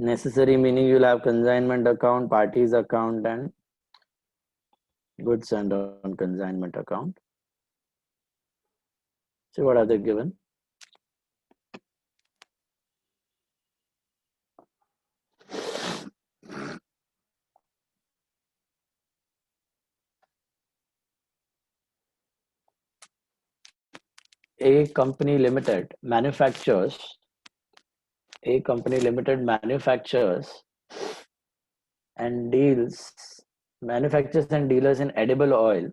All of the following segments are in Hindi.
Necessary meaning you'll have consignment account, parties account, and goods sent on consignment account. So what are they given? A company limited manufactures and manufactures and dealers in edible oil,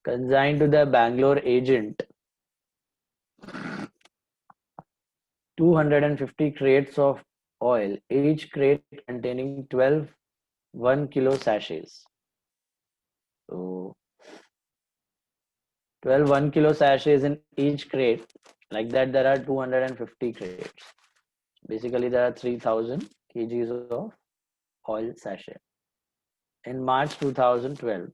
consigned to the Bangalore agent 250 crates of oil, each crate containing 12 1-kilo sachets. So 12 1-kilo sachets in each crate. Like that, there are 250 crates. Basically, there are 3,000 kgs of oil sachet. In March 2012,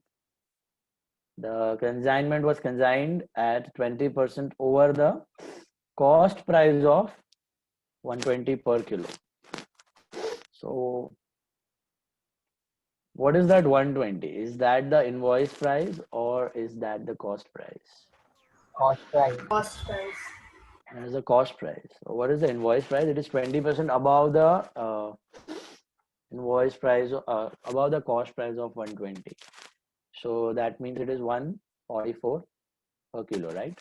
the consignment was consigned at 20% over the cost price of 120 per kilo. So what is that 120? Is that the invoice price or is that the cost price? Cost price. Cost price. That is the cost price. So what is the invoice price? It is 20% above the invoice price, above the cost price of 120. So that means it is 144 per kilo, right?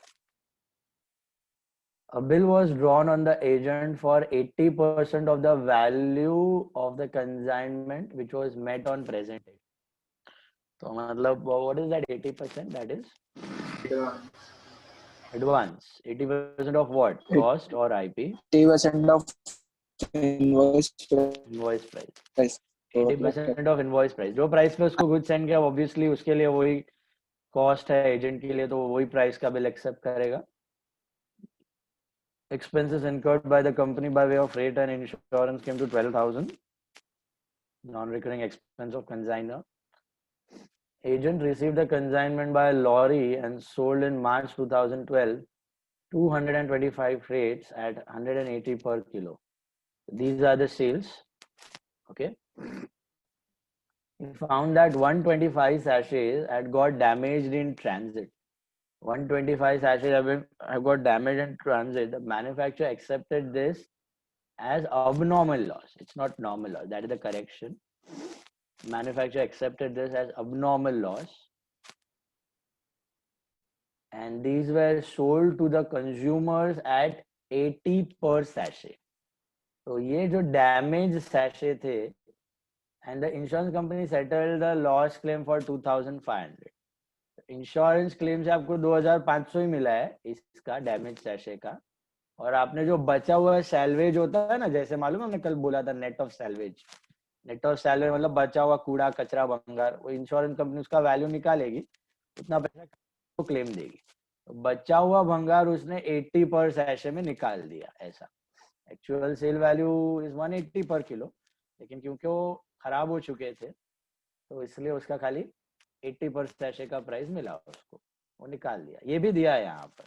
A bill was drawn on the agent for 80% of the value of the consignment, which was met on present date. So, matlab, what is that 80%? That is advance. 80% of what? Cost or IP? 80% of invoice price. 80% of invoice price. जो प्राइस पे उसको गुड सेंड किया, ऑब्वियसली उसके लिए वही कॉस्ट है एजेंट के लिए, तो वही प्राइस का बिल एक्सेप्ट करेगा. Expenses incurred by the company by way of freight and insurance came to 12,000. Non-recurring expense of consignor. Agent received the consignment by lorry and sold in March 2012 225 freights at 180 per kilo. These are the sales. Okay. He found that 125 sachets had got damaged in transit. 125 sachets have got damaged in transit. The manufacturer accepted this as abnormal loss. It's not normal loss. That is the correction. Manufacturer accepted this as abnormal loss. And these were sold to the consumers at 80 per sachet. So ये जो damaged sachet थे, and the insurance company settled the loss claim for 2,500. Insurance claim से आपको 2,500 ही मिला है इसका डैमेज सैशे का, और आपने जो बचा हुआ सैल्वेज होता है ना, जैसे मालूम हमने कल बोला था नेट ऑफ सैल्वेज मतलब बचा हुआ कूड़ा कचरा भंगार, वो इंश्योरेंस कंपनी उसका वैल्यू निकालेगी, उतना पैसा तो क्लेम देगी. तो बचा हुआ भंगार उसने 80 पर सैशे में निकाल दिया. ऐसा एक्चुअल सेल वैल्यू इज 180 पर किलो, लेकिन क्योंकि वो खराब हो चुके थे तो इसलिए उसका खाली 80 पर सैशे का प्राइस मिला उसको, वो निकाल दिया. ये भी दिया है यहाँ पर.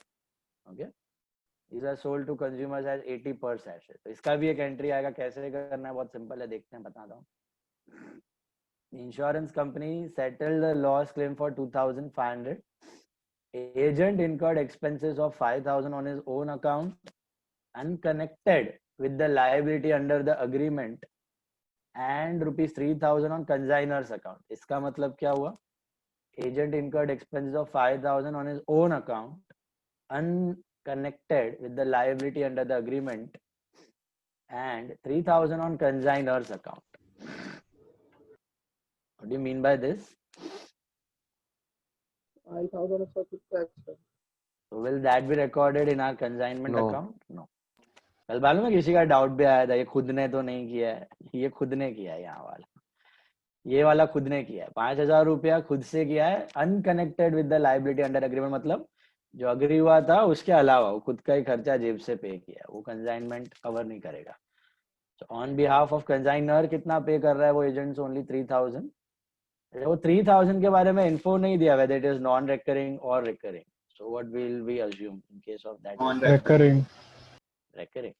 Okay, these are sold to consumers as 80 per sachet. तो इसका भी एक एंट्री आएगा. कैसे करना है बहुत सिंपल है, देखते हैं, बताता हूँ. Insurance company settled the loss claim for 2,500. Agent incurred expenses of 5,000 on his own account, unconnected with the liability under the agreement, and rupees 3,000 on consignor's account. इसका मतलब क्या हुआ? Agent incurred expenses of 5,000 on his own account, unconnected with the liability under the agreement, and 3,000 on consignor's account. What do you mean by this? 5,000 is for expense. So will that be recorded in our consignment No. account? No. कल मालूम है किसी का डाउट भी आया था, ये खुद ने तो नहीं किया है. ये खुद ने किया है, यहाँ वाला, ये वाला खुद ने किया है. 5,000 रुपया खुद से किया है, unconnected with the liability under agreement, मतलब जो अग्री हुआ था उसके अलावा वो खुद का ही खर्चा जेब से पे किया है, वो कंसाइनमेंट कवर नहीं करेगा. So on behalf of consignor कितना पे कर रहा है वो एजेंट? ओनली 3,000. वो 3,000 के बारे में इन्फो नहीं दिया whether it is non recurring or recurring. So what will we assume in case of that? Recurring. Recurring.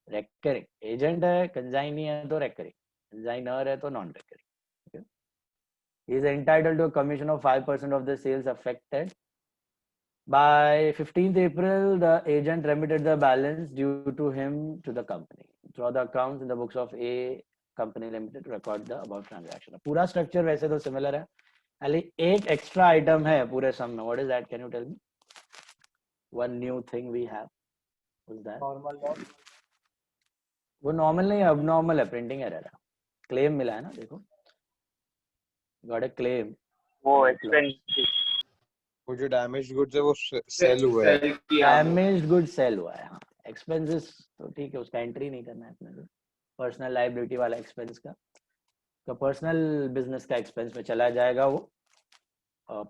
Recurring, agent है कंजाइनी है तो रेकरिंग, कंजाइनर है तो non recurring. He is entitled to a commission of 5% of the sales affected. By 15th April, the agent remitted the balance due to him to the company. Draw the accounts in the books of A Company Limited to record the above transaction. पूरा structure वैसे तो similar है, खाली एक extra item है पूरे sum में. What is that? Can you tell me? One new thing we have. What's that? Normal loss. वो normal नहीं, abnormal है, printing error है. Claim मिला है ना, देखो. Got a claim. वो Net loss. एक्सपेंसिव. वो जो डैमेज गुड्स है वो सेल हुआ है. डैमेज्ड गुड सेल हुआ है. हाँ, एक्सपेंसेस तो ठीक है, उसका एंट्री नहीं करना है अपने को. पर्सनल लायबिलिटी वाला एक्सपेंस का तो पर्सनल बिजनेस का एक्सपेंस में चला जाएगा, वो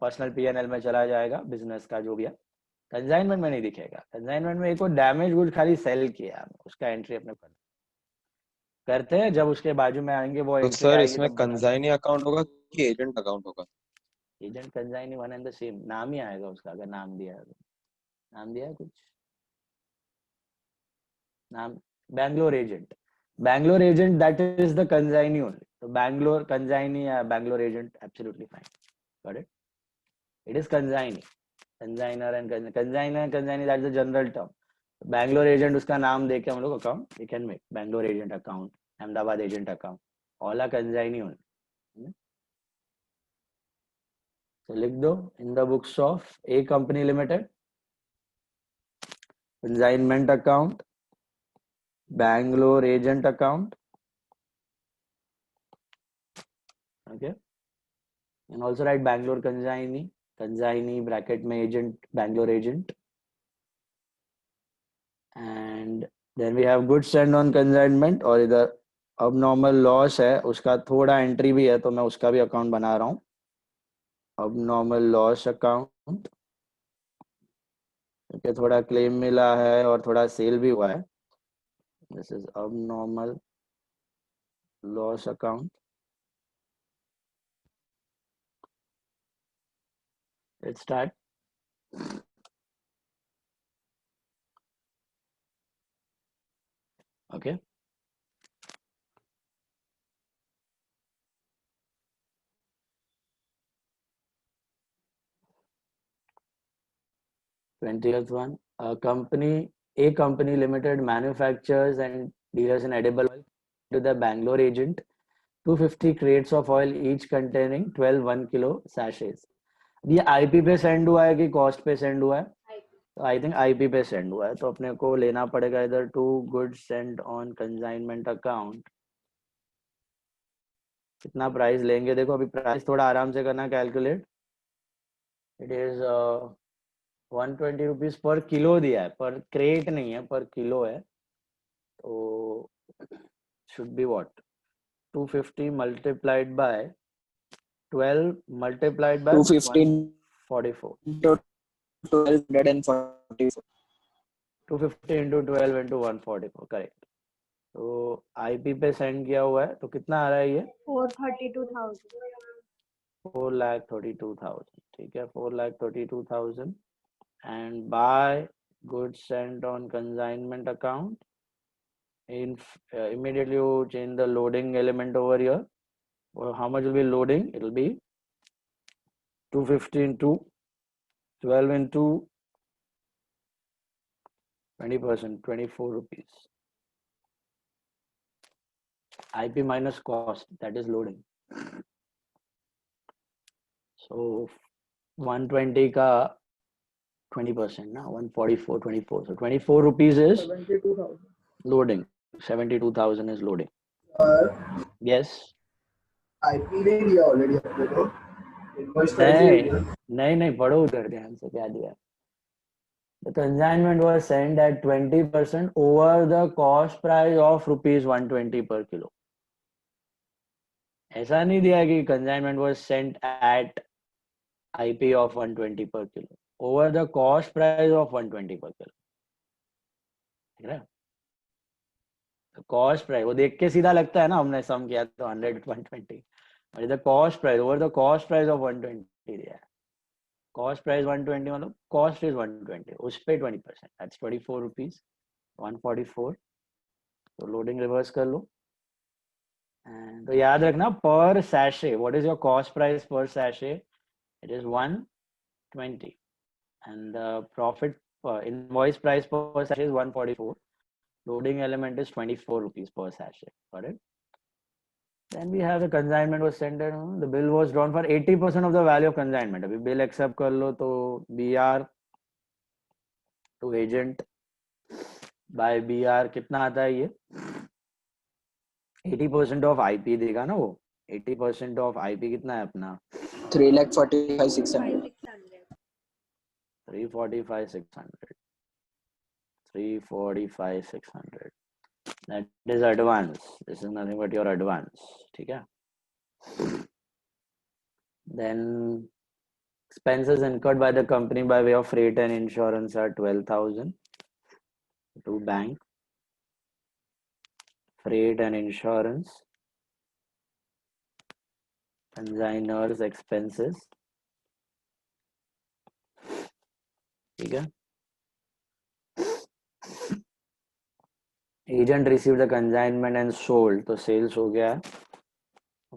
पर्सनल पीएनएल में चला जाएगा बिजनेस का जो भी है. कंसाइनमेंट में नहीं दिखेगा. कंसाइनमेंट में एक वो डैमेज गुड खाली सेल किया, उसका एंट्री अपने को करते हैं. जब उसके बाजू में आएंगे वो तो एंट्री सर आएगी इसमें तब कंसाइनी अकाउंट होगा कि एजेंट अकाउंट होगा? Agent consignee one and the same, नाम ही आएगा उसका. अगर नाम दिया है, नाम दिया है कुछ नाम, Bangalore agent. Bangalore agent that is the consignee only. तो बैंगलोर कंसाइनी या Bangalore agent absolutely fine. Got it. It is consignee, consignor and consignor consignee that is the general term. Bangalore agent उसका नाम देके हम लोग account we can make. Bangalore agent account, Ahmedabad agent account, all are consignee only. तो लिख दो in the books of a company limited, consignment account, Bangalore agent account. Okay, and also write Bangalore consignee bracket में agent, Bangalore agent. And then we have goods sent on consignment. और इधर abnormal loss है, उसका थोड़ा एंट्री भी है तो मैं उसका भी अकाउंट बना रहा हूँ. abnormal loss account. okay, थोड़ा क्लेम मिला है और थोड़ा सेल भी हुआ है. This is abnormal loss account. Let's start. Okay. Twentieth one. A company limited manufactures and dealers in edible oil to the Bangalore agent 250 crates of oil each containing 12 1 kilo sachets. ये आईपी पे सेंड हुआ है कि कॉस्ट पे सेंड हुआ है? तो आई थिंक आईपी पे सेंड हुआ है, तो अपने को लेना पड़ेगा इधर to goods send on consignment account. कितना प्राइस लेंगे? देखो अभी प्राइस थोड़ा आराम से करना calculate. It is 120 rupees per kilo दिया है, पर क्रेट नहीं है, पर किलो है. तो should be what 250 multiplied by 12 multiplied by 215 144. into 1244. 250 into 12 into 144 correct. तो आईपी पे सेंड किया हुआ है, तो कितना आ रहा है ये? 4,32,000. ठीक है, 4,32,000. and buy goods sent on consignment account. In immediately you change the loading element over here. Well, how much will be loading? It will be 250 into 12 into 20%, 24 rupees. IP minus cost, that is loading. So 120 ka 20% na 144, 24. So 24 rupees is 72,000. loading. 72,000 is loading. Yes. IP नहीं दिया already अपने को. Invoice कर दिया. नहीं पढ़ो उधर ध्यान से क्या दिया. The consignment was sent at 20% over the cost price of rupees 120 per kilo. ऐसा नहीं दिया कि consignment was sent at IP of 120 per kilo. Over the cost price of 120 per kilo. ठीक है? कॉस्ट प्राइस वो देख के सीधा लगता है ना, हमने सम किया तो 100 120, और इधर cost price over the cost price of 120 दिया है. कॉस्ट प्राइस 120 मतलब कॉस्ट इज 120, उस पे 20%, दैट्स 24 रुपीज 144 तो लोडिंग रिवर्स कर लो। And तो याद रखना per sachet, what is your cost price per sachet? It is 120, and the profit invoice price per sachet is 144. Loading element is 24 rupees per sachet. Got it? Then we have the consignment was sent in. The bill was drawn for 80% of the value of consignment. अभी bill accept कर लो तो BR to agent by BR कितना आता है ये? 80% of IP देगा ना वो? 80% of IP कितना है अपना? 3,45,600. 345,600. 345,600. That is advance. This is nothing but your advance. ठीक है? Then expenses incurred by the company by way of freight and insurance are 12,000 to bank. Freight and insurance. Consignors expenses. ठीक है? Agent received the consignment and sold. तो sales हो गया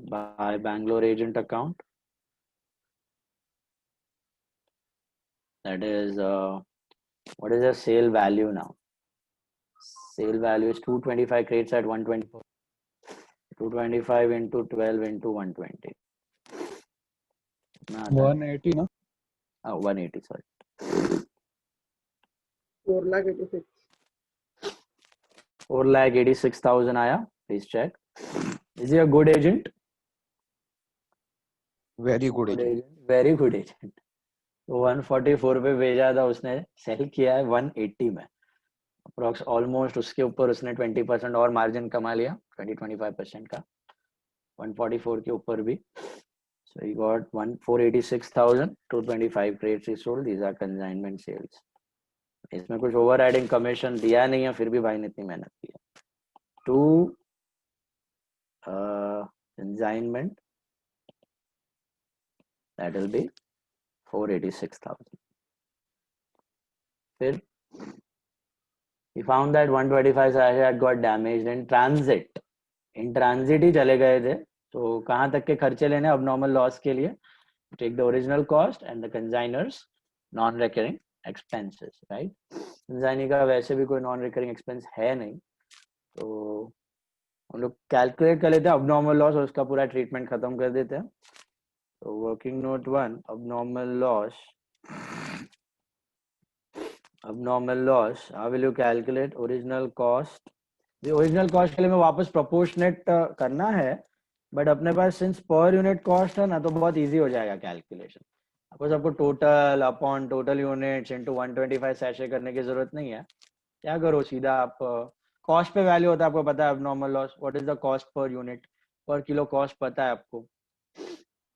by Bangalore agent account. That is what is the sale value now? Sale value is 225 crates at 124. 225 into 12 into 120. 180 ना? 180, sorry. 4,86,000. 4,86,000 आया. Please check. Is he a good agent? Very good agent. Very good agent. तो 144 पे भेजा था उसने, सेल किया है 180 में. अप्रोक्स ऑलमोस्ट उसके ऊपर उसने 20% और मार्जिन कमा लिया, 20-25% का 144 के ऊपर भी. So he got 486,000 to 25 crates he sold. These are consignment sales. इसमें कुछ ओवर एडिंग कमीशन दिया नहीं है, फिर भी भाई ने इतनी मेहनत की है. To consignment, that will be 486,000. फिर he found that 125 sachet had got damaged in transit. In transit ही चले गए थे. तो कहाँ तक के खर्चे लेने abnormal loss के लिए? Take the original cost and the consigners non-recurring expenses, right? consignee का वैसे भी कोई non-recurring expense है नहीं, तो हम लोग कैलकुलेट कर लेते हैं abnormal loss और उसका पूरा ट्रीटमेंट खत्म कर देते हैं. तो working note 1, abnormal loss, how will you calculate original cost? The original cost के लिए मैं वापस proportionate करना है, बट अपने पास सिंस पर यूनिट कॉस्ट है ना, तो बहुत इजी हो जाएगा कैलकुलेशन. आपको सबको total upon total units into 125 sachet करने की जरूरत नहीं है. क्या करो, सीधा आप कॉस्ट पे वैल्यू होता है, आपको पता है abnormal loss, what is the cost per unit, पर किलो कॉस्ट पता है आपको,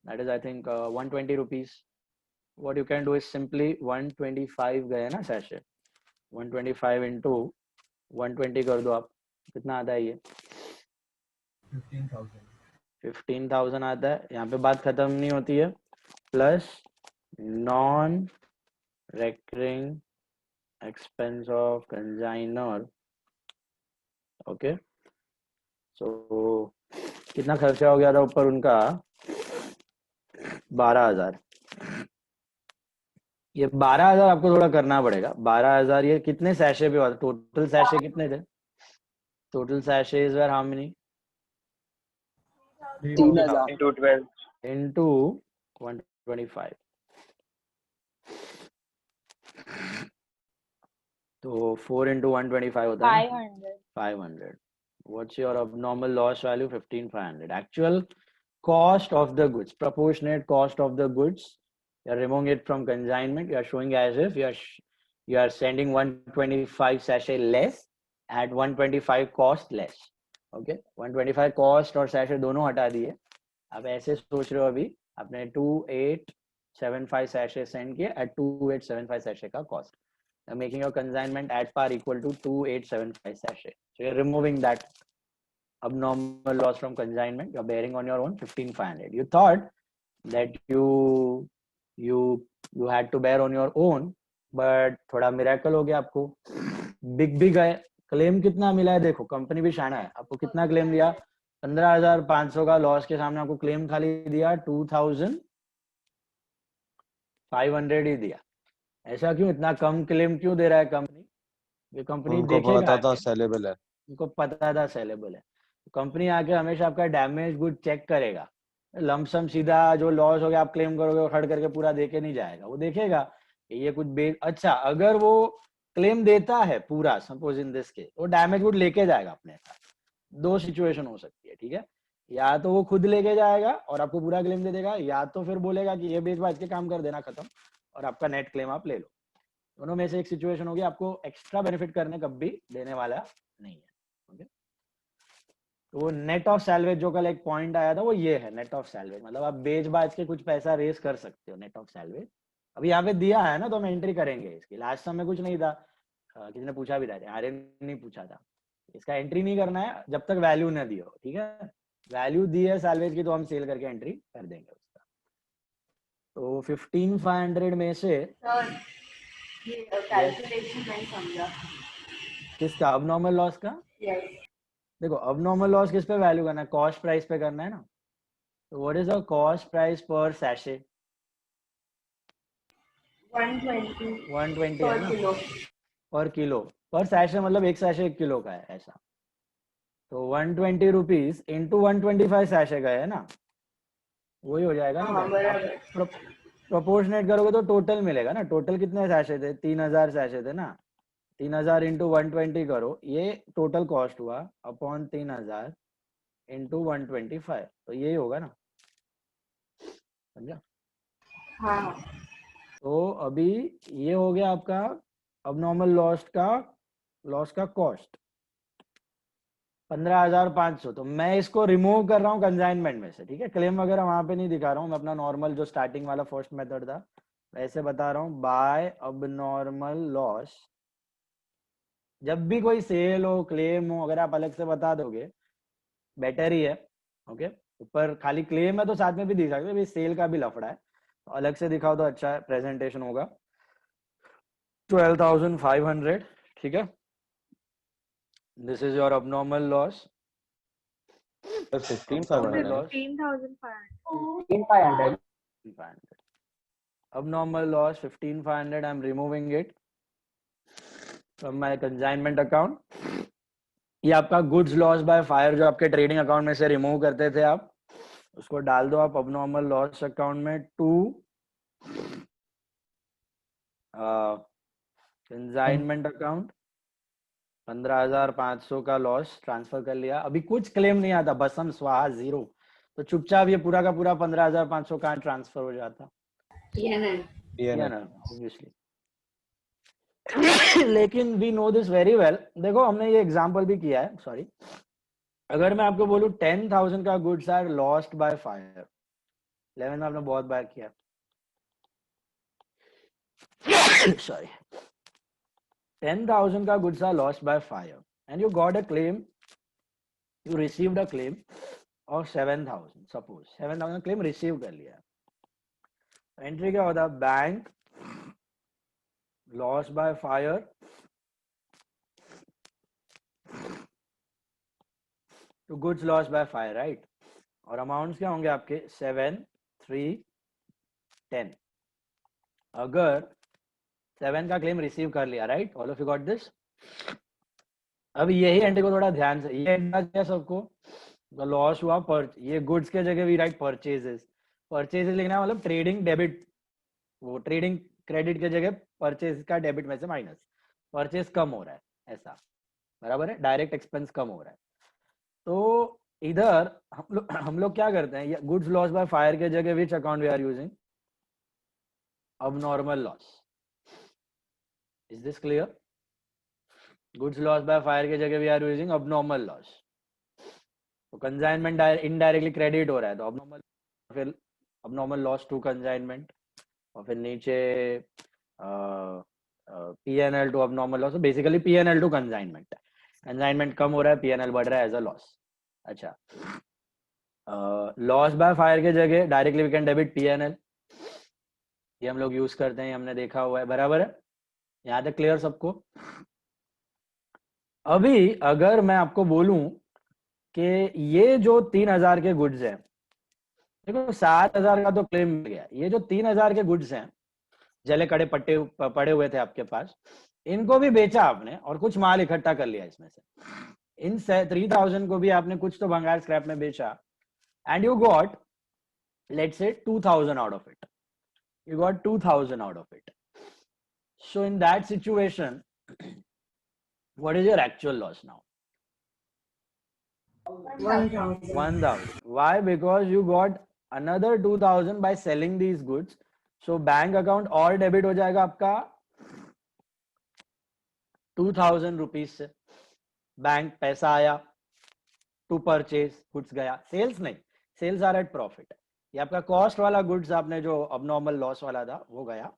that is I think 120 rupees. What you can do is simply 125 गए ना सैशे, 125 इंटू 120 कर दो आप, कितना आता है ये? 15,000 आता है. यहाँ पे बात खत्म नहीं होती है. Plus non recurring expense of consignor. Okay, so कितना खर्चा हो गया था ऊपर उनका? 12,000. ये 12,000 आपको थोड़ा करना पड़ेगा. 12,000 ये कितने सैशे पे हुआ? टोटल सैशे कितने थे? Total sachet is where how many? 3,000 into 12. into 125. तो 4 into 125 होता है 500. 500. What's your abnormal loss value? 15,500. Actual cost of the goods, proportionate cost of the goods. You are removing it from consignment. You are showing as if you are sending 125 sachet less at 125 cost less. Okay, 125 cost और sachet दोनों हटा दिए. आप ऐसे सोच रहे हो, अभी आपने 2875 sachet send किए at 2875 sachet का cost. You're making your consignment at par equal to 2875 sachet. So you're removing that abnormal loss from consignment. You're bearing on your own 15,500. You thought that you had to bear on your own, but थोड़ा miracle हो गया आपको. बिग भी गए, क्लेम कितना मिला है देखो, कंपनी भी शाना है, आपको कितना क्लेम दिया, 15,500 का लॉस के सामने आपको क्लेम खाली दिया 2,500 ही दिया। ऐसा क्यों, इतना कम क्लेम क्यों दे रहा है कंपनी? ये कंपनी उनको देखेगा पता था आके, सेलेबल है। उनको पता था सेलेबल है, कंपनी आके हमेशा आपका डैमेज गुड चेक करेगा। लमसम सीधा जो लॉस हो गया आप क्लेम करोगे वो खड़ करके पूरा देके नहीं जाएगा, वो देखेगा कि ये कुछ अच्छा अगर वो क्लेम देता है पूरा, सपोज इन दिस के, वो डैमेज गुड लेके जाएगा अपने साथ। दो सिचुएशन हो सकती है, ठीक है, या तो वो खुद लेके जाएगा और आपको पूरा क्लेम दे देगा, या तो फिर बोलेगा कि ये बेच बाज के काम कर देना खत्म और आपका नेट क्लेम आप ले लो। दोनों में से एक सिचुएशन होगी, आपको एक्स्ट्रा बेनिफिट करने कभी देने वाला नहीं है। ओके, तो वो नेट ऑफ सैल्वेज जो कल एक पॉइंट आया था वो ये है, नेट ऑफ सैल्वेज मतलब आप बेच बाज के कुछ पैसा रेस कर सकते हो, नेट ऑफ सैल्वेज। अभी यहाँ पे दिया है ना, तो हम एंट्री करेंगे इसकी। लास्ट समय कुछ नहीं था, किसी ने पूछा भी था, आर्यन नहीं पूछा था, इसका एंट्री नहीं करना है जब तक वैल्यू न दी हो, ठीक है। वैल्यू दी है सैल्वेज की तो हम सेल करके एंट्री कर देंगे उसका। तो 15,500 में से कैलकुलेशन नहीं समझा। किसका, अब नॉर्मल लॉस का? देखो अब नॉर्मल लॉस किस पे वैल्यू करना है, कॉस्ट प्राइस पे करना है ना। तो what is the cost price पर सैशे? 120 है ना पर किलो, पर सैशे मतलब एक सैशे 1 किलो का है ऐसा। तो 120 रुपीज इंटू 125 सैशे गए है ना, वही हो जाएगा ना। प्रोपोर्शनेट करोगे तो टोटल मिलेगा ना, टोटल कितने सैशे थे, 3,000 सैशे थे ना, 3,000 इंटू 120 करो, ये टोटल कॉस्ट हुआ अपॉन 3,000 इंटू 125, तो यही होगा ना, समझा? हाँ। तो अभी ये हो गया आपका अब नॉर्मल लॉस का कॉस्ट 15,500। तो मैं इसको रिमूव कर रहा हूँ कंसाइनमेंट में से, ठीक है, क्लेम वगैरह वहां पे नहीं दिखा रहा हूँ मैं, अपना नॉर्मल जो स्टार्टिंग वाला फर्स्ट मेथड था वैसे बता रहा हूँ। बाय अब नॉर्मल लॉस, जब भी कोई सेल हो क्लेम हो, अगर आप अलग से बता दोगे बेटर ही है। ओके, ऊपर खाली क्लेम है तो साथ में भी दिखा सकते, सेल का भी लफड़ा है तो अलग से दिखाओ तो अच्छा है, प्रेजेंटेशन होगा। 12,500, ठीक है, this is your abnormal loss। 15,500 loss 15,500. 500, abnormal loss 15,500, I'm removing it from my consignment account। ये आपका गुड्स लॉस बाय फायर जो आपके ट्रेडिंग अकाउंट में से रिमूव करते थे आप, उसको डाल दो आप abnormal लॉस अकाउंट में, टू कंसाइनमेंट अकाउंट। 15,500 का लॉस ट्रांसफर कर लिया, अभी कुछ क्लेम नहीं आता, बसम स्वाहा जीरो, तो चुपचाप ये पूरा का पूरा 15,500 कहाँ ट्रांसफर हो जाता, या ना, ऑब्वियसली। लेकिन we know this very well, देखो हमने ये एग्जांपल भी किया है, सॉरी, अगर मैं आपको बोलूं 10,000 का goods are lost by fire, 11 में आपने बहुत बार किया, सॉरी, 10,000 का goods are lost by fire and you got a claim, you received a claim of 7,000, suppose 7,000 claim receive कर लिया, एंट्री क्या होता है, bank loss by fire to goods loss by fire, right, और अमाउंट्स क्या होंगे आपके 7, 3, 10। अगर 7 का क्लेम रिसीव कर लिया, right, all of you got this. अब यही एंट्री को थोड़ा ध्यान से, ये एंट्री सबको लॉस हुआ पर, ये गुड्स के जगह वी राइट परचेजेस, परचेजेस लिखना मतलब ट्रेडिंग डेबिट, वो ट्रेडिंग क्रेडिट के जगह परचेज का डेबिट में से माइनस, परचेज कम हो रहा है ऐसा, बराबर है, डायरेक्ट एक्सपेंस कम हो रहा है। तो इधर हम लोग क्या करते हैं, गुड्स लॉस बाय फायर के जगह which account we are using, अब normal loss. Is this clear? Goods loss by fire के जगह we are using abnormal loss, तो कंसाइनमेंट इनडायरेक्टली क्रेडिट हो रहा है तो abnormal, फिर abnormal लॉस टू कंसाइनमेंट, और फिर नीचे P&L to abnormal loss, basically P&L to consignment, consignment कम हो रहा है, P&L बढ़ रहा है एज अ लॉस। अच्छा, लॉस बाय फायर के जगह directly we can debit P&L, ये हम लोग यूज करते हैं, हमने देखा हुआ है, बराबर है, यहाँ तक क्लियर सबको? अभी अगर मैं आपको बोलूं कि ये जो 3,000 के गुड्स हैं, देखो 7,000 का तो क्लेम मिल गया, ये जो 3,000 के गुड्स हैं जले कड़े पड़े हुए थे आपके पास, इनको भी बेचा आपने और कुछ माल इकट्ठा कर लिया इसमें से। इन 3,000 को भी आपने कुछ तो भंगार स्क्रैप में बेचा, and you got let's say 2,000 out of it, you got 2,000 out of it. So in that situation, what is your actual loss now? 1,000. 1,000. Why? Because you got another 2,000 by selling these goods. So bank account और डेबिट हो जाएगा आपका 2,000 रुपीज से। बैंक पैसा आया टू परचेज गुड्स गया, सेल्स नहीं, सेल्स आर एट प्रॉफिट। ये आपका कॉस्ट वाला गुड्स आपने जो अबनॉर्मल लॉस वाला था वो गया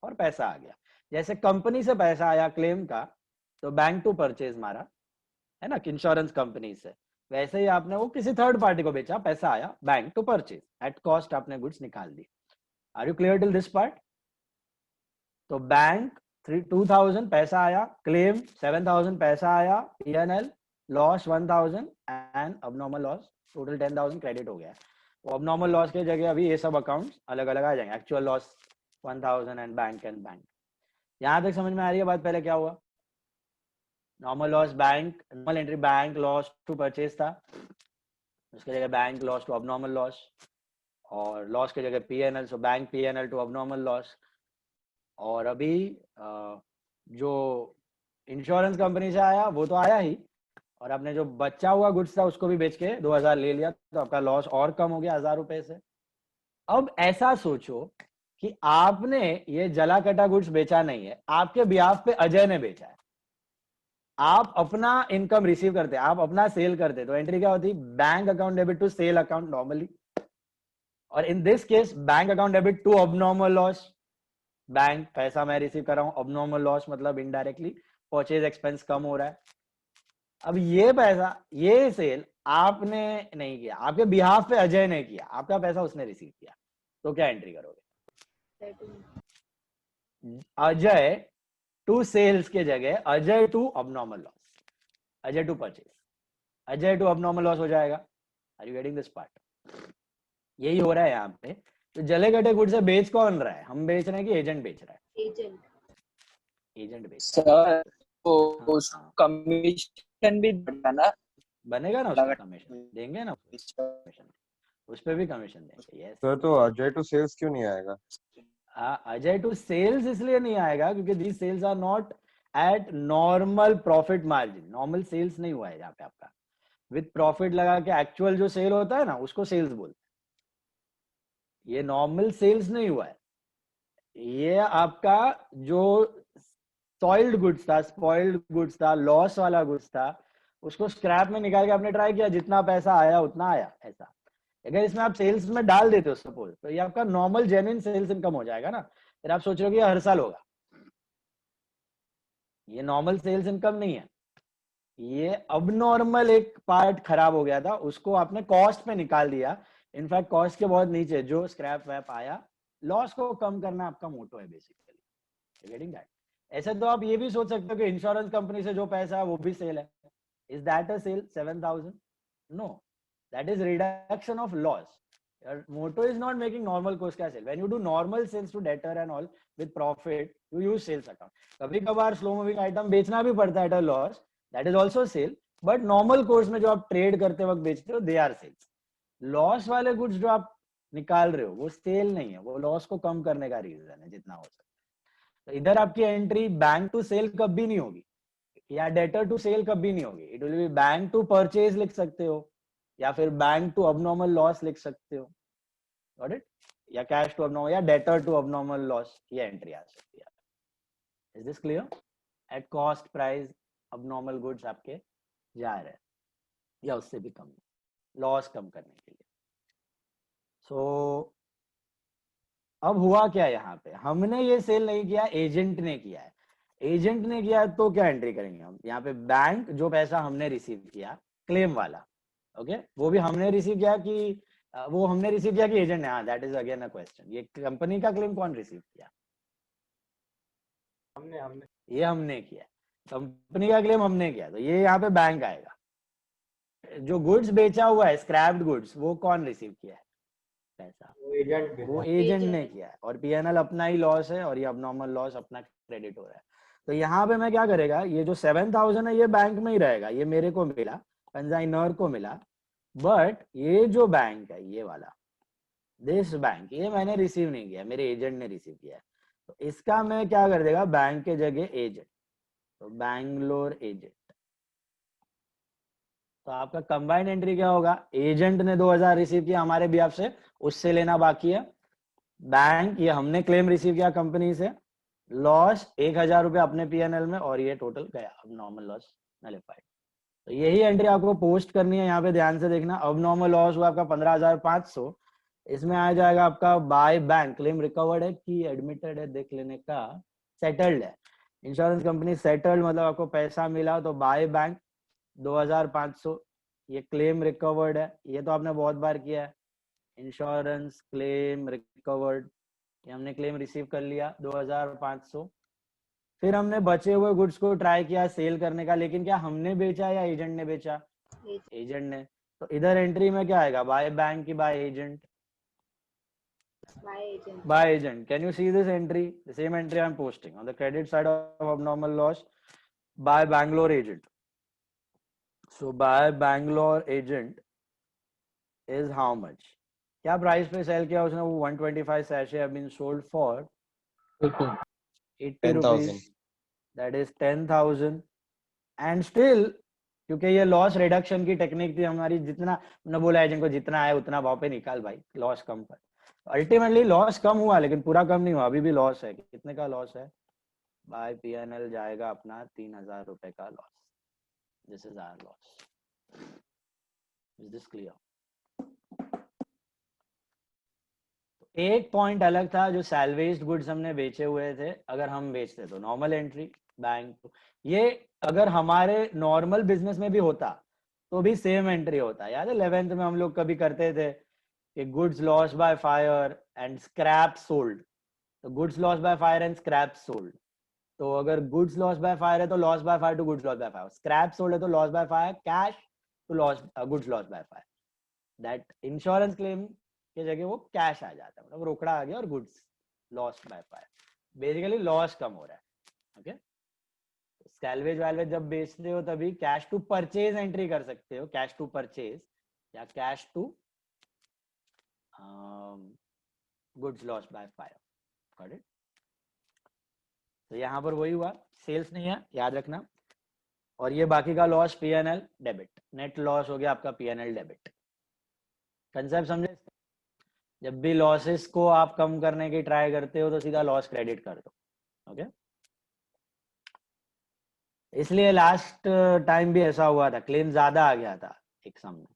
और पैसा आ गया। जैसे कंपनी से पैसा आया क्लेम का तो बैंक टू परचेज मारा है ना, इंश्योरेंस कंपनी से, वैसे ही आपने वो किसी थर्ड पार्टी को बेचा, पैसा आया, bank to purchase, at cost आपने गुड्स निकाल दी। Are you clear till this part? तो बैंक 2,000 पैसा आया, क्लेम 7,000 पैसा आया, P&L loss 1,000 and abnormal loss total 10,000 credit हो गया। वो अबनॉर्मल लॉस की जगह अभी ये सब अकाउंट्स अलग अलग आ जाएंगे, एक्चुअल लॉस 1,000 एंड बैंक। यहां तक समझ में आ रही है बात? पहले क्या हुआ? Normal loss bank, normal entry bank loss to purchase था, उसके जगह bank loss to abnormal loss, और लॉस की जगह P&L, so bank P&L to abnormal loss. और अभी जो इंश्योरेंस कंपनी से आया वो तो आया ही, और आपने जो बचा हुआ गुड्स था उसको भी बेच के 2,000 ले लिया, तो आपका लॉस और कम हो गया 1,000 रुपए से। अब ऐसा सोचो कि आपने ये जला कटा गुड्स बेचा नहीं है, आपके बिहाफ पे अजय ने बेचा है। आप अपना इनकम रिसीव करते, आप अपना सेल करते, तो एंट्री क्या होती? Bank account debit to sale account normally, और in this case bank account debit to abnormal loss. Bank पैसा मैं रिसीव कर रहा हूं, अबनॉर्मल लॉस मतलब इनडायरेक्टली परचेज एक्सपेंस कम हो रहा है। अब ये पैसा, ये सेल आपने नहीं किया, आपके बिहाफ पे अजय ने किया, आपका पैसा उसने रिसीव किया, तो क्या एंट्री करोगे? अजय टू सेल्स के जगह Ajay to abnormal loss, Ajay to purchase, Ajay to abnormal loss हो जाएगा। Are you getting this part? यही हो रहा है यहाँ पे। तो जले कटे गुड से बेच कौन रहा है? हम बेच रहे हैं कि एजेंट बेच रहा है? एजेंट। एजेंट बेच सर तो हाँ। कमीशन भी बढ़ा ना, बनेगा ना, उसका कमीशन देंगे ना, कमीशन उस पे भी कमीशन देंगे। यस सर तो अजय टू सेल्स क्यों नहीं आएगा? अजय टू सेल्स इसलिए नहीं आएगा क्योंकि these sales are not at normal profit margin. Normal sales नहीं हुआ है यहाँ पे आपका, विद प्रॉफिट लगा के एक्चुअल जो सेल होता है ना उसको सेल्स बोलते हैं। ये नॉर्मल सेल्स नहीं हुआ है, ये आपका जो सॉइल्ड गुड्स था, स्पॉइल्ड गुड्स था, लॉस वाला गुड्स था, उसको स्क्रैप में निकाल के आपने ट्राई किया, जितना पैसा आया उतना आया। ऐसा अगर इसमें आप सेल्स में डाल देते हो सपोज, तो ये आपका नॉर्मल जेन्युइन सेल्स इनकम हो जाएगा ना। फिर आप सोच रहे हो कि हर साल होगा, ये नॉर्मल सेल्स इनकम नहीं है, ये अब नॉर्मल एक पार्ट खराब हो गया था, उसको आपने कॉस्ट पे निकाल दिया। इनफैक्ट कॉस्ट के बहुत नीचे जो स्क्रैप वैप आया, लॉस को कम करना आपका मोटो है बेसिकली। Getting that? ऐसे तो आप ये भी सोच सकते हो कि इंश्योरेंस कंपनी से जो पैसा है वो भी सेल है। Is that a sale? 7,000? No, that is reduction of loss. Your motto is not making normal course का sale. When you do normal sales to debtor and all with profit, you use sales account. कभी कभार slow moving item बेचना भी पड़ता है at a loss, that is also sale. But normal course में जो आप ट्रेड करते वक्त बेचते हो, they are sales. लॉस वाले गुड्स जो आप निकाल रहे हो वो सेल नहीं है, वो लॉस को कम करने का रीजन है जितना हो सके। तो इधर आपकी एंट्री बैंक टू सेल कभी नहीं होगी, या डेटर टू सेल कभी नहीं होगी। It will be bank to purchase लिख सकते हो, या फिर बैंक टू अबनॉर्मल लॉस लिख सकते हो, गॉट इट? या कैश टू अबनॉर्मल, या डेटर टू अबनॉर्मल लॉस, ये एंट्री आ सकती है। Is this clear? At cost price abnormal goods आपके जा रहे हैं, या उससे भी कम, लॉस कम करने के लिए। सो अब हुआ क्या यहाँ पे? हमने ये सेल नहीं किया, एजेंट ने किया है। एजेंट ने किया तो क्या एंट्री करेंगे हम यहाँ पे? बैंक जो पैसा हमने रिसीव किया क्लेम वाला, ओके वो भी हमने रिसीव किया कि वो हमने रिसीव किया कि एजेंट ने? हाँ, that is again a question. ये कंपनी का क्लेम कौन रिसीव किया? हमने ये हमने किया। कंपनी का क्लेम हमने किया, तो ये यहाँ पे बैंक आएगा। जो गुड्स बेचा हुआ है, स्क्रैप्ड गुड्स, वो कौन रिसीव किया है पैसा? वो एजेंट ने किया है, और पीएनएल अपना ही लॉस है, और ये अबनॉर्मल लॉस अपना क्रेडिट हो रहा है। तो यहाँ पे मैं क्या करेगा, ये जो 7,000 है ये बैंक में ही रहेगा, ये मेरे को मिला, कंसाइनर को मिला, बट ये जो बैंक है ये वाला, दिस बैंक, ये मैंने रिसीव नहीं किया, मेरे एजेंट ने रिसीव किया है। तो इसका मैं क्या कर देगा, बैंक के जगह एजेंट, तो बैंगलोर एजेंट। तो आपका कंबाइंड एंट्री क्या होगा, एजेंट ने 2,000 रिसीव किया हमारे बिहाफ से, उससे लेना बाकी है। बैंक, ये हमने क्लेम रिसीव किया कंपनी से, लॉस 1,000 रुपये अपने पीएनएल में, और ये टोटल गया, अब नॉर्मल लॉस नलिफाइड। तो यही एंट्री आपको पोस्ट करनी है। यहाँ पे ध्यान से देखना, अब नॉर्मल लॉस हुआ आपका 15,500, इसमें आ जाएगा आपका बाय बैंक, क्लेम रिकवर्ड है कि एडमिटेड है देख लेने का, सेटल्ड है, इंश्योरेंस कंपनी सेटल्ड, मतलब आपको पैसा मिला, तो बाय बैंक 2,500, ये क्लेम रिकवर्ड है, ये तो आपने बहुत बार किया है, इंश्योरेंस क्लेम रिकवर्ड, ये हमने क्लेम रिसीव कर लिया 2,500। फिर हमने बचे हुए गुड्स को ट्राई किया सेल करने का, लेकिन क्या हमने बेचा या एजेंट ने बेचा? एजेंट ने। तो इधर एंट्री में क्या आएगा, बाय बैंक की by agent? By agent. Can you see this entry? The same entry I'm posting on the credit side of abnormal loss, by Bangalore agent. So by Bangalore agent is how much? क्या प्राइस पे सेल किया उसने? वो 125 sachet have been sold for 80 10,000. rupees. That is 10,000. And still, क्योंकि ये लॉस रिडक्शन की टेक्निक थी हमारी, जितना मैंने बोला एजेंट को, जितना आया उतना भाव पे निकाल भाई, लॉस कम कर। अल्टीमेटली लॉस कम हुआ, लेकिन पूरा कम नहीं हुआ, अभी भी लॉस है। कितने का लॉस है? बाय पीएनएल जाएगा अपना 3,000 रुपए का लॉस। This is our loss. Is this clear? एक पॉइंट अलग था, जो सैल्वेज्ड गुड्स हमने बेचे हुए थे, अगर हम बेचते तो नॉर्मल एंट्री बैंक, ये अगर हमारे नॉर्मल बिजनेस में भी होता तो भी सेम एंट्री होता। याद है 11th में हम लोग कभी करते थे कि goods loss by fire and scrap sold, तो goods loss by fire and scrap sold. तो अगर गुड्स लॉस बाय फायर है तो loss by fire to goods loss by fire, scrap sold है तो loss by fire cash to loss goods loss by fire. That insurance claim की जगह वो कैश आ जाता है, मतलब रोकड़ा आ गया और goods loss by fire, basically loss कम हो रहा है। ओके, सैल्वेज वैल्वेज जब बेचते हो तभी कैश टू परचेज एंट्री कर सकते हो, कैश टू परचेज या cash to goods loss by fire. Got it? तो यहाँ पर वही हुआ, सेल्स नहीं है, याद रखना। और ये बाकी का loss PNL debit, net loss हो गया आपका पीएनएल डेबिट। कंसेप्ट समझे? जब भी लॉसेस को आप कम करने की ट्राई करते हो तो सीधा लॉस क्रेडिट कर दो। ओके, इसलिए लास्ट टाइम भी ऐसा हुआ था, क्लेम ज्यादा आ गया था एक सम में,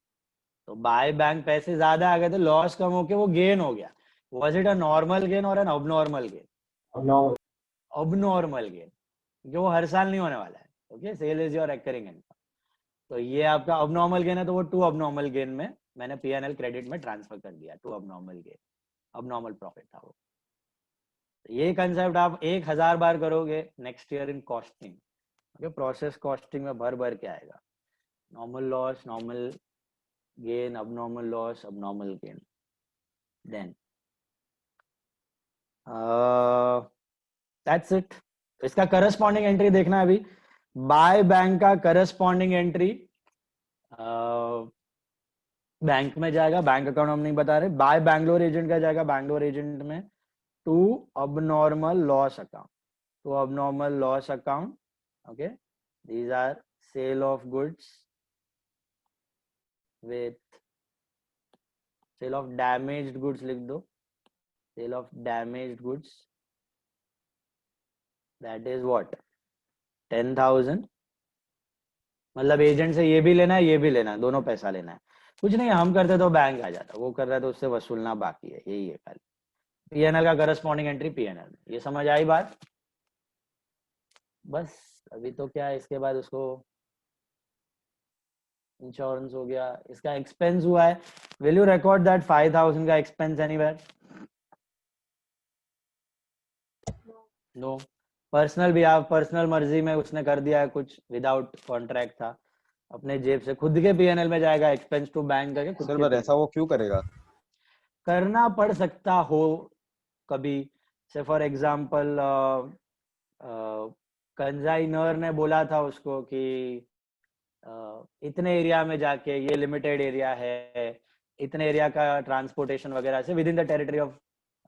तो बाय बैंक पैसे ज्यादा आ गए थे, लॉस कम होके वो गेन हो गया। Was it a normal gain और an abnormal gain? Abnormal gain, क्योंकि वो हर साल नहीं होने वाला है। Okay, sale is your recurring income. तो ये आपका अबनॉर्मल गेन है, तो वो टू अबनॉर्मल गेन में मैंने पीएनएल क्रेडिट में ट्रांसफर कर दिया, to abnormal gain, abnormal profit था वो। तो ये कंसेप्ट आप 1,000 बार करोगे next year in costing. Okay, process costing में भर भर के आएगा, normal loss, normal gain, abnormal loss, abnormal gain. Then that's it. इसका करस्पॉन्डिंग एंट्री देखना है अभी। बाय बैंक का करस्पॉन्डिंग एंट्री बैंक में जाएगा, बैंक अकाउंट हम नहीं बता रहे। बाय बैंगलोर एजेंट का जाएगा बैंगलोर एजेंट में to abnormal loss account, to abnormal loss account. Okay, these are sale of goods with sale of damaged goods लिख दो, sale of damaged goods, that is what 10,000। मतलब एजेंट से ये भी लेना है, ये भी लेना है, दोनों पैसा लेना है। कुछ नहीं, हम करते तो बैंक आ जाता, वो कर रहा है तो उससे वसूलना बाकी है, यही है खाली। पीएनएल का करस्पॉन्डिंग एंट्री पीएनएल में। ये समझ आई बात? बस अभी तो क्या है, इसके बाद उसको इंश्योरेंस हो गया, इसका एक्सपेंस हुआ है। विल यू रिकॉर्ड दैट 5,000 का एक्सपेंस एनीवेयर? नो। पर्सनल भी आप पर्सनल मर्जी में उसने कर दिया है, कुछ विदाउट कॉन्ट्रैक्ट था, अपने जेब से खुद के पीएनएल में जाएगा, एक्सपेंस टू बैंक करके खुद सर के पर ऐसा P&L वो क्यों करेगा? करना पड़ सकता हो कभी। से फॉर एग्जांपल कंजाइनर ने बोला था उसको कि इतने एरिया में जाके, ये लिमिटेड एरिया है, इतने एरिया का ट्रांसपोर्टेशन वगैरह से within the territory of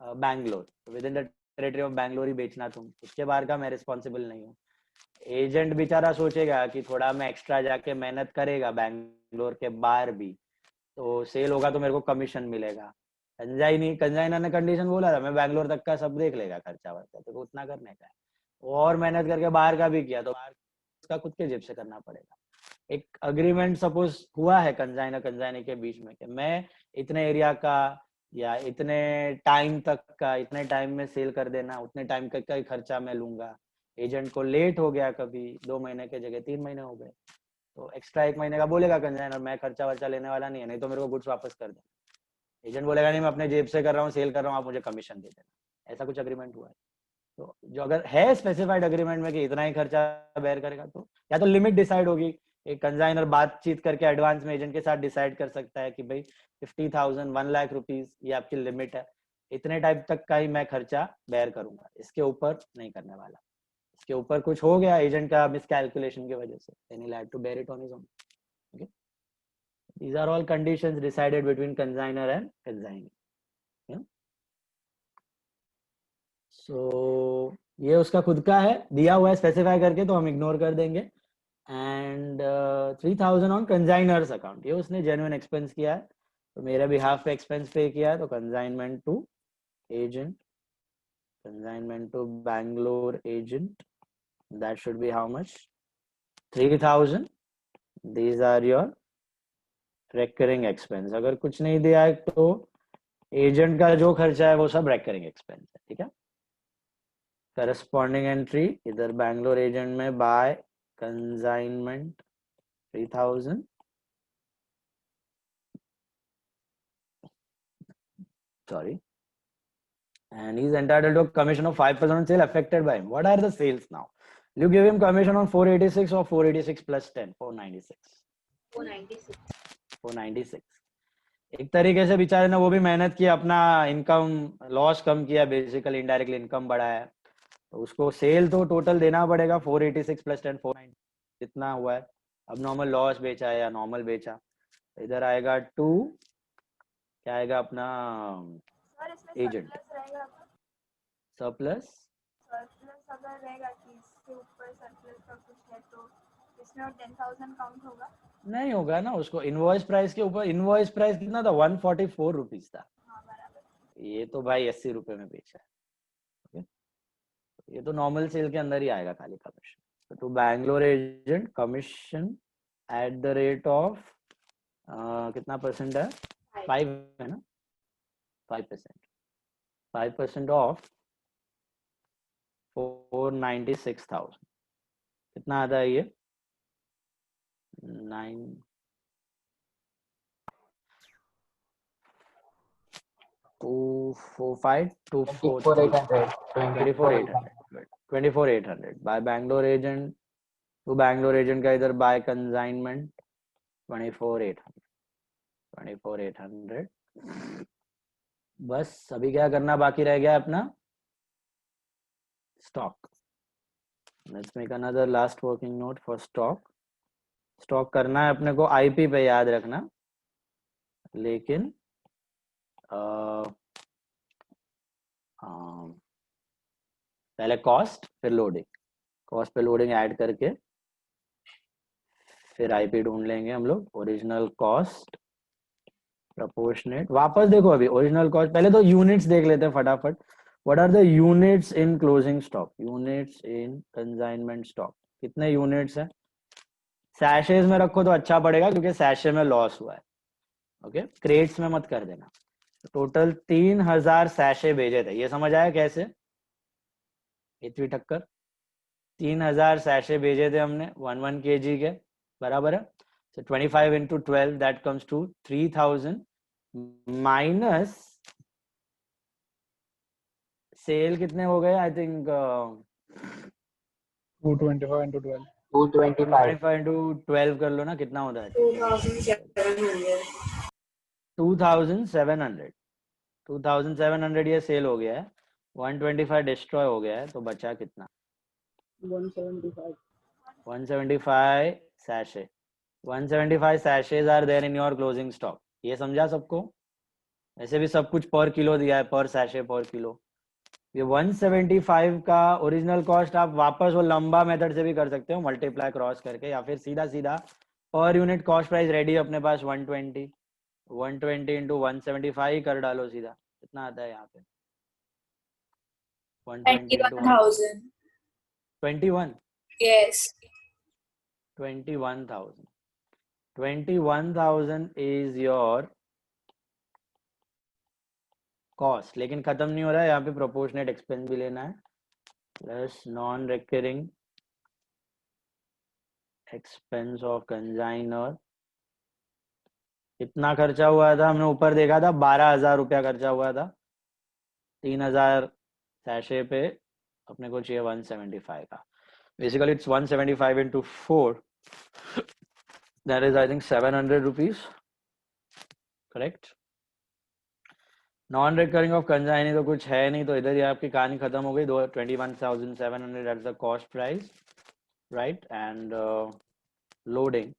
Bangalore, within the territory of Bangalore ही बेचना, तुम उसके बाहर का मैं रिस्पॉन्सिबल नहीं हूँ। एजेंट बेचारा सोचेगा कि थोड़ा मैं एक्स्ट्रा जाके मेहनत करेगा बैंगलोर के बाहर भी, तो सेल होगा तो मेरे को कमीशन मिलेगा। कंजाइनर ने कंडीशन बोला था, मैं बैंगलोर तक का सब देख लेगा खर्चा वर्चा, तो उतना करने का है। और मेहनत करके बाहर का भी किया तो बाहर उसका खुद के जेब से करना पड़ेगा। एक अग्रीमेंट सपोज हुआ है कंजाइनर के बीच में कि मैं इतने एरिया का या इतने टाइम तक का, इतने टाइम में सेल कर देना, उतने टाइम का ही खर्चा मैं लूंगा। एजेंट को लेट हो गया, कभी 2 महीने के जगह 3 महीने हो गए, तो एक्स्ट्रा 1 महीने का बोलेगा कंजाइनर, मैं खर्चा वर्चा लेने वाला नहीं है, नहीं तो मेरे को गुड्स वापस कर देना। एजेंट बोलेगा नहीं, मैं अपने जेब से कर रहा हूँ, सेल कर रहा हूँ, आप मुझे कमीशन दे देना। ऐसा कुछ अग्रीमेंट हुआ है। तो जो अगर है स्पेसिफाइड अग्रीमेंट में कि इतना ही खर्चा बेयर करेगा, तो या तो लिमिट डिसाइड होगी, एक कंजाइनर बातचीत करके एडवांस में एजेंट के साथ डिसाइड कर सकता है कि भाई 50,000 1 लाख रुपीस ये आपकी लिमिट है, इतने टाइप तक का ही मैं खर्चा बेयर करूंगा, इसके ऊपर नहीं करने वाला। इसके ऊपर कुछ हो गया एजेंट का मिसकैलकुलेशन की वजह से, then he'll have to bear it on his own. Okay, these are all conditions decided between consignor and consignee. Yeah? So ये उसका खुद का है, दिया हुआ है स्पेसिफाई करके, तो हम इग्नोर कर देंगे। एंड 3,000 ऑन कंजाइनर्स अकाउंट, ये उसने जेन्युइन एक्सपेंस किया है, तो मेरे बिहाफ पे एक्सपेंस पे किया है, तो consignment to agent, consignment to Bangalore agent, that should be how much? 3,000. These are your recurring expense. अगर कुछ नहीं दिया है तो एजेंट का जो खर्चा है वो सब recurring expense है, ठीक है। करस्पॉन्डिंग एंट्री इधर बैंगलोर एजेंट में bye consignment 3,000, sorry, and he's entitled to a commission of 5% on sale affected by him. What are the sales now? You give him commission on 486 or 486 plus 10, 496. 496. एक तरीके से बेचारे ने वो भी मेहनत की, अपना इनकम लॉस कम किया, बेसिकली इनडायरेक्टली इनकम बढ़ाया, तो उसको सेल तो टोटल देना पड़ेगा 486 प्लस 10 490 जितना हुआ है। अब नॉर्मल लॉस बेचा है या नॉर्मल बेचा, इधर आएगा 2, क्या आएगा अपना एजेंट सरप्लस। सरप्लस अगर रहेगा कि इसके ऊपर सरप्लस का कुछ है तो इसमें 10,000 काउंट होगा? नहीं होगा ना, उसको इनवॉइस प्राइस के ऊपर, इनवॉइस प्राइस कितना था? 144 रुपीज था। हाँ बराबर। ये तो भाई 80 रुपए में बेचा है, ये तो नॉर्मल सेल के अंदर ही आएगा खाली कमीशन। तो Bangalore agent commission at the rate of कितना परसेंट है? 5 है ना, 5%, 5% ऑफ 496,000 कितना आता है ये? 9 245 24,800 by Bangalore agent to Bangalore agent का इधर बाय कंसाइनमेंट 24,800। बस अभी क्या करना बाकी रह गया अपना? Stock. Let's make another last working note for stock. Stock करना है अपने को आईपी पे, याद रखना, लेकिन पहले कॉस्ट फिर लोडिंग, कॉस्ट पे लोडिंग ऐड करके फिर आईपी ढूंढ लेंगे हम लोग। ओरिजिनल कॉस्ट प्रोपोर्शनेट, वापस देखो अभी ओरिजिनल कॉस्ट, पहले तो यूनिट्स देख लेते हैं फटाफट। What are the units in closing stock? Units in consignment stock कितने यूनिट्स हैं? सैशेज में रखो तो अच्छा पड़ेगा क्योंकि सैशे में लॉस हुआ है। ओके, क्रेट्स में मत कर देना। टोटल 3,000 सैशे भेजे थे, ये समझ आया कैसे? इतनी टक्कर 3,000 सैशे भेजे थे हमने 1 kg के, बराबर है। So 25 into 12 that comes to 3,000 minus cell कितने हो गए? I think 225 into 12. 225. 25 into 12 कर लो ना, कितना होता है? 2700. 2700. 2700 ये सेल हो गया है, 125 डिस्ट्रॉय हो गया है, तो बचा कितना? 175. 175 sachet. 175 sachets are there in your closing stock. ये समझा सबको? ऐसे भी सब कुछ पर किलो दिया है, पर सैशे पर किलो। ये 175 का ओरिजिनल कॉस्ट आप वापस वो लंबा मेथड से भी कर सकते हो, मल्टीप्लाई क्रॉस करके, या फिर सीधा सीधा per unit cost price ready है अपने पास 120 into 175 कर डालो सीधा, कितना आता है यहाँ पे? 120 into 21,000. 21 Yes. 21,000. 21,000 is your cost, लेकिन खत्म नहीं हो रहा है, यहाँ पे प्रोपोर्शनेट एक्सपेंस भी लेना है, plus non recurring expense of consignor. कितना खर्चा हुआ था हमने ऊपर देखा था, 12,000 रुपया खर्चा हुआ था, 3,000 सैशे पे अपने को चाहिए 175 का। Basically it's 175 into 4, that is I think 700 rupees, correct? Non recurring of consignee तो कुछ है नहीं, तो इधर ही आपकी कहानी खत्म हो गई। 21,700 that's the cost price, right? And loading,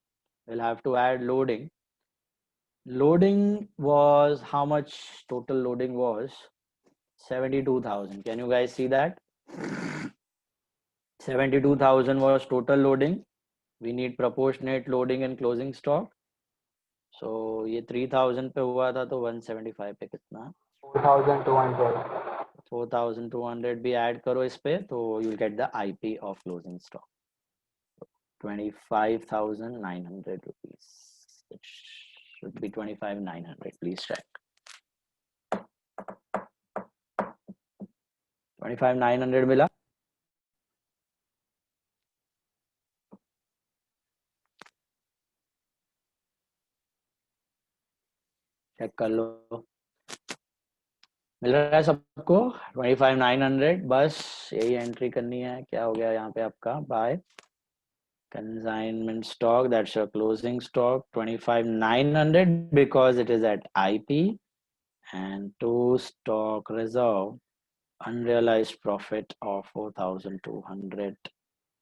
we'll have to add loading. Loading was how much? Total loading was 72,000. Can you guys see that? 72,000 was total loading. We need proportionate loading and closing stock. So ये 3,000 पे हुआ था, तो 175 पे कितना? 4,200. 4,200 भी ऐड करो इस पे, तो you'll get the IP of closing stock. 25,900 rupees. It should be 25,900. Please check. 25,900 मिला? चेक कर लो, मिल रहा है सबको? 25,900, बस यही एंट्री करनी है। क्या हो गया यहाँ पे आपका? By consignment stock, that's your closing stock, 25,900 because it is at IP, and to stock reserve unrealized profit of 4,200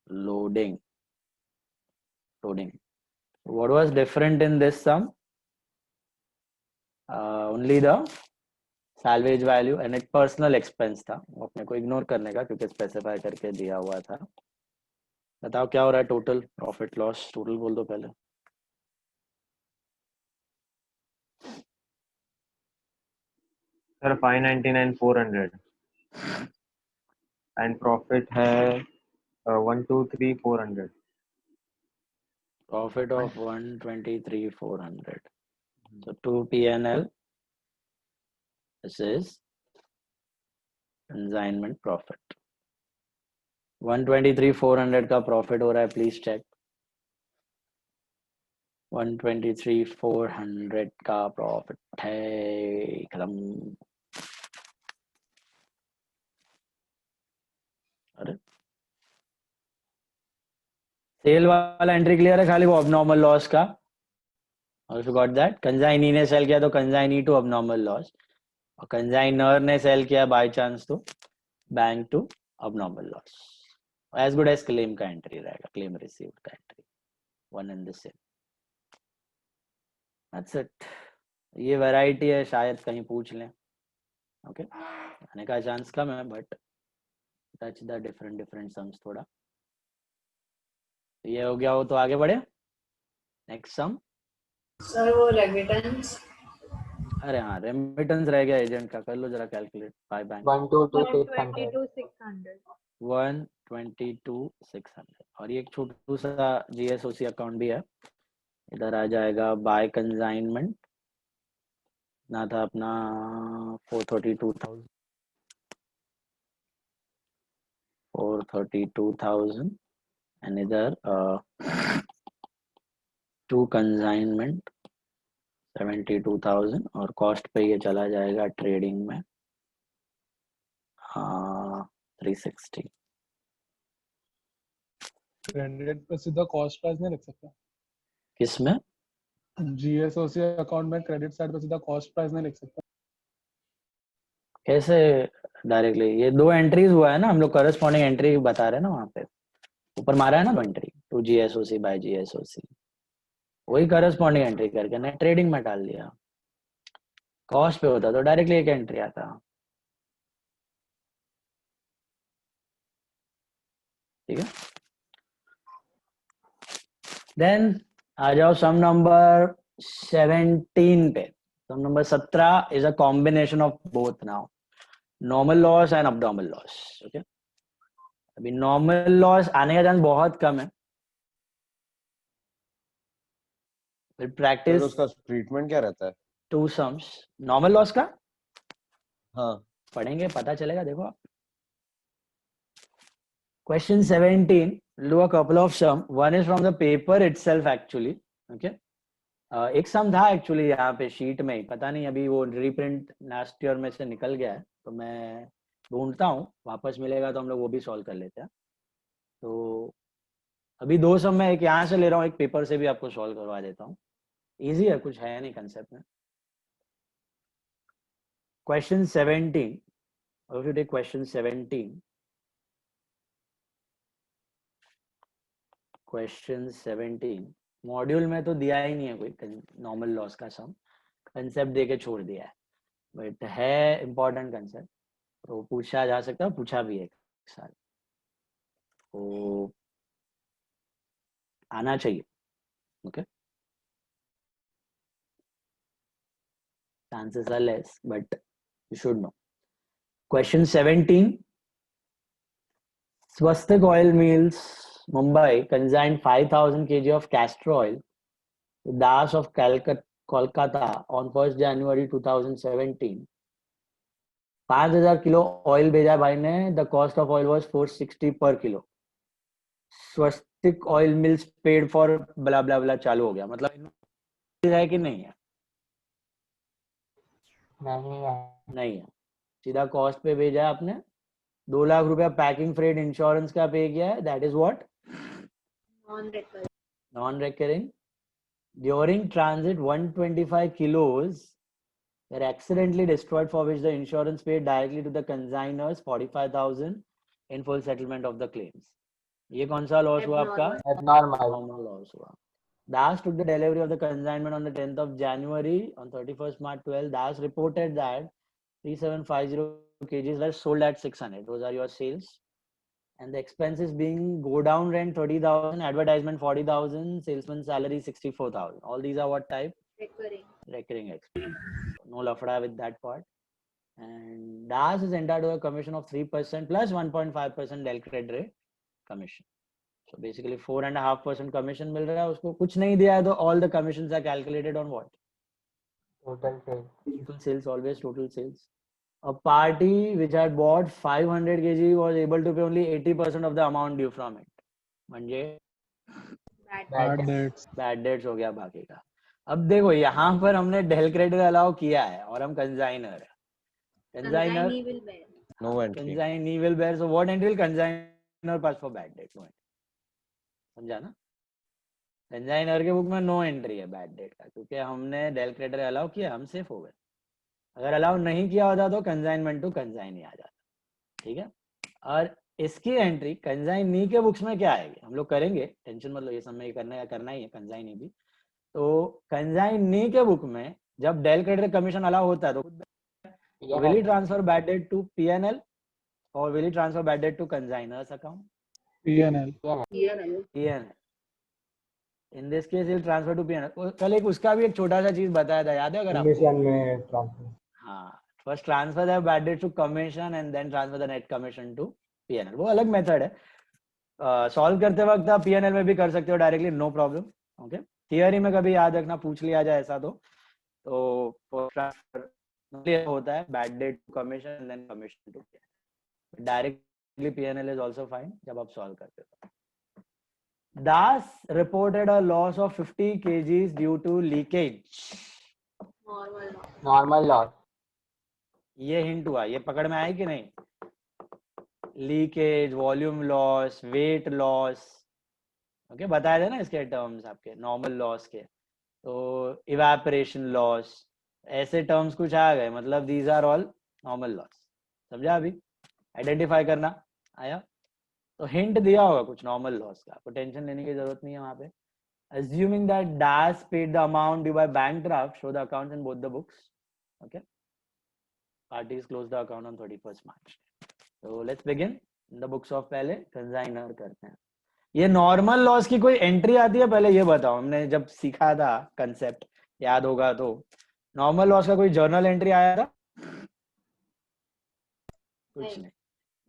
loading. What was different in this sum? Only the salvage value, and it personal expense था, अपने को इग्नोर करने का क्योंकि स्पेसिफाई करके दिया हुआ था। बताओ क्या हो रहा है? टोटल प्रॉफिट लॉस, टोटल बोल दो पहले। सर 599,400 एंड प्रॉफिट है 123,400. Profit of 123,400. So 2 P&L. This is consignment profit. 123,400 का प्रॉफिट हो रहा है, प्लीज चेक। 123,400 का प्रॉफिट है, खत्म। अरे सेल वाला एंट्री क्लियर है, खाली वो abnormal लॉस का। Also got that? कंजाइनी ने सेल किया तो कंजाइनी टू abnormal लॉस, और कंजाइनर ने सेल किया बाय चांस तो bank to abnormal loss. As good as claim का एंट्री रहेगा, क्लेम रिसीव्ड का entry, one and the same. That's it. ये वैरायटी है, शायद कहीं पूछ लें। ओके, आने का चांस कम है, but touch the different sums थोड़ा। ये हो गया हो तो आगे बढ़े। Next sum. सर वो रेमिटेंस। अरे हाँ, रेमिटेंस रह गया एजेंट का, कर लो जरा कैलकुलेट। By bank 122,600. 122,600। और ये एक छोटू सा GSOC अकाउंट भी है, इधर आ जाएगा बाय कंसाइनमेंट ना था अपना 432,000 एंड इधर टू कंसाइनमेंट 72,000, और कॉस्ट पे ये चला जाएगा ट्रेडिंग में 360। क्रेडिट पे सीधा कॉस्ट प्राइस नहीं लिख सकता। किसमें? जीएसओसी अकाउंट में क्रेडिट साइड पे सीधा कॉस्ट प्राइस नहीं लिख सकता। कैसे डायरेक्टली? ये 2 एंट्रीज हुआ है ना, हम लोग करस्पॉन्डिंग एंट्री बता रहे हैं ना, वहां पे ऊपर मारा है ना 2 एंट्री, टू जीएसओसी बाय जीएसओसी, वही करस्पॉन्डिंग एंट्री करके नेट ट्रेडिंग में डाल दिया। कॉस्ट पे होता तो डायरेक्टली एक एंट्री आता। ठीक है, देन आ जाओ सम नंबर 17 पे। Sum number 17 is a combination of both now, normal loss and abnormal loss. Okay, अभी नॉर्मल लॉस आने का चांस बहुत कम है, फिर फिर प्रैक्टिस उसका ट्रीटमेंट क्या रहता है? 2 सम्स नॉर्मल लॉस का हाँ, पढ़ेंगे, पता चलेगा। देखो आप question 17, do a couple of sum, one is from the paper itself actually. Okay, एक सम था एक्चुअली यहाँ पे शीट में ही, पता नहीं अभी वो रीप्रिंट लास्ट ईयर में से निकल गया है, तो मैं ढूंढता हूँ, वापस मिलेगा तो हम लोग वो भी सॉल्व कर लेते हैं। तो अभी 2 सम मैं एक यहाँ से ले रहा हूँ, एक पेपर से भी आपको सॉल्व करवा देता हूँ, इजी है, कुछ है नहीं कंसेप्ट में। Question 17, if you take question 17, question 17 module में तो दिया ही नहीं है कोई नॉर्मल लॉस का सम, कंसेप्ट देके छोड़ दिया है, बट है इंपॉर्टेंट कंसेप्ट, तो पूछा जा सकता है, पूछा भी है एक साल, तो आना चाहिए। Okay, chances are less but you should know. Question 17, Swastik Oil Mills, Mumbai consigned 5,000 kg of castor oil to Das of Kolkata on 1st January 2017. 5,000 kilo oil भेजा भाई ने, the cost of oil was 460 per kilo. Swastik oil mills paid for blah blah blah, चालू हो गया, मतलब है कि नहीं है? नहीं है। नहीं है, सीधा कॉस्ट पे भेजा है आपने, 2 लाख रुपया पैकिंग फ्रेट इंश्योरेंस का पे किया है, that is what? Non recurring. During transit 125 kilos were accidentally destroyed, for which the insurance paid directly to the consignors 45,000 in full settlement of the claims. ये कौन सा लॉस हुआ आपका? Abnormal. Normal loss हुआ। Das took the delivery of the consignment on the 10th of January. On 31st March 12, Das reported that 3750 kgs were sold at 600. Those are your sales. And the expenses being go down rent 30,000, advertisement 40,000, salesman salary 64,000. All these are what type? Recurring expenses. No lafda with that part. And Das is entitled to a commission of 3% plus 1.5% del credit rate commission. So basically 4.5% commission मिल रहा है उसको, कुछ नहीं दिया है तो all the commissions are calculated on what? Total sales. Total sales, always total sales. A party which had bought 500 kg was able to pay only 80% of the amount due from it. म्हणजे Bad debts. बैड डेट्स हो गया बाकी का। अब देखो यहाँ पर हमने डेल क्रेडिट अलाउ किया है और हम कंसाइनर है, consignor no entry. Consignee will bear, so what entry will consignor pass for bad debt? No entry, समझा ना? कंसाइनर के बुक में नो एंट्री है बैड डेट का, क्योंकि हमने डेल क्रेडिट अलाउ किया, हम सेफ हो गए। अगर अलाउ नहीं किया होता तो कंसाइनमेंट टू कंसाइनी आ जाता। ठीक है, और इसकी एंट्री कंसाइनी के बुक्स में क्या आएगी हम लोग करेंगे, टेंशन मतलब ये समय करना ही है कंसाइनी भी। तो कंसाइनी के बुक में जब डेल क्रेडिट कमीशन अलाउ होता है तो will he transfer bad debt to PNL और will he transfer bad debt to consignor's account? PNL. PNL. In this case will transfer to PNL. कल एक उसका भी एक छोटा सा चीज बताया था, याद है अगर आपको? Commission में transfer. हाँ, first transfer the bad debt to commission and then transfer the net commission to PNL. वो अलग मेथड है, सॉल्व करते वक्त आप पीएनएल में भी कर सकते हो directly, no problem. Okay, theory में कभी याद रखना, पूछ लिया जाए ऐसा तो ट्रांसफर होता है bad debt to commission and then commission to PNL. Directly PNL is also fine जब आप सॉल्व करते हो। Das reported a loss of 50 kgs due to leakage. Normal loss. ये हिंट हुआ, ये पकड़ में आया कि नहीं? Leakage, volume loss, weight loss, okay बताया था ना इसके टर्म्स आपके नॉर्मल लॉस के, तो इवेपोरेशन लॉस, ऐसे टर्म्स कुछ आ गए, मतलब these are all normal loss. समझा अभी? आइडेंटिफाई करना आया? तो हिंट दिया होगा कुछ नॉर्मल लॉस का, आपको टेंशन लेने की जरूरत नहीं है वहां पे। assuming that dash paid the amount due by bank draft, show the accounts in both the books. Okay, parties close the account on 31st March. So let's begin in the books of, पहले कंसाइनर करते हैं। ये नॉर्मल लॉस की कोई एंट्री आती है? पहले ये बताओ, हमने जब सीखा था कंसेप्ट, याद होगा तो, नॉर्मल लॉस का कोई जर्नल एंट्री आया था? कुछ नहीं।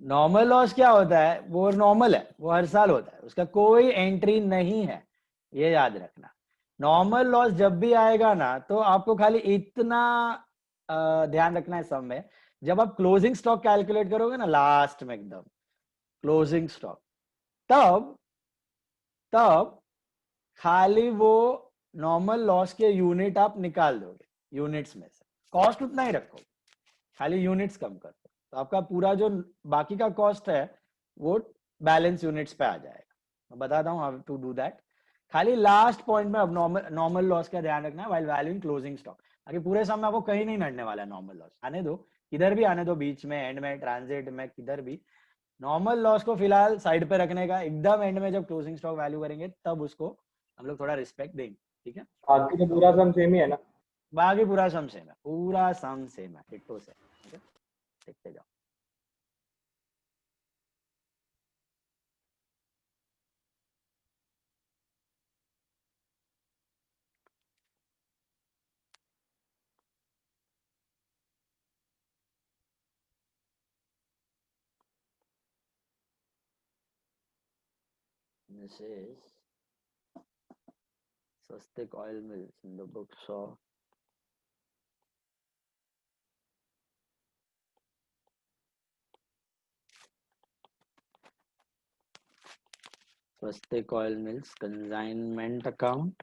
नॉर्मल लॉस क्या होता है? वो नॉर्मल है, वो हर साल होता है, उसका कोई एंट्री नहीं है, ये याद रखना। नॉर्मल लॉस जब भी आएगा ना, तो आपको खाली इतना ध्यान रखना है सब में, जब आप क्लोजिंग स्टॉक कैलकुलेट करोगे ना लास्ट में एकदम क्लोजिंग स्टॉक, तब तब खाली वो नॉर्मल लॉस के यूनिट आप निकाल दोगे यूनिट्स में से, कॉस्ट उतना ही रखोगे, खाली यूनिट्स कम कर दो, तो आपका पूरा जो बाकी का कॉस्ट है वो बैलेंस यूनिट्स पे आ जाएगा। मैं बताता हूँ हाउ टू डू दैट। खाली लास्ट पॉइंट में अब नॉर्मल लॉस का ध्यान रखना है व्हाइल वैल्यूइंग क्लोजिंग स्टॉक। बाकी पूरे समय आपको कहीं नहीं नड़ने वाला है नॉर्मल लॉस, आने दो, किधर भी आने दो, बीच में, एंड में, ट्रांजिट में, किधर भी। नॉर्मल लॉस को फिलहाल साइड पे रखने का, एकदम एंड में जब क्लोजिंग स्टॉक वैल्यू करेंगे तब उसको हम लोग थोड़ा रिस्पेक्ट देंगे, ठीक है? बाकी तो पूरा सम सेम ही है ना? बाकी पूरा सम सेम है, पूरा सम सेम है, डिट्टो से, ठीक है? देखते जाओ। This is Swastik Oil Mills in the books of Swastik Oil Mills consignment account.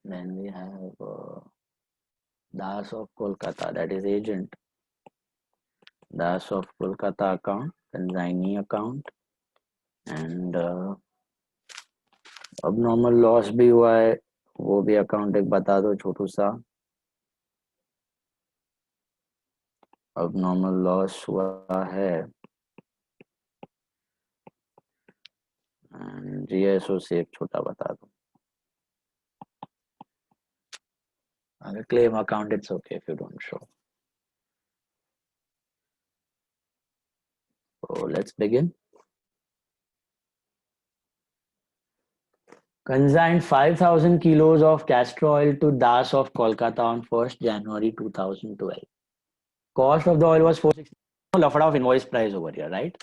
Then we have Das of Kolkata, that is agent. Das of Kolkata account, consignee account, and abnormal loss भी हुआ है, वो भी अकाउंट एक बता दो छोटू सा। abnormal loss हुआ है, and GSO से एक छोटा बता दो। अगर claim account, it's okay if you don't show. So let's begin. Consigned 5,000 kilos of castor oil to Das of Kolkata on 1st January 2012. Cost of the oil was 460. No lafda of invoice price over here, right?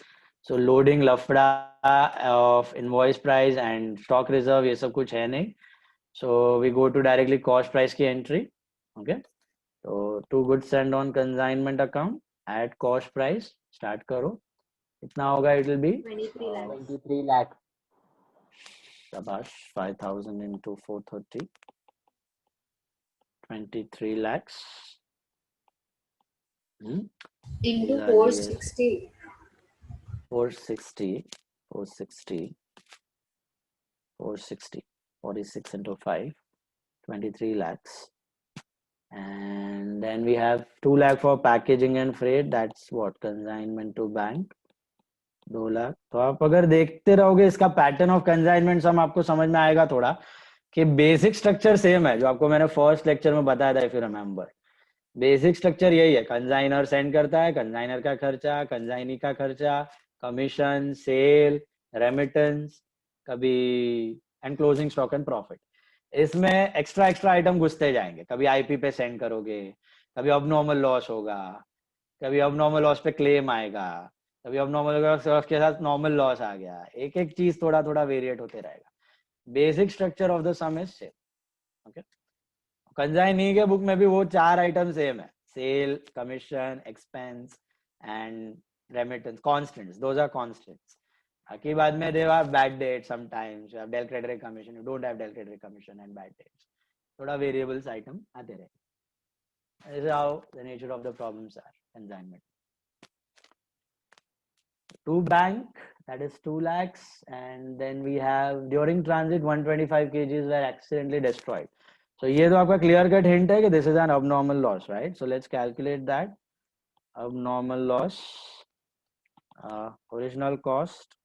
So loading lafda of invoice price and stock reserve, ये सब कुछ है नहीं. So we go to directly cost price की entry. Okay. So two goods sent on consignment account, add cost price, start करो. कितना होगा? It will be 23 lakhs. 23 lakh. Shabash, 5,000 into 430, 23 lakhs. Into Yeah, 460. 460, 46 into 5, 23 lakhs. And then we have 2 lakh for packaging and freight. That's what? Consignment to bank. 2 lakh. तो आप अगर देखते रहोगे इसका पैटर्न ऑफ कंसाइनमेंट सम, आपको समझ में आएगा थोड़ा कि बेसिक स्ट्रक्चर सेम है जो आपको मैंने फर्स्ट लेक्चर में बताया था, if you remember. Basic structure यही है, कंसाइनर सेंड करता है, कंसाइनर का खर्चा, कंसाइनी का खर्चा, कमीशन, सेल, रेमिटेंस, कभी and closing stock and profit. इसमें एक्स्ट्रा आइटम घुसते जाएंगे, कभी आईपी पे सेंड करोगे, कभी अबनॉर्मल लॉस होगा, कभी अबनॉर्मल लॉस पे क्लेम आएगा, कभी अबनॉर्मल लॉस के साथ नॉर्मल लॉस आ गया, एक एक चीज थोड़ा थोड़ा वेरिएट होते रहेगा। Basic structure of the sum is same. Okay, consignee के बुक में भी वो 4 आइटम सेम है, sale, commission, expense and remittance, constants, those are constants. बाकी बाद में they are bad debt, sometimes you have del credit commission, you don't have del credit commission and bad debts, थोड़ा वेरिएबल्स आइटम आते रहे। This is how the nature of the problems are consignment. to bank, that is 2 lakhs, and then we have during transit 125 kgs were accidentally destroyed. So ये तो आपका clear cut hint है कि this is an abnormal loss, right? So let's calculate that. Abnormal loss, original cost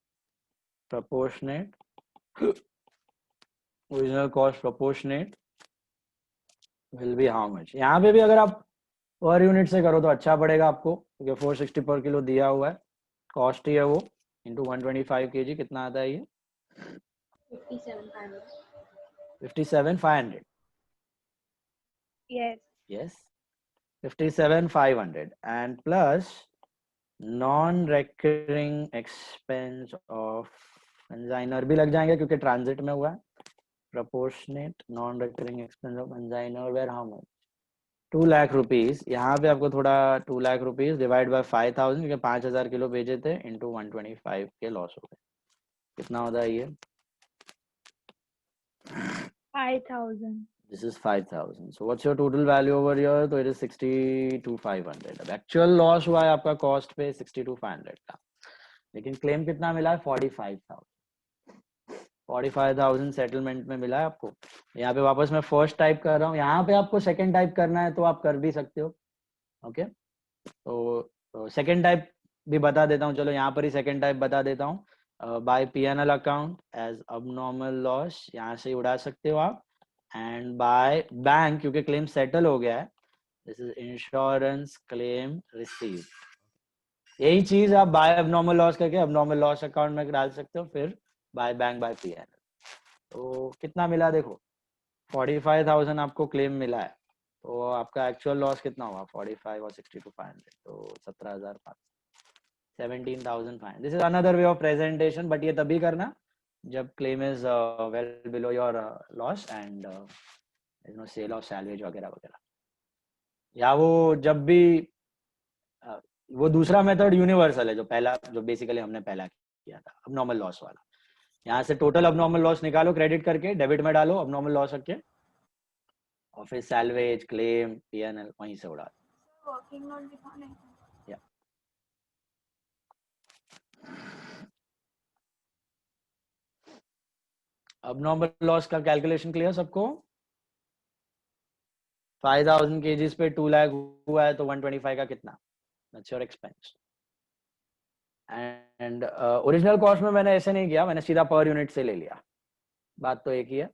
proportionate, original cost proportionate will be how much? यहाँ पे भी अगर आप पर यूनिट से करो तो अच्छा पड़ेगा आपको, क्योंकि 460 पर किलो दिया हुआ है, कॉस्ट ही है वो, इंटू 125 kg कितना आता है ये? 57,500. Yes. Yes, 57,500 and plus non-recurring expense of consignor भी लग जाएंगे क्योंकि ट्रांजिट में हुआ है. Proportionate non-recurring expense of consignor were how much? 2 lakh rupees. यहाँ पे आपको थोड़ा 2 लाख रुपीस डिवाइड बाय 5,000 क्योंकि 5,000 किलो भेजे थे इंटू 125 के लॉस हो गए. कितना होता है ये? 5,000. This is 5,000. So what's your total value over here? तो it is 62,500. अब एक्चुअल लॉस हुआ है आपका कॉस्ट पे 62,500 का, लेकिन क्लेम कितना मिला है? 45,000. 45,000 सेटलमेंट में मिला है आपको. यहाँ पे वापस मैं फर्स्ट टाइप कर रहा हूँ, यहाँ पे आपको सेकंड टाइप करना है तो आप कर भी सकते हो. ओके, तो सेकंड टाइप भी बता देता हूँ. चलो यहाँ पर ही सेकंड टाइप बता देता हूँ. By PNL account as abnormal loss, यहाँ से उड़ा सकते हो आप. एंड बाय बैंक, क्योंकि क्लेम सेटल हो गया है, this is insurance claim receive. यही चीज आप बाय अबनॉर्मल लॉस करके अबनॉर्मल लॉस अकाउंट में डाल सकते हो, फिर बाय बैंक बाय पीएनएल. तो कितना मिला देखो, 45,000 आपको क्लेम मिला है, तो आपका एक्चुअल लॉस कितना हुआ? 45 और 62,500, तो 17,500, 17,500. This is another way of presentation, but ये तभी करना जब claim is well below your loss and sale of salvage वगैरह वगैरह. या वो जब भी वो दूसरा मेथड यूनिवर्सल है, जो पहला, जो बेसिकली हमने पहला किया था अबनॉर्मल लॉस वाला. यहाँ से टोटल अबनॉर्मल लॉस निकालो क्रेडिट करके, डेबिट में डालो अबनॉर्मल लॉस रख के, और फिर सैलवेज क्लेम पीएनएल वहीं से उड़ा. वर्किंग नोट दिखाने. अबनॉर्मल लॉस का कैलकुलेशन क्लियर सबको? 5,000 kgs पे 2 लाख हुआ है तो 125 का कितना? That's your expense. And original cost में मैंने ऐसे नहीं किया, मैंने सीधा पर यूनिट से ले लिया. बात तो एक ही है,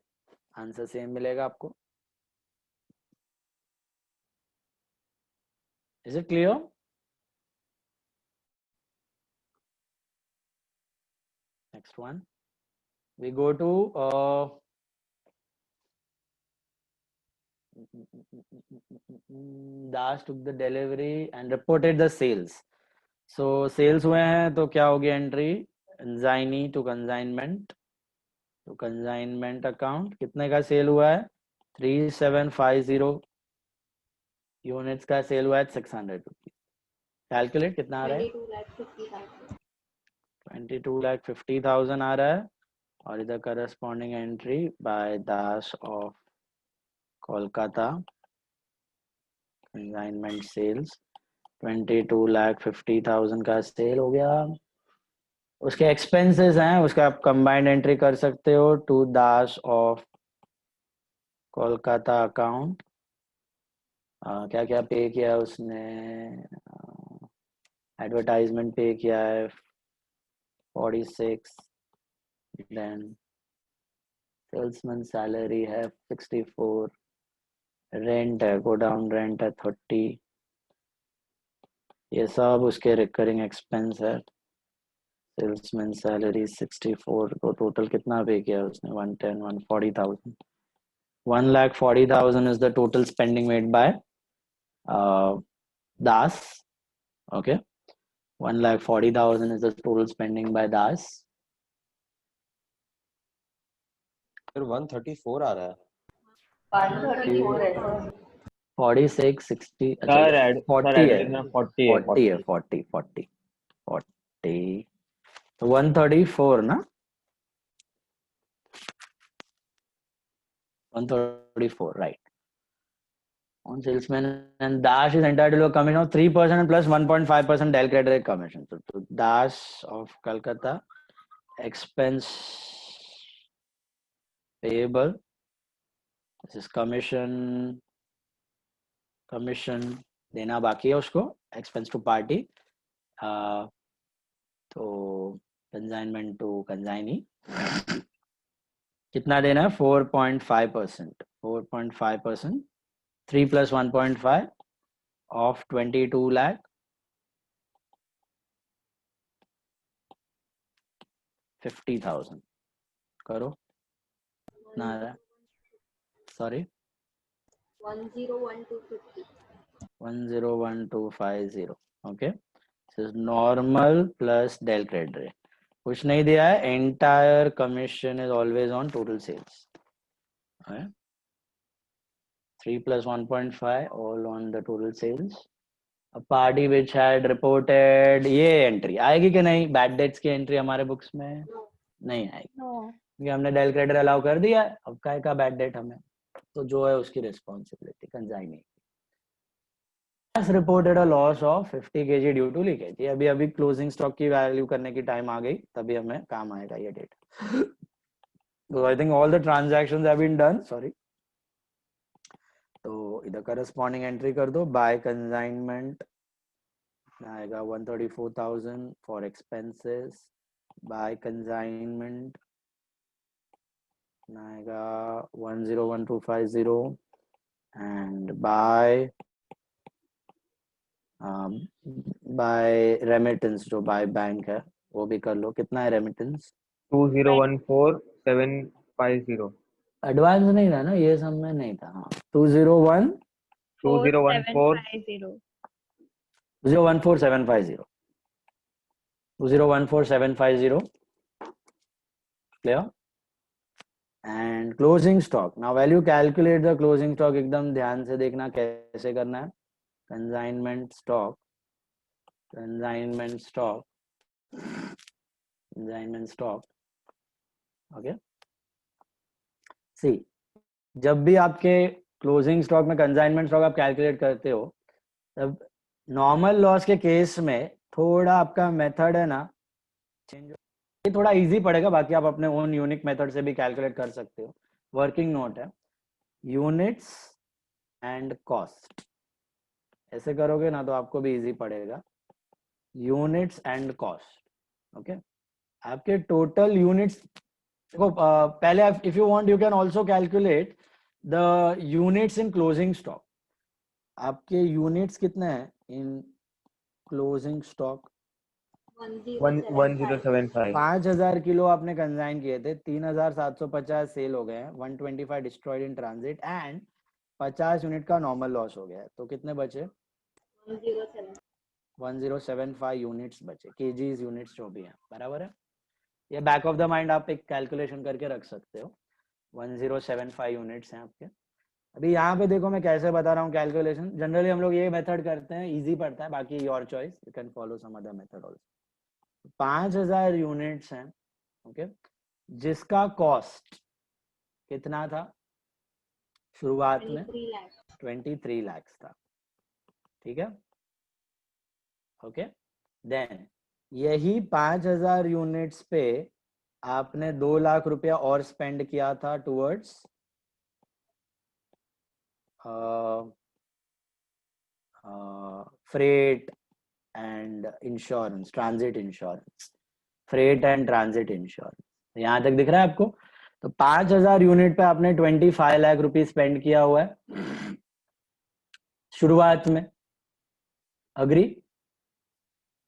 आंसर सेम मिलेगा आपको. Is it clear? Next one, we go to Das took the delivery and reported the sales. So sales हुए हैं तो क्या होगी एंट्री? consignee to consignment, तो consignment account. कितने का सेल हुआ है? 3750 यूनिट्स का सेल हुआ है 600 रुपीज. कैलकुलेट कितना आ रहा है? 22,50,000 आ रहा है. और इधर corresponding entry by Das of Kolkata, consignment sales 22,50,000 का सेल हो गया. उसके एक्सपेंसेस हैं, उसका आप कंबाइंड एंट्री कर सकते हो to Das of Kolkata account. क्या क्या पे किया उसने? एडवर्टाइजमेंट पे किया है 46, then salesman salary है 64, रेंट है, गो डाउन रेंट है 30. ये सब उसके रिकरिंग एक्सपेंस है. सेल्समैन सैलरी 64, तो टोटल कितना पे किया उसने? 110, 140,000. 1,40,000 is the total spending made by Das. Okay, 1,40,000 is the total spending by Das. फिर 134 आ रहा है. 46, 60, Sir, add 40 है. in 40 है. 40 है, 40. तो 134 ना, 134 right. on salesman, and Dash is entitled to a commission of 3% and plus 1.5% Del credit rate commission. So Dash of Calcutta, expense payable, this is commission देना बाकी है उसको, expense to party, तो consignment to consignee कितना देना है? 4.5%. 4.5%. 3 plus 1.5 of 22 lakh 50,000 करो ना, sorry 101250. 101250. okay, this is normal plus del credit rate. कुछ नहीं दिया है, entire commission is always on total sales. okay? 3 plus 1.5 all on the total sales. A party which had reported, ये एंट्री आएगी कि नहीं? बैड डेट्स की एंट्री हमारे बुक्स में नहीं आएगी, क्योंकि हमने डेल क्रेडिट अलाउ कर दिया है. अब काय का बैड डेट हमें, तो जो है उसकी responsibility consignee. has reported a loss of 50 kg due to leakage. ये अभी क्लोजिंग स्टॉक की वैल्यू करने की टाइम आ गई, तभी हमें काम आएगा ये date. So I think all the transactions have been done. Sorry. तो इधर करस्पॉन्डिंग एंट्री कर दो. बाय कंसाइनमेंट आएगा 134,000 फॉर एक्सपेंसेस. बाय कंसाइनमेंट आएगा 101250 एंड बाय रेमिटेंस जो बाय बैंक है वो भी कर लो. कितना है रेमिटेंस? 2014750. एडवांस नहीं था ना, ये सब में नहीं था. हाँ 201 2014750. 2014750 2014750 clear. and closing stock, now value calculate the closing stock. एकदम ध्यान से देखना कैसे करना है. consignment stock okay. see, जब भी आपके क्लोजिंग स्टॉक में कंसाइनमेंट स्टॉक आप कैलकुलेट करते हो, तब नॉर्मल लॉस के केस में थोड़ा आपका मेथड है ना चेंज, ये थोड़ा इजी पड़ेगा. बाकी आप अपने ओन यूनिक मेथड से भी कैलकुलेट कर सकते हो. वर्किंग नोट है, यूनिट्स एंड कॉस्ट. ऐसे करोगे ना तो आपको भी इजी पड़ेगा. Units and cost. ओके, आपके टोटल यूनिट्स देखो. पहले if you want you can also calculate the units in closing stock. आपके यूनिट्स कितने हैं इन क्लोजिंग स्टॉक? 1075. 5000 किलो आपने कंसाइन किए थे, 3750 सेल हो गए हैं, 125 destroyed in transit and 50 unit का नॉर्मल लॉस हो गया है. तो कितने बचे? 1075 यूनिट्स बचे. केजीज यूनिट्स जो भी हैं, बराबर है. ये बैक ऑफ द माइंड आप एक कैलकुलेशन करके रख सकते हो. 1075 यूनिट्स हैं आपके. अभी यहाँ पे देखो मैं कैसे बता रहा हूँ कैलकुलेशन. जनरली हम लोग ये मेथड करते हैं, इजी पड़ता है. बाकी your choice, you can follow some other method also. 5000 units हैं. ओके, जिसका कॉस्ट कितना था शुरुआत में? 23 लाख था. ठीक है. ओके, देन यही 5000 यूनिट्स पे आपने 2 लाख रुपया और स्पेंड किया था towards freight and insurance, transit insurance. Freight and transit insurance. यहां तक दिख रहा है आपको? तो 5000 यूनिट पे आपने 25 लाख रुपीज स्पेंड किया हुआ है शुरुआत में. अग्री?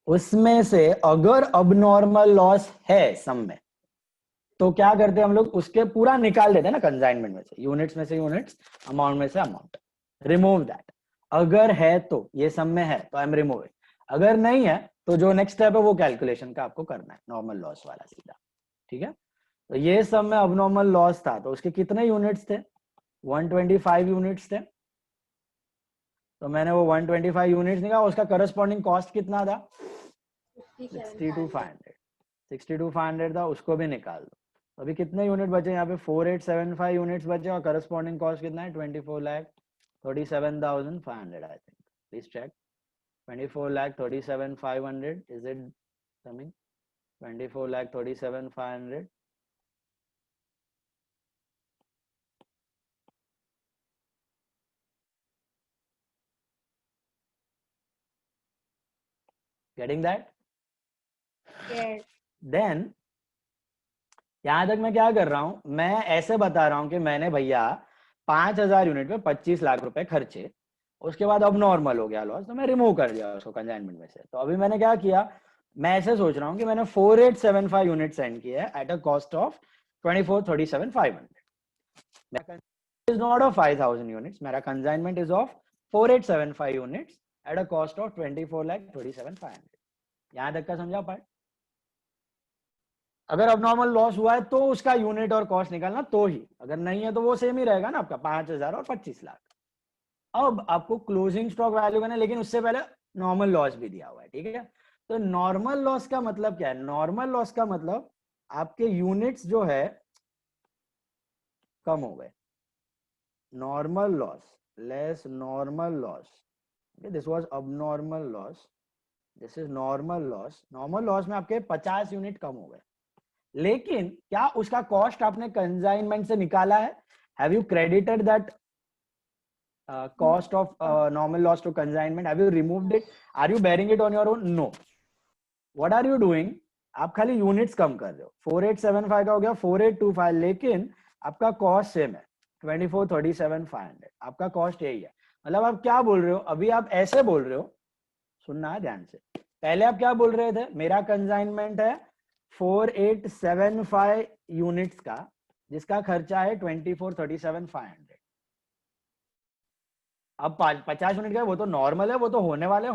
उसमें से अगर अब नॉर्मल लॉस है सम में, तो क्या करते हैं हम लोग? उसके पूरा निकाल देते हैं ना कंसाइनमेंट में से, यूनिट्स में से यूनिट्स, अमाउंट में से अमाउंट. Remove that. अगर है तो ये सम में है तो आई एम रिमूविंग. अगर नहीं है तो जो नेक्स्ट स्टेप है वो कैलकुलेशन का आपको करना है, नॉर्मल लॉस वाला सीधा. ठीक है. तो ये सम में अब नॉर्मल लॉस था, तो उसके कितने यूनिट्स थे? 125 यूनिट्स थे. तो मैंने वो 125 यूनिट्स निकाला. उसका करस्पॉन्डिंग कॉस्ट कितना था? 62,500. 62,500 था, उसको भी निकाल दो. अभी कितने यूनिट बचे यहाँ पे? 4875 यूनिट्स बचे और करस्पॉन्डिंग कॉस्ट कितना है? 24 lakh 37,500 I think. Please check. 24,37,500. Is it coming? 24,37,500. Getting that? Yes. Then यहां तक मैं क्या कर रहा हूं, मैं ऐसे बता रहा हूं कि मैंने भैया 5,000 यूनिट में 25 लाख रुपए खर्चे, उसके बाद अब नॉर्मल हो गया लॉस, तो मैं रिमूव कर दिया उसको कंसाइनमेंट में से। तो अभी मैंने क्या किया, मैं ऐसे सोच रहा हूं कि मैंने 4875 यूनिट सेंड किया है at a cost of 24,37,500. Is not of 5,000 units, मेरा consignment is of 4875 units at a cost of 24,37,500. यहां तक का समझा पार्ट? अगर अबनॉर्मल लॉस हुआ है तो उसका यूनिट और कॉस्ट निकालना, तो ही, अगर नहीं है तो वो सेम ही रहेगा ना आपका 5,000 और 25 लाख. अब आपको क्लोजिंग स्टॉक वैल्यू करना है, लेकिन उससे पहले नॉर्मल लॉस भी दिया हुआ है, ठीक है? तो नॉर्मल लॉस का मतलब क्या है? नॉर्मल लॉस का मतलब आपके यूनिट्स जो है कम हो गए. Normal loss less normal loss. This was abnormal loss, this is normal loss. Normal loss में आपके 50 यूनिट कम हो गए, लेकिन क्या उसका कॉस्ट आपने कंसाइनमेंट से निकाला है? Have you credited that cost of normal loss to consignment? Have you removed it? Are you bearing it on your own? No. What are you doing? आप खाली यूनिट्स कम कर रहे हो. 4875 का हो गया 4825, लेकिन आपका कॉस्ट सेम है 24,37,500. आपका कॉस्ट यही है. मतलब आप क्या बोल रहे हो? अभी आप ऐसे बोल रहे हो, सुनना है ध्यान से. पहले आप क्या बोल रहे थे? मेरा कंसाइनमेंट है 4875 यूनिट्स का, जिसका खर्चा है 24,37,500. अब 50 यूनिट का वो तो नॉर्मल है, वो तो होने वाले.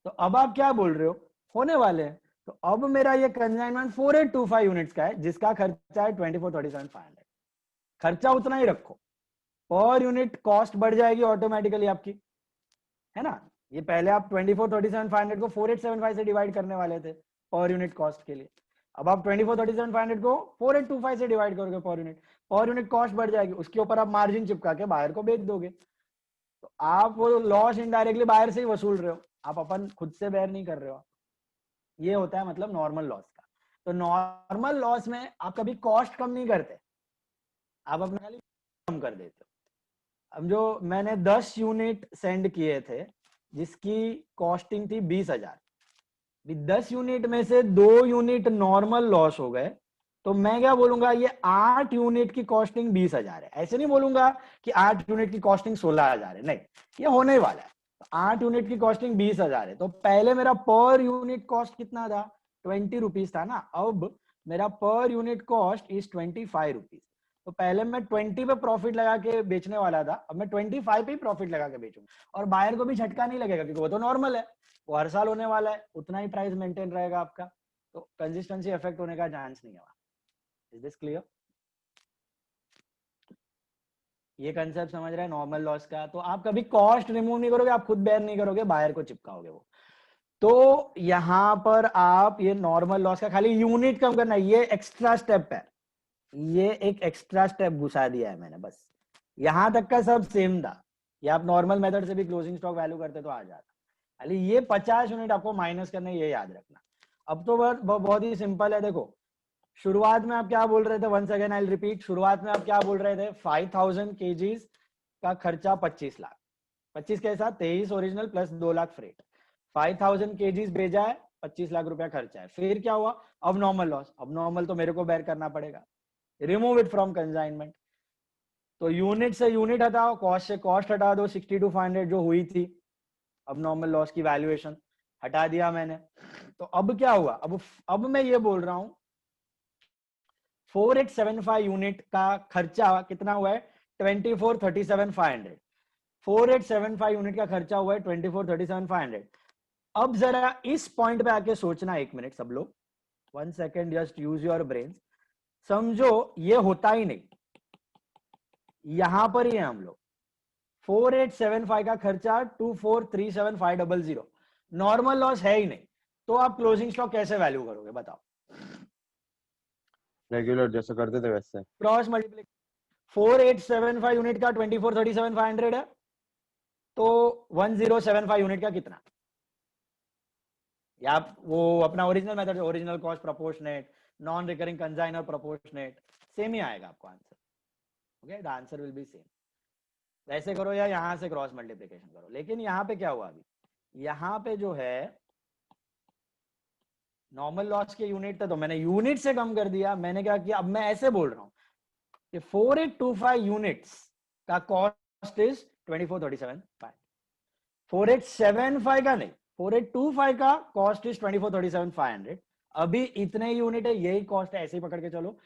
तो अब आप क्या बोल रहे हो? होने वाले हैं. तो अब मेरा ये कंसाइनमेंट 4825 यूनिट्स का है, जिसका खर्चा है 24,37,500. खर्चा उतना ही रखो, पर यूनिट कॉस्ट बढ़ जाएगी ऑटोमेटिकली आपकी, है ना? ये पहले आप 24,37,500 को 4875 से डिवाइड करने वाले थे पर यूनिट कॉस्ट के लिए. अब आप 24,37,500 को 4825 से डिवाइड करोगे पर यूनिट कॉस्ट बढ़ जाएगी. उसके ऊपर आप मार्जिन चिपका के बायर को बेच दोगे. तो आप वो लॉस इनडायरेक्टली बायर से ही वसूल रहे हो, आप अपन खुद से बेयर नहीं कर रहे हो. ये होता है मतलब नॉर्मल लॉस का. तो नॉर्मल लॉस में आप कभी कॉस्ट कम नहीं करते, आप अपना खाली कम कर देते हो. अब जो मैंने 10 यूनिट सेंड किए थे जिसकी कॉस्टिंग थी 20,000, 10 यूनिट में से 2 यूनिट नॉर्मल लॉस हो गए, तो मैं क्या बोलूंगा? ये 8 यूनिट की कॉस्टिंग 20,000 है. ऐसे नहीं बोलूंगा कि 8 यूनिट की कॉस्टिंग 16,000 है, नहीं, ये होने वाला है. 8 यूनिट की कॉस्टिंग 20,000 है. तो पहले मेरा पर यूनिट कॉस्ट कितना था? 20 रुपीज था ना. अब मेरा per unit cost is 25 rupees. तो पहले मैं 20 पे प्रॉफिट लगा के बेचने वाला था, अब मैं 25 पे ही प्रॉफिट लगा के बेचूंगा. और बायर को भी झटका नहीं लगेगा, क्योंकि वो तो नॉर्मल है, वो हर साल होने वाला है, उतना ही प्राइस मेंटेन रहेगा आपका. तो कंसिस्टेंसी इफेक्ट होने का चांस नहीं है. Is this clear? ये कंसेप्ट समझ रहे हैं नॉर्मल लॉस का? तो आप कभी कॉस्ट रिमूव नहीं करोगे, आप खुद बेयर नहीं करोगे, बायर को चिपकाओगे वो. तो यहां पर आप ये नॉर्मल लॉस का खाली यूनिट कम करना, ये एक्स्ट्रा स्टेप है. ये एक एक्स्ट्रा स्टेप घुसा दिया है मैंने, बस. यहां तक का सब सेम था. ये आप नॉर्मल मेथड से भी क्लोजिंग स्टॉक वैल्यू करते तो आ जाता. खाली ये 50 यूनिट आपको माइनस करने, ये याद रखना. अब तो बहुत ही सिंपल है. देखो, शुरुआत में आप क्या बोल रहे थे? Once again I will repeat. शुरुआत में आप क्या बोल रहे थे? 5,000 केजीज का खर्चा 25 लाख. 25 के साथ 23 original plus 2 lakh freight. 5,000 KGs भेजा है, 25 लाख रुपया खर्चा है. फिर क्या हुआ? अब नॉर्मल लॉस. अब नॉर्मल तो मेरे को बेयर करना पड़ेगा. Remove it from consignment. तो यूनिट से यूनिट हटाओ, कॉस्ट से कॉस्ट हटा दो. 62,500 जो हुई थी अब नॉर्मल लॉस की वैल्यूएशन हटा दिया मैंने. तो अब क्या हुआ? अब मैं ये बोल रहा हूं 4875 यूनिट का खर्चा कितना हुआ है? 24,37,500. 4875 यूनिट का खर्चा हुआ है 24,37,500. अब जरा इस पॉइंट पे आके सोचना, 1 मिनट सब लोग, 1 second, just use your brain. समझो ये होता ही नहीं, यहां पर ही है हम लोग. 4875 का खर्चा 24,37,500. नॉर्मल लॉस है ही नहीं, तो आप क्लोजिंग स्टॉक कैसे वैल्यू करोगे? बताओ. रेगुलर जैसे करते थे वैसे. Cross multiplication. 4875 यूनिट का 2437,500 है, तो 1075 यूनिट का कितना? या आप वो अपना original method, original cost proportionate, non recurring consignor proportionate, same ही आएगा आपको answer. Okay, the answer will be same. वैसे करो या यहां से क्रॉस मल्टीप्लिकेशन करो। लेकिन यहाँ पे क्या हुआ, अभी यहाँ पे जो है नॉर्मल लॉस के यूनिट थे, तो मैंने यूनिट से कम कर दिया। मैंने क्या किया, अब मैं ऐसे बोल रहा हूं कि 4825 यूनिट्स का कॉस्ट इज 2437,500। 4875 का नहीं, 4825 का कॉस्ट इज 2437,500। अभी इतने यूनिट है, यही कॉस्ट है, ऐसे ही पकड़ के चलो।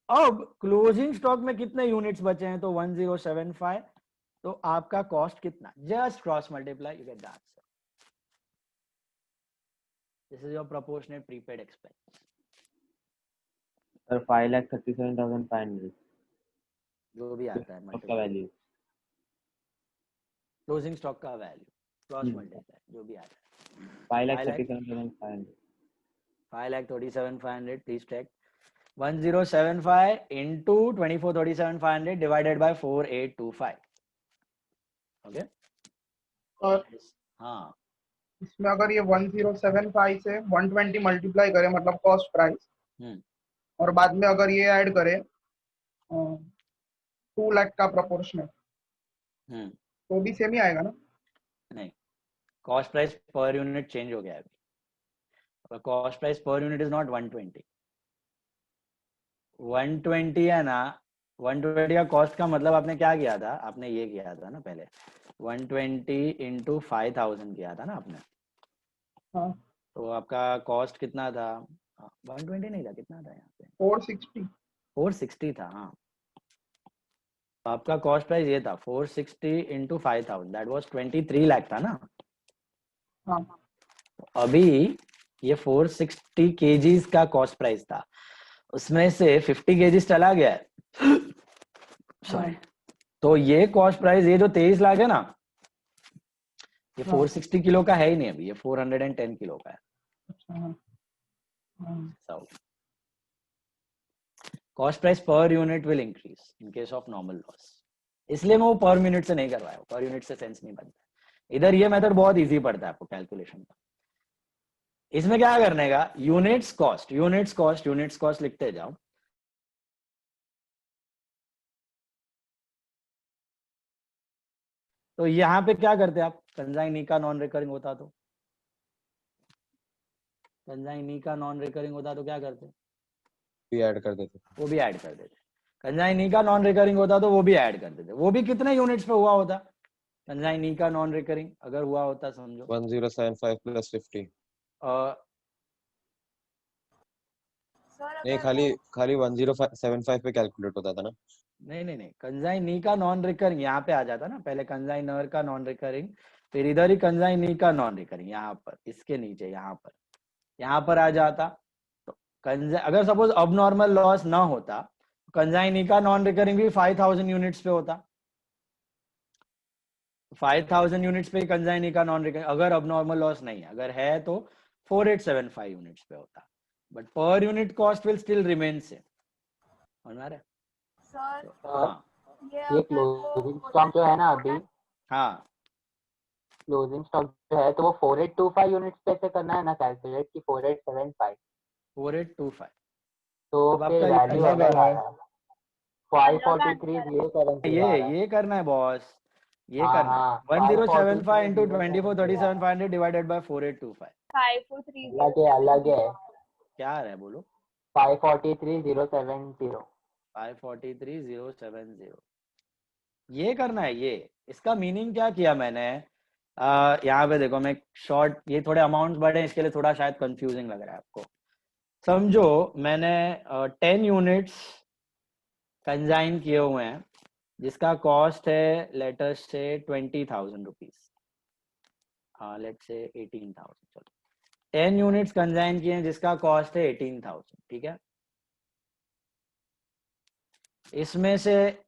अब क्लोजिंग स्टॉक में कितने यूनिट्स बचे हैं, तो 1075, तो आपका कॉस्ट कितना? Just cross multiply, you get the answer. This is your proportionate prepaid expense. Sir 5,37,500 जो भी आता है का मल्टीप्लाई, वैल्यू। क्लोजिंग स्टॉक का वैल्यू क्रॉस मल्टीप्लाई जो भी आता है। 5,37,500 5,37,500, please check। 1075 into 2437,500 divided by 4825। Okay, और हाँ, इसमें अगर ये 1075 से 120 मल्टीप्लाई करें, मतलब कॉस्ट प्राइस, और बाद में अगर ये ऐड करें 2 लाख का प्रोपोर्शनल, तो भी सेम ही आएगा ना? नहीं, cost price per unit change हो गया है अभी। Cost price per unit is not 120। 120 है ना, 120 का कॉस्ट का मतलब आपने क्या किया था, आपने ये किया था ना पहले, 120 into 5,000 किया था ना आपने। हाँ, तो आपका कॉस्ट कितना था? 120 नहीं था, कितना था यहाँ पे? 460। 460 था, हाँ। तो आपका कॉस्ट प्राइस ये था 460 into 5,000, दैट वाज 23 लाख था ना। हाँ, अभी ये 460 kgs का कॉस्ट प्राइस था, उसमें से 50 kgs चला गया है। सॉरी, तो ये कॉस्ट प्राइस, ये जो 23 लाख है ना, ये 460 किलो का है ही नहीं अभी, ये 410 किलो का है। Cost price per unit will increase in case of normal loss, इसलिए मैं वो पर यूनिट से नहीं करवाया। पर यूनिट से सेंस नहीं बनता। इधर ये मेथड बहुत इजी पड़ता है आपको कैलकुलेशन का। इसमें क्या करने का, units cost, units cost, units cost लिखते जाओ। तो यहाँ पे क्या करते आप, कंजाइनी का नॉन रिकरिंग होता तो, कंजाइनी का नॉन रिकरिंग होता तो क्या करते, भी ऐड कर देते। वो भी ऐड कर देते। कंजाइनी का नॉन रिकरिंग होता तो वो भी ऐड कर देते। वो भी कितने यूनिट्स पे हुआ होता, कंजाइनी का नॉन रिकरिंग अगर हुआ होता, समझो 1075 plus 50। सर नहीं, अगर खाली 1075 पे कैलकुलेट होता था ना। नहीं, कंजाइनी का नॉन रिकरिंग यहाँ पे आ जाता ना, पहले कंजाइनर का नॉन रिकरिंग, फिर इधर ही कंजाइनी का नॉन रिकरिंग, यहाँ पर इसके नीचे यहाँ पर आ जाता। तो अगर सपोज अब नॉर्मल लॉस ना होता, कंजाइनी का नॉन रिकरिंग भी 5,000 यूनिट्स पे होता। 5,000 यूनिट्स पे कंजाइनी का नॉन रिकरिंग, अगर अब नॉर्मल लॉस नहीं है, अगर है तो 4875 यूनिट्स पे होता, but per unit cost will still remain same. समझ रहे? सर हाँ, ये क्लोजिंग स्टॉक जो है ना अभी, हाँ, क्लोजिंग स्टॉक जो है, तो वो 4825 यूनिट्स पे से करना है ना कैलकुलेट, की 4875, 4825। तो अब फिर आपका वैल्यू अलग आ रहा है। 543 ये करना है बॉस, ये हाँ, करना है। हाँ, 1075 into 543 2437,500 divided by 4825। 5430 अलग है। क्या आ रहा है बोलो? 543,070। 543,070 ये करना है। ये इसका मीनिंग क्या किया मैंने, यहाँ पे देखो, मैं शॉर्ट, ये थोड़े अमाउंट्स बड़े हैं इसके लिए थोड़ा शायद कंफ्यूजिंग लग रहा है आपको। समझो मैंने 10 यूनिट्स कंजाइन किए हुए हैं, जिसका कॉस्ट है लेटर से 20,000 रुपीज, लेट से 18,000, चलो 10 यूनिट्स कंजाइन किए हैं जिसका कॉस्ट है 18,000, ठीक है। इसमें से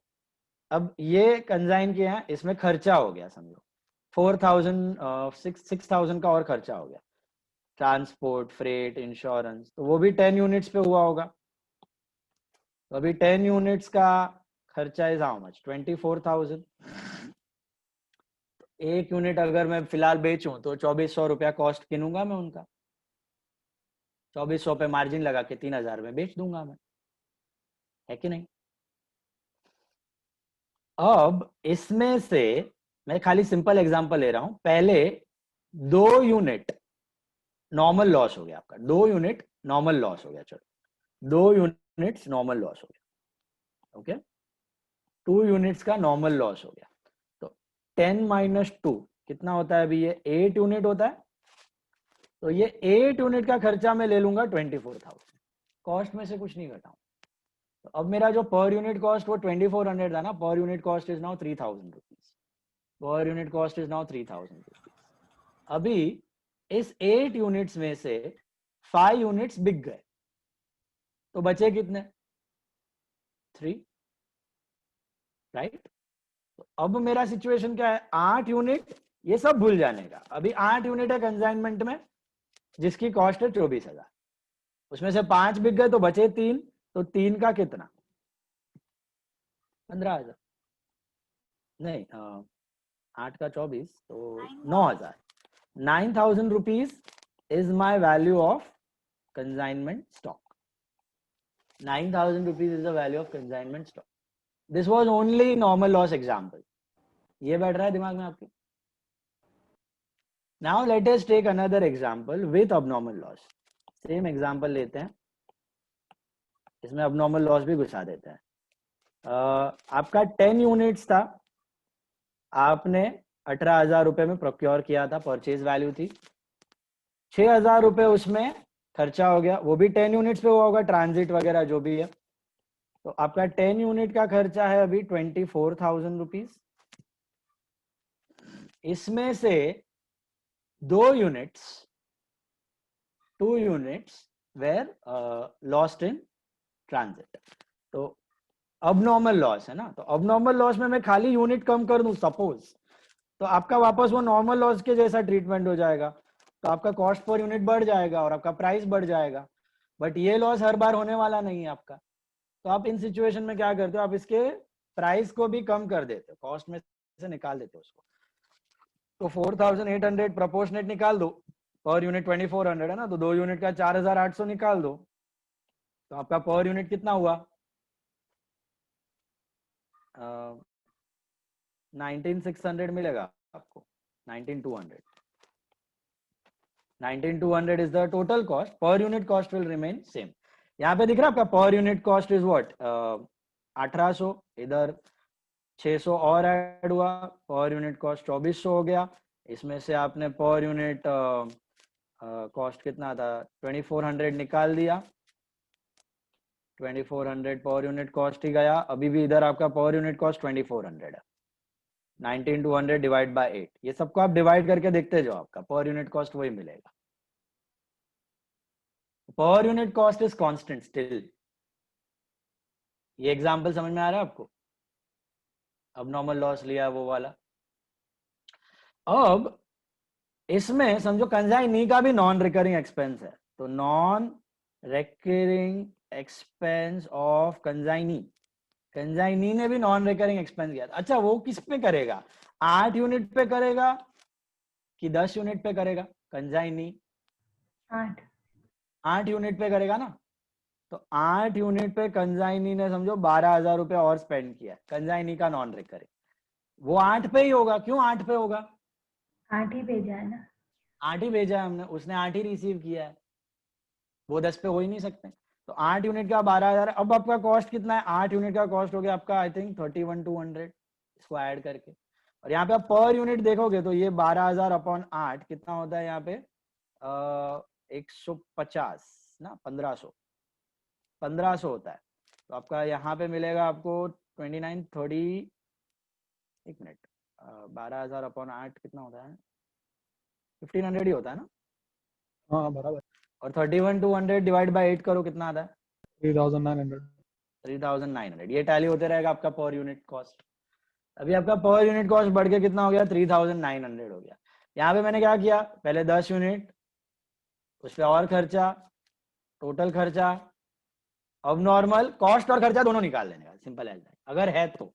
अब ये कंजाइन किए हैं, इसमें खर्चा हो गया, समझो 6,000 का और खर्चा हो गया, ट्रांसपोर्ट, फ्रेट, इंश्योरेंस, तो वो भी 10 यूनिट्स पे हुआ होगा। तो अभी 10 यूनिट्स का खर्चा इज हाउ मच 24,000। एक यूनिट अगर मैं फिलहाल बेचूं तो 2400 रुपया कॉस्ट गिनूंगा मैं उनका, 2400 पे मार्जिन लगा के 3000 में बेच दूंगा मैं, है कि नहीं। अब इसमें से मैं खाली सिंपल एग्जांपल ले रहा हूं, पहले 2 यूनिट नॉर्मल लॉस हो गया आपका, 2 यूनिट नॉर्मल लॉस हो गया, चलो 2 यूनिट्स नॉर्मल लॉस हो गया, ओके 2 यूनिट्स का नॉर्मल लॉस हो गया। तो 10 - 2 कितना होता है अभी, ये 8 यूनिट होता है। तो ये 8 यूनिट का खर्चा मैं ले लूंगा 24,000, कॉस्ट में से कुछ नहीं घटाऊं। तो अब मेरा जो पर यूनिट कॉस्ट वो 2400 था ना, per unit cost is now 3000 rupees, per unit cost is now 3000 rupees. अभी इस 8 यूनिट्स में से 5 यूनिट्स बिक गए, तो बचे कितने, 3, राइट। तो अब मेरा सिचुएशन क्या है, 8 यूनिट, ये सब भूल जाने का, अभी 8 यूनिट है कंसाइनमेंट में जिसकी कॉस्ट है 24,000, उसमें से 5 बिक गए तो बचे 3, तो 3 का कितना 15,000, नहीं 8 का 24 तो 9,000, 9,000 rupees is my value of consignment stock, 9,000 rupees is the value of consignment stock. This was only normal loss example, ये बैठ रहा है दिमाग में आपके। Now let us take another example with abnormal loss, same example लेते हैं, इसमें अबनॉर्मल लॉस भी घुसा देते हैं। आपका 10 यूनिट्स था, आपने 18,000 रुपए में प्रोक्योर किया था, परचेज वैल्यू थी, 6,000 रुपए उसमें खर्चा हो गया, वो भी 10 यूनिट्स पे हुआ होगा, ट्रांजिट वगैरह जो भी है। तो आपका 10 यूनिट का खर्चा है अभी 24,000 रुपीज। इसमें से 2 units were lost in transit, तो अबनॉर्मल लॉस है ना। तो अबनॉर्मल लॉस में मैं खाली यूनिट कम कर दूं सपोज, तो आपका वापस वो नॉर्मल लॉस के जैसा ट्रीटमेंट हो जाएगा, तो आपका कॉस्ट पर यूनिट बढ़ जाएगा और आपका प्राइस बढ़ जाएगा। बट ये लॉस हर बार होने वाला नहीं है आपका, तो आप इन सिचुएशन में क्या करते हो, आप इसके प्राइस को भी कम कर देते हो, कॉस्ट में से निकाल देते हो उसको। तो 4,800 प्रोपोर्शनेट निकाल दो, पर यूनिट 2400 है ना, तो 2 यूनिट का 4,800 निकाल दो, तो आपका पर यूनिट कितना हुआ 19,600 मिलेगा आपको, 19,200 is the total cost, per unit cost will remain same. यहाँ पे दिख रहा है आपका per unit cost is what 1800, इधर 600 और ऐड हुआ, पर यूनिट कॉस्ट 2400 हो गया। इसमें से आपने पर यूनिट कॉस्ट कितना था 2400 निकाल दिया, 2400 पर यूनिट कॉस्ट ही गया। अभी भी इधर आपका पर यूनिट कॉस्ट 2400 है, 19,200 डिवाइड बाय 8, ये सबको आप डिवाइड करके देखते जाओ, आपका पर यूनिट कॉस्ट वही मिलेगा। Per unit cost is constant still. ये एग्जांपल समझ में आ रहा है आपको, अब नॉर्मल लॉस लिया वो वाला। अब इसमें समझो कंसाइनी का भी नॉन रिकरिंग एक्सपेंस है, तो non recurring expense of consignee ने भी नॉन रिकरिंग एक्सपेंस किया। अच्छा वो किस पे करेगा, 8 यूनिट पे करेगा कि 10 यूनिट पे करेगा कंसाइनी? 8 यूनिट पे करेगा ना, तो 8 यूनिट पे कंसाइनी ने समझो 12,000 रुपए और स्पेंड किया, कंसाइनी का नॉन रिकरिंग, वो 8 पे ही होगा। क्यों 8 पे होगा, 8 ही भेजा है ना, 8 ही भेजा है हमने, उसने 8 ही रिसीव किया है, वो 10 पे हो ही नहीं सकते। तो 8 यूनिट का 12,000। अब आपका कॉस्ट कितना है, 8 यूनिट का कॉस्ट हो गया आपका आई थिंक 31,200 इसको ऐड करके। और यहाँ पे आप पर यूनिट देखोगे तो ये 12,000 अपॉन 8 कितना होता है यहाँ पे 150 ना, 1500 होता है। तो आपका यहाँ पे मिलेगा आपको 29 30, एक मिनट 12,000 अपॉन 8 कितना होता है 1500 ही होता है ना। हाँ बराबर। और 31,200 डिवाइड बाय 8 करो कितना आता है 3,900। 3,900। ये टैली होते रहेगा आपका पर यूनिट कॉस्ट। अभी आपका पर यूनिट कॉस्ट बढ़ के कितना हो गया 3,900 हो गया। यहाँ पे मैंने क्या किया, पहले 10 यूनिट, उस पर और खर्चा, टोटल खर्चा अब नॉर्मल कॉस्ट और खर्चा दोनों निकाल लेने का, सिंपल एज दैट। अगर है तो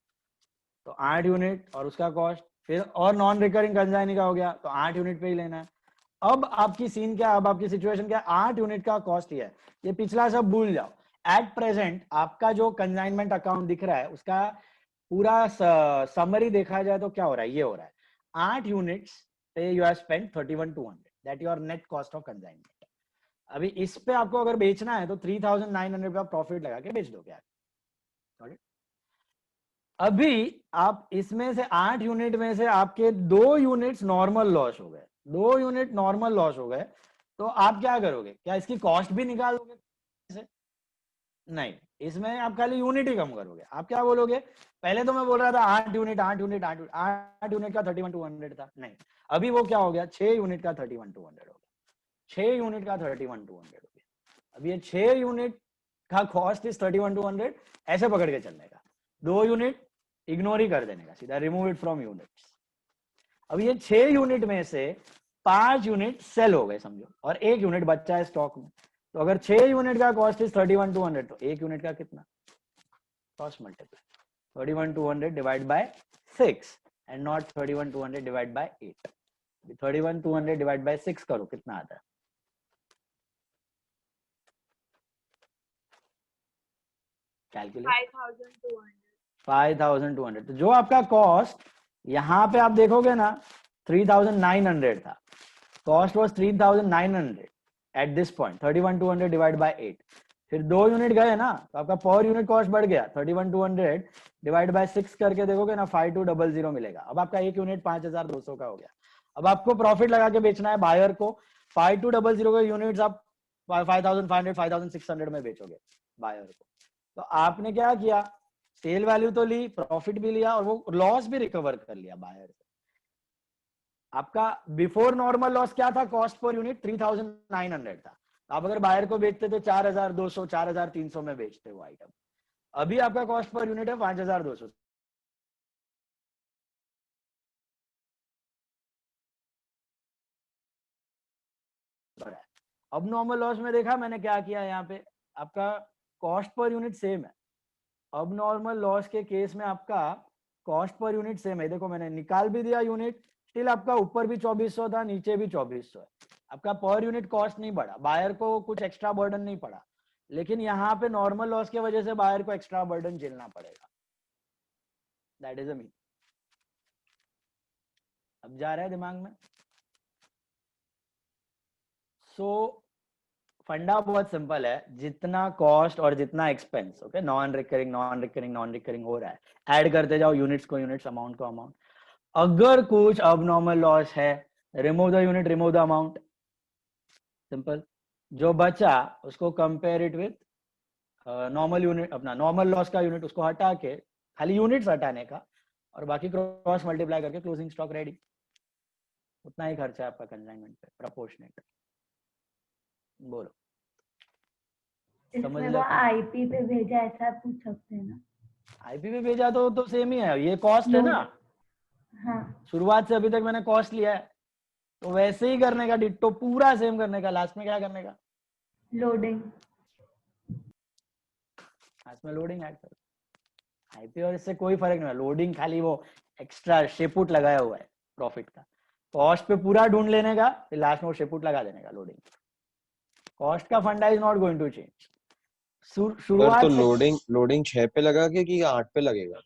8 यूनिट और उसका कॉस्ट, फिर और नॉन रिकरिंग कंजाइनी का हो गया तो 8 यूनिट पे ही लेना है। अब आपकी सीन क्या, अब आपकी सिचुएशन क्या, 8 यूनिट का कॉस्ट ही है, ये पिछला सब भूल जाओ। एट प्रेजेंट आपका जो कंजाइनमेंट अकाउंट दिख रहा है उसका पूरा समरी देखा जाए तो क्या हो रहा है, ये हो रहा है 8 यूनिट्स पे you have spent 31,200, that your net cost of consignment. अभी इस पे आपको अगर बेचना है तो 3,900 का प्रॉफिट लगा के बेच दोगे आप। अभी आप इसमें से 8 यूनिट में से आपके 2 यूनिट्स नॉर्मल लॉस हो गए, 2 यूनिट नॉर्मल लॉस हो गए, तो आप क्या करोगे, क्या इसकी कॉस्ट भी निकाल दोगे? नहीं, इसमें आप खाली यूनिट ही कम करोगे। आप क्या बोलोगे, पहले तो मैं बोल रहा था 8 यूनिट का 31,200 था, नहीं, अभी वो क्या हो गया, 6 यूनिट का 31,200 हो गया, 6 यूनिट का 31,200 हो गया। अब ये 6 यूनिट का कॉस्ट इज 31,200, ऐसे पकड़ के चलने का, 2 यूनिट इग्नोर ही कर देने का, सीधा रिमूव इट फ्रॉम यूनिट्स। अब ये 6 यूनिट में से 5 यूनिट सेल हो गए समझो, और 1 यूनिट बचा है स्टॉक में। तो अगर 6 यूनिट का कॉस्ट इज 31,200 तो 1 यूनिट का कितना cost multiply 31,200 divide by 6 and not 31,200 divide by 8। 31,200 divide by 6 करो, कितना आता है? कैलकुलेट 5,200। तो जो आपका कॉस्ट यहाँ पे आप देखोगे ना 3,900 था, cost was 3,900 at this point, 31,200 divide by 8, फिर 2 यूनिट गए ना तो आपका पर यूनिट कॉस्ट बढ़ गया, 31,200 डिवाइड बाय 6 करके देखोगे ना 5,200 मिलेगा। अब आपका 1 यूनिट 5,200 का हो गया। अब आपको प्रॉफिट लगा के बेचना है बायर को, 5,200 के यूनिट्स आप 5,500 5,600 में बेचोगे बायर को। तो आपने क्या किया, सेल वैल्यू तो ली, प्रॉफिट भी लिया और वो लॉस भी रिकवर कर लिया बायर से। आपका बिफोर नॉर्मल लॉस क्या था, कॉस्ट पर यूनिट 3,900 था, आप अगर बायर को बेचते तो 4,200 4,300 में बेचते वो आइटम। अभी आपका कॉस्ट पर यूनिट है 5,200। अब नॉर्मल लॉस में देखा मैंने क्या किया, यहाँ पे आपका कॉस्ट पर यूनिट सेम है। अब नॉर्मल लॉस के केस में आपका कॉस्ट पर यूनिट सेम है, देखो मैंने निकाल भी दिया यूनिट, स्टिल आपका ऊपर भी 2,400 था, नीचे भी 2,400 है। आपका पर यूनिट कॉस्ट नहीं बढ़ा, बायर को कुछ एक्स्ट्रा बर्डन नहीं पड़ा, लेकिन यहाँ पे नॉर्मल लॉस की वजह से बायर को एक्स्ट्रा बर्डन झेलना पड़ेगा। That is a mean. अब जा रहा है दिमाग में। सो फंडा बहुत सिंपल है, जितना कॉस्ट और जितना एक्सपेंस ओके नॉन रिकरिंग हो रहा है, ऐड करते जाओ यूनिट्स को यूनिट्स, अमाउंट को अमाउंट। अगर कुछ अब नॉर्मल लॉस है, remove the unit, remove the amount, simple. जो बचा उसको compare it with normal unit, अपना नॉर्मल लॉस का यूनिट उसको हटा के, खाली यूनिट्स हटाने का, और बाकी क्रॉस मल्टीप्लाई करके क्लोजिंग स्टॉक रेडी। उतना ही खर्चा है आपका कंसाइनमेंट पे, प्रोपोर्शनेट। बोलो समझ इसमें लिया? वो आईपी पे भेजा ऐसा पूछ सकते हैं ना? आईपी पे भेजा तो सेम ही है, ये कॉस्ट है ना। हाँ, शुरुआत से अभी तक मैंने कॉस्ट लिया है, तो वैसे ही करने का, डिट्टो पूरा सेम करने का। लास्ट में क्या करने का, लोडिंग। लास्ट में लोडिंग ऐड कर। आईपी और इससे कोई फर्क नहीं है, लोडिंग खाली वो एक्स्ट्रा शेपुट लगाया हुआ है प्रॉफिट का। कॉस्ट पे पूरा ढूंढ लेने का, फिर लास्ट में वो शेपुट लगा देने का लोडिंग। कॉस्ट का फंडा is not going to change. शुरुआत तो से लोडिंग 6 पे लगा के कि 8 पे लगेगा?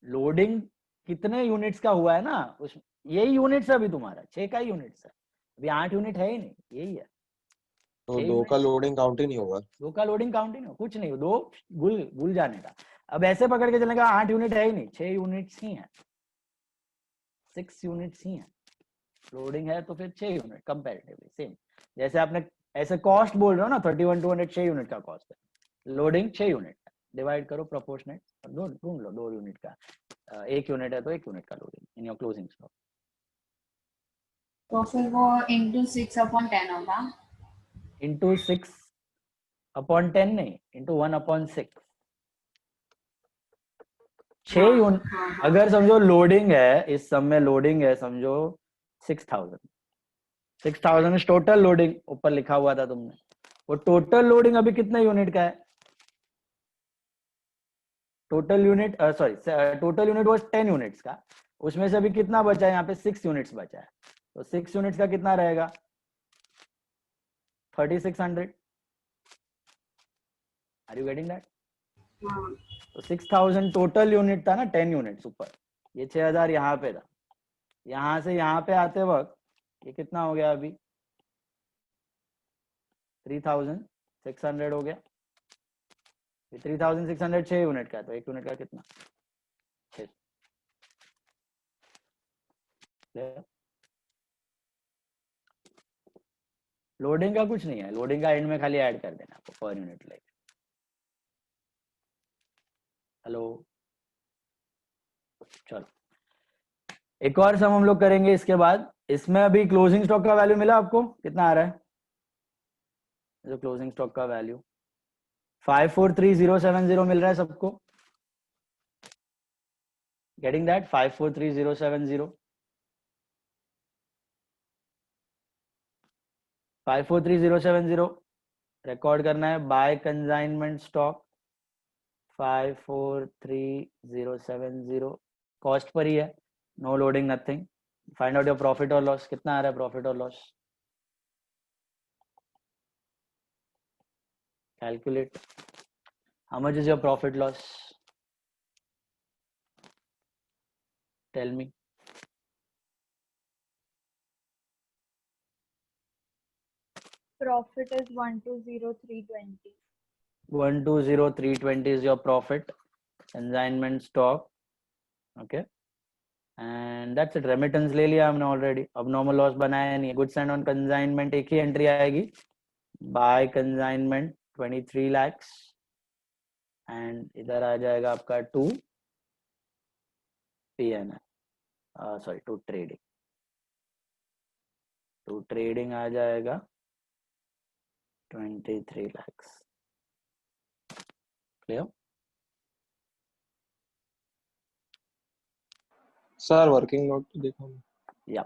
लोडिंग कितने यूनिट्स का हुआ है ना, उस यही यूनिट्स है अभी तुम्हारा, 6 का ही यूनिट्स है, अभी 8 यूनिट है ही नहीं, यही है। तो 2 का लोडिंग काउंट ही नहीं होगा? 2 का लोडिंग काउंट ही नहीं, कुछ नहीं, 2 गुल जाने का। अब ऐसे पकड़ के चलने का, 8 यूनिट है ही नहीं, 6 यूनिट्स ही हैं, 6 यूनिट्स ही हैं। लोडिंग है तो फिर 6 यूनिट कंपैरेटिवली सेम। जैसे आपने ऐसे कॉस्ट बोल रहे हो ना, 31,200 6 यूनिट का कॉस्ट है, लोडिंग 6 यूनिट, डिवाइड करो प्रोपोर्शनेट, ढूंढ लो 2 यूनिट का, 1 यूनिट है तो 1 यूनिट का loading in your closing stock. तो फिर वो into 6/10 होगा? into 6/10 नहीं, into 1/6। 6 यूनिट अगर समझो लोडिंग है, इस सब में लोडिंग है समझो 6,000 टोटल लोडिंग ऊपर लिखा हुआ था तुमने, वो टोटल लोडिंग अभी कितने यूनिट का है? Total unit total unit was 10 units का, उसमें से अभी कितना बचा है? यहाँ पे 6 यूनिट्स बचा है, तो 6 यूनिट्स का कितना रहेगा? 3600। Are you getting that? तो 6000 टोटल यूनिट था ना, 10 यूनिट्स ऊपर, ये 6000 यहाँ पे था। यहाँ से यहाँ पे आते वक्त ये कितना हो गया अभी? 3600 हो गया। 3600 6 यूनिट का, तो 1 यूनिट का कितना? 6। लोडिंग का कुछ नहीं है, लोडिंग का एंड में खाली ऐड कर देना आपको पर यूनिट लेके। हेलो, चलो एक और सम हम लोग करेंगे इसके बाद। इसमें अभी क्लोजिंग स्टॉक का वैल्यू मिला आपको? कितना आ रहा है जो क्लोजिंग स्टॉक का वैल्यू? 543070 मिल रहा है सबको? Getting that? 543070, 543070 रिकॉर्ड करना है बाय कंसाइनमेंट स्टॉक 543070, कॉस्ट पर ही है, no loading nothing. Find out your profit और लॉस। कितना आ रहा है प्रॉफिट और loss? Calculate. How much is your profit loss? Tell me. Profit is 120320. 120320 is your profit, consignment stock, okay, and that's it. Remittance ले लिया हमने ऑलरेडी, अब नॉर्मल लॉस बनाया नहीं। गुड्स एंड ऑन कंसाइनमेंट एक ही एंट्री आएगी, बाय कंसाइनमेंट 23 lakhs, एंड इधर आ जाएगा आपका to PNL, sorry to trading, to trading आ जाएगा 23 lakhs। Clear? Sir working note तो देखो। या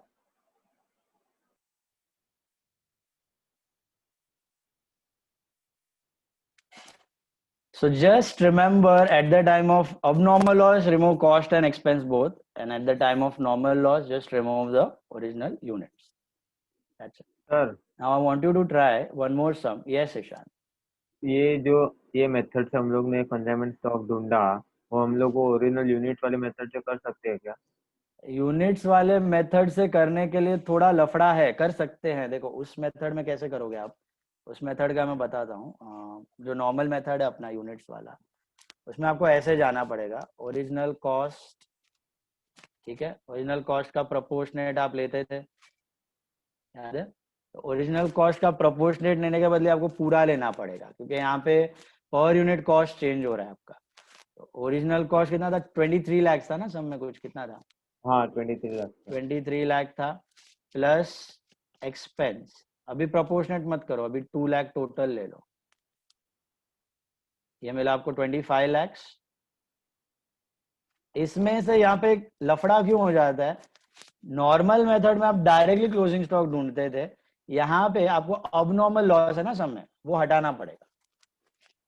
so just remember, at the time of abnormal loss remove cost and expense both, and at the time of normal loss just remove the original units. That's it. Sir Now I want you to try one more sum. Yes Ishan? ये मेथड से हम लोग ने कंसाइनमेंट स्टॉक ढूंढा, वो हम लोग को ओरिजिनल यूनिट वाले मेथड से कर सकते हैं क्या? यूनिट्स वाले मेथड से करने के लिए थोड़ा लफड़ा है, कर सकते हैं। देखो उस मेथड में कैसे करोगे आप, उस मेथड का मैं बताता हूँ। जो नॉर्मल मेथड है अपना यूनिट्स वाला, उसमें आपको ऐसे जाना पड़ेगा, ओरिजिनल कॉस्ट, ठीक है, ओरिजिनल कॉस्ट का प्रोपोर्शनेट आप लेते थे, याद है? तो ओरिजिनल कॉस्ट का प्रोपोर्शनेट लेने के बदले आपको पूरा लेना पड़ेगा, क्योंकि यहाँ पे पर यूनिट कॉस्ट चेंज हो रहा है आपका। तो ओरिजिनल कॉस्ट कितना था? 23 lakhs था ना सब में, कुछ कितना था? हाँ 23 लाख। 23 लाख था प्लस एक्सपेंस। अभी प्रोपोर्शनेट मत करो, अभी 2 लाख टोटल ले लो, ये मिला आपको 25 lakhs। इसमें से यहाँ पे एक लफड़ा क्यों हो जाता है? नॉर्मल मेथड में आप डायरेक्टली क्लोजिंग स्टॉक ढूंढते थे, यहाँ पे आपको अबनॉर्मल लॉस है ना सब में, वो हटाना पड़ेगा।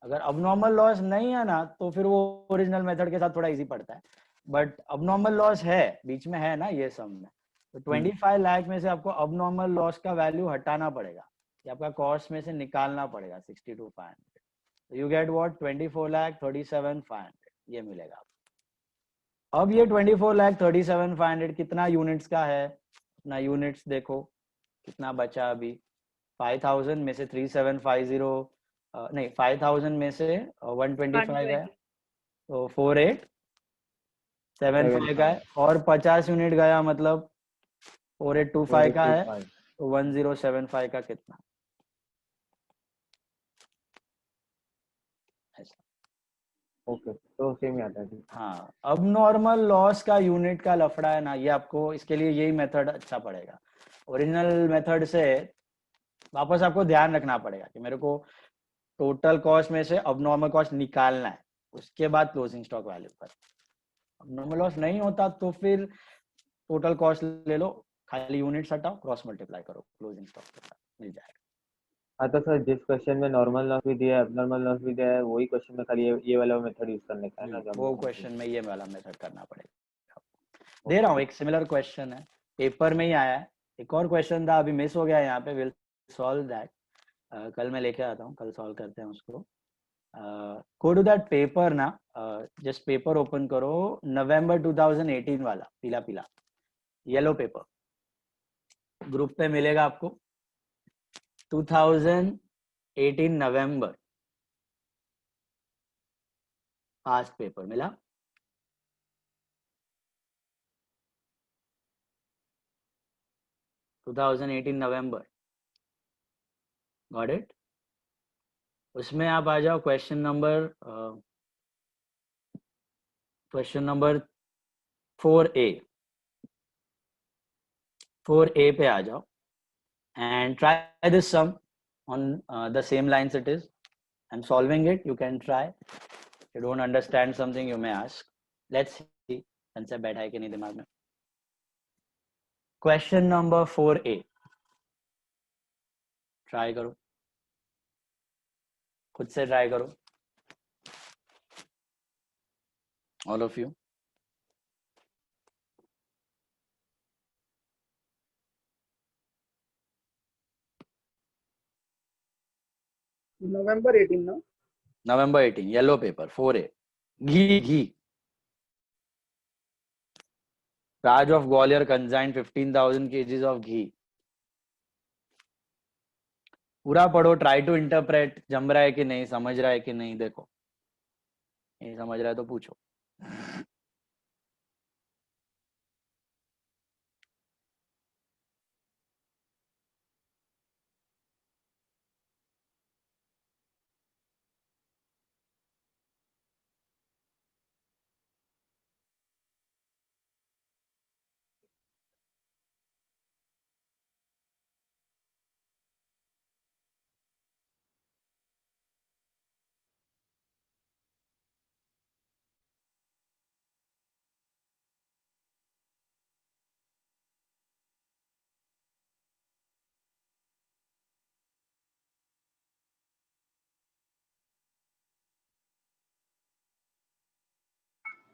अगर अबनॉर्मल लॉस नहीं है ना तो फिर वो ओरिजिनल मेथड के साथ थोड़ा इजी पड़ता है, बट अबनॉर्मल लॉस है बीच में, है ना ये सम में, तो 25 लाख में से आपको अबनॉर्मल लॉस का वैल्यू हटाना पड़ेगा, ये आपका कॉस्ट में से निकालना पड़ेगा 62,500। तो यू गेट व्हाट? 24,37,500 ये मिलेगा आपको। अब ये 24,37,500 कितना यूनिट्स का है? अपना यूनिट्स देखो कितना बचा अभी। 5000 में से 3750 नहीं 5000 में से 125 है, तो 4875 का है, और 50 यूनिट गया मतलब 4825 का है, तो 1075 का कितना? ओके, तो सेम ही आता है। हाँ, अब नॉर्मल लॉस का यूनिट का लफड़ा है ना, ये आपको इसके लिए यही मेथड अच्छा पड़ेगा। ओरिजिनल मेथड से वापस आपको ध्यान रखना पड़ेगा कि मेरे को टोटल कॉस्ट में से अब नॉर्मल कॉस्ट निकालना है, उसके बाद क्लोजिंग स्टॉक वैल्यू पर। अब नॉर्मल लॉस नहीं होता तो फिर टोटल कॉस्ट ले लो, खाली यूनिट्स हटाओ, क्रॉस मल्टीप्लाई करो क्लोजिंग स्टॉक के साथ, मिल जाएगा। हाँ तो सर जिस क्वेश्चन में नॉर्मल लॉस भी दिया है एबनॉर्मल लॉस भी दिया है वही क्वेश्चन में खाली ये वाला मेथड यूज करने का है ना जो हम वो लोग क्वेश्चन में ये वाला मेथड करना पड़ेगा। दे रहा हूँ, एक सिमिलर क्वेश्चन है, पेपर में ही आया है। एक और क्वेश्चन था, अभी मिस हो गया यहाँ पे, विल सॉल्व दैट। कल मैं लेके आता हूँ, कल सॉल्व करते हैं उसको। गो टू दैट पेपर ना, जस्ट पेपर ओपन करो, नवंबर 2018 वाला, पीला पीला येलो पेपर, ग्रुप पे मिलेगा आपको। 2018 नवंबर, पास्ट पेपर मिला। नवंबर, गॉट इट। उसमें आप आ जाओ क्वेश्चन नंबर 4A, 4A पे आ जाओ and try this sum on the same lines it is. I'm solving it, you can try. If you don't understand something you may ask. Let's see concept बैठा है कि नहीं दिमाग में। Question number 4A, try करो, खुद से try करो, all of you. November 18 ना? November 18, yellow paper, 4A. Ghee. Raj of Gwalior consigned 15,000 kgs of ghee. पूरा पढ़ो, ट्राई टू इंटरप्रेट, जम रहा है कि नहीं, समझ रहा है कि नहीं, देखो नहीं समझ रहा है तो पूछो।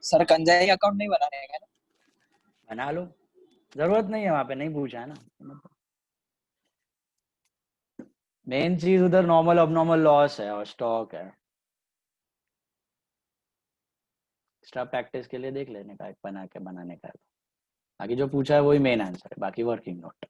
सर कंजाई अकाउंट नहीं बनाने का ना? बना लो, जरूरत नहीं है, वहां पे नहीं पूछा है ना। मेन चीज उधर नॉर्मल अबनॉर्मल लॉस है और स्टॉक है। एक्स्ट्रा प्रैक्टिस के लिए देख लेने का, एक बना के बनाने का। बाकी जो पूछा है वही मेन आंसर है, बाकी working note.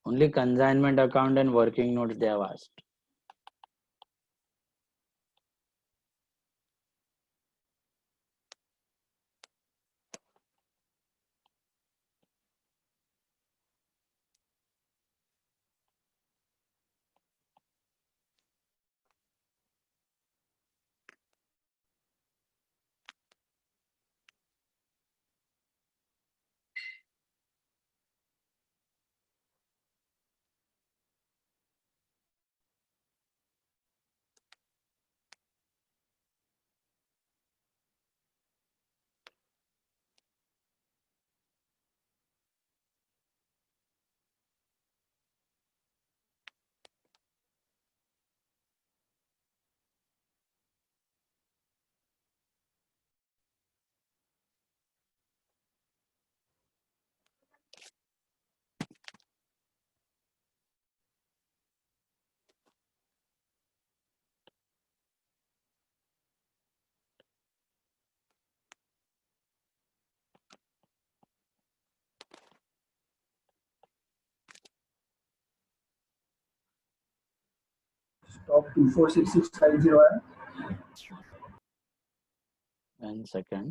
Only consignment account and working notes they have asked. Stock 246690 है. 1 second.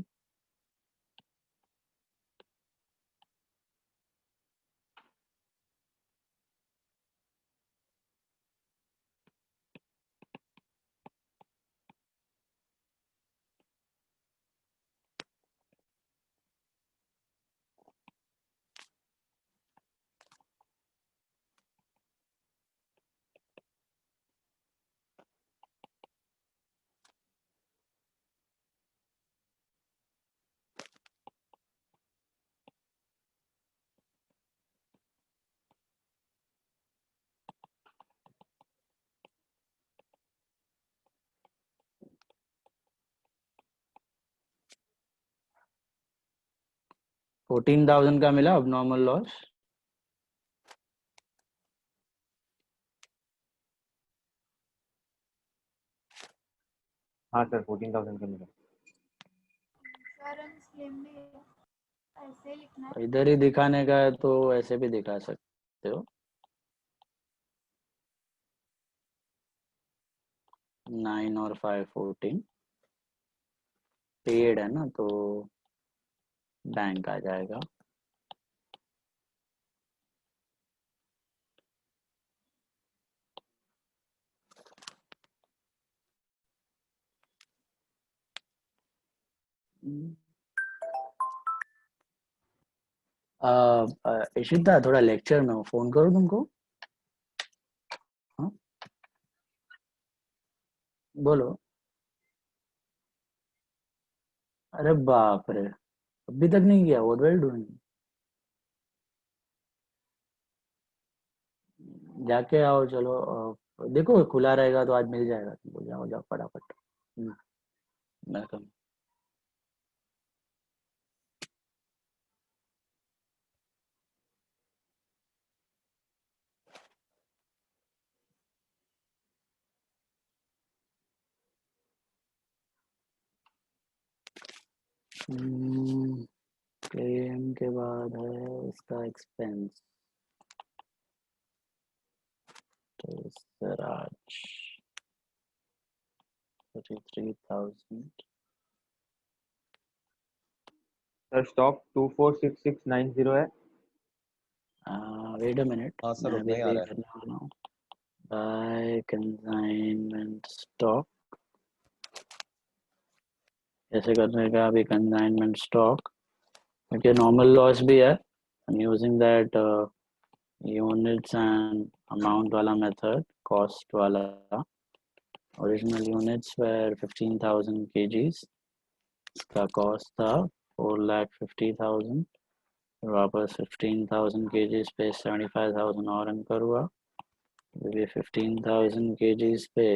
$14,000 का मिला अब नॉर्मल लॉस. हाँ सर 14,000 का मिला. सर स्लिम भी है, ऐसे लिखना है. इधर ही दिखाने का है तो ऐसे भी दिखा सकते हो. 9 और 5 14 पेड है ना, तो बैंक आ जाएगा. इशिता थोड़ा लेक्चर में फोन करो तुमको. हाँ बोलो. अरे बाप रे, अभी तक नहीं किया. What were you doing? जाके आओ चलो. देखो खुला रहेगा तो आज मिल जाएगा तुमको. जाओ जाओ फटाफट. वेलकम. क्लेम के बाद है इसका एक्सपेंस. तो सराज 33,000. सर स्टॉक 246690 है. Wait a minute. हाँ सर उतना ही आ रहा है. By consignment stock. ऐसे करने का अभी कंसाइनमेंट स्टॉक क्योंकि नॉर्मल लॉस भी है. I am using that units and amount वाला मेथड. कॉस्ट वाला ओरिजिनल यूनिट्स वेर 15,000 kgs. इसका कॉस्ट था 4,50,000. वापस 15,000 kgs पे 75,000 और इनकर हुआ. ये 15,000 kgs पे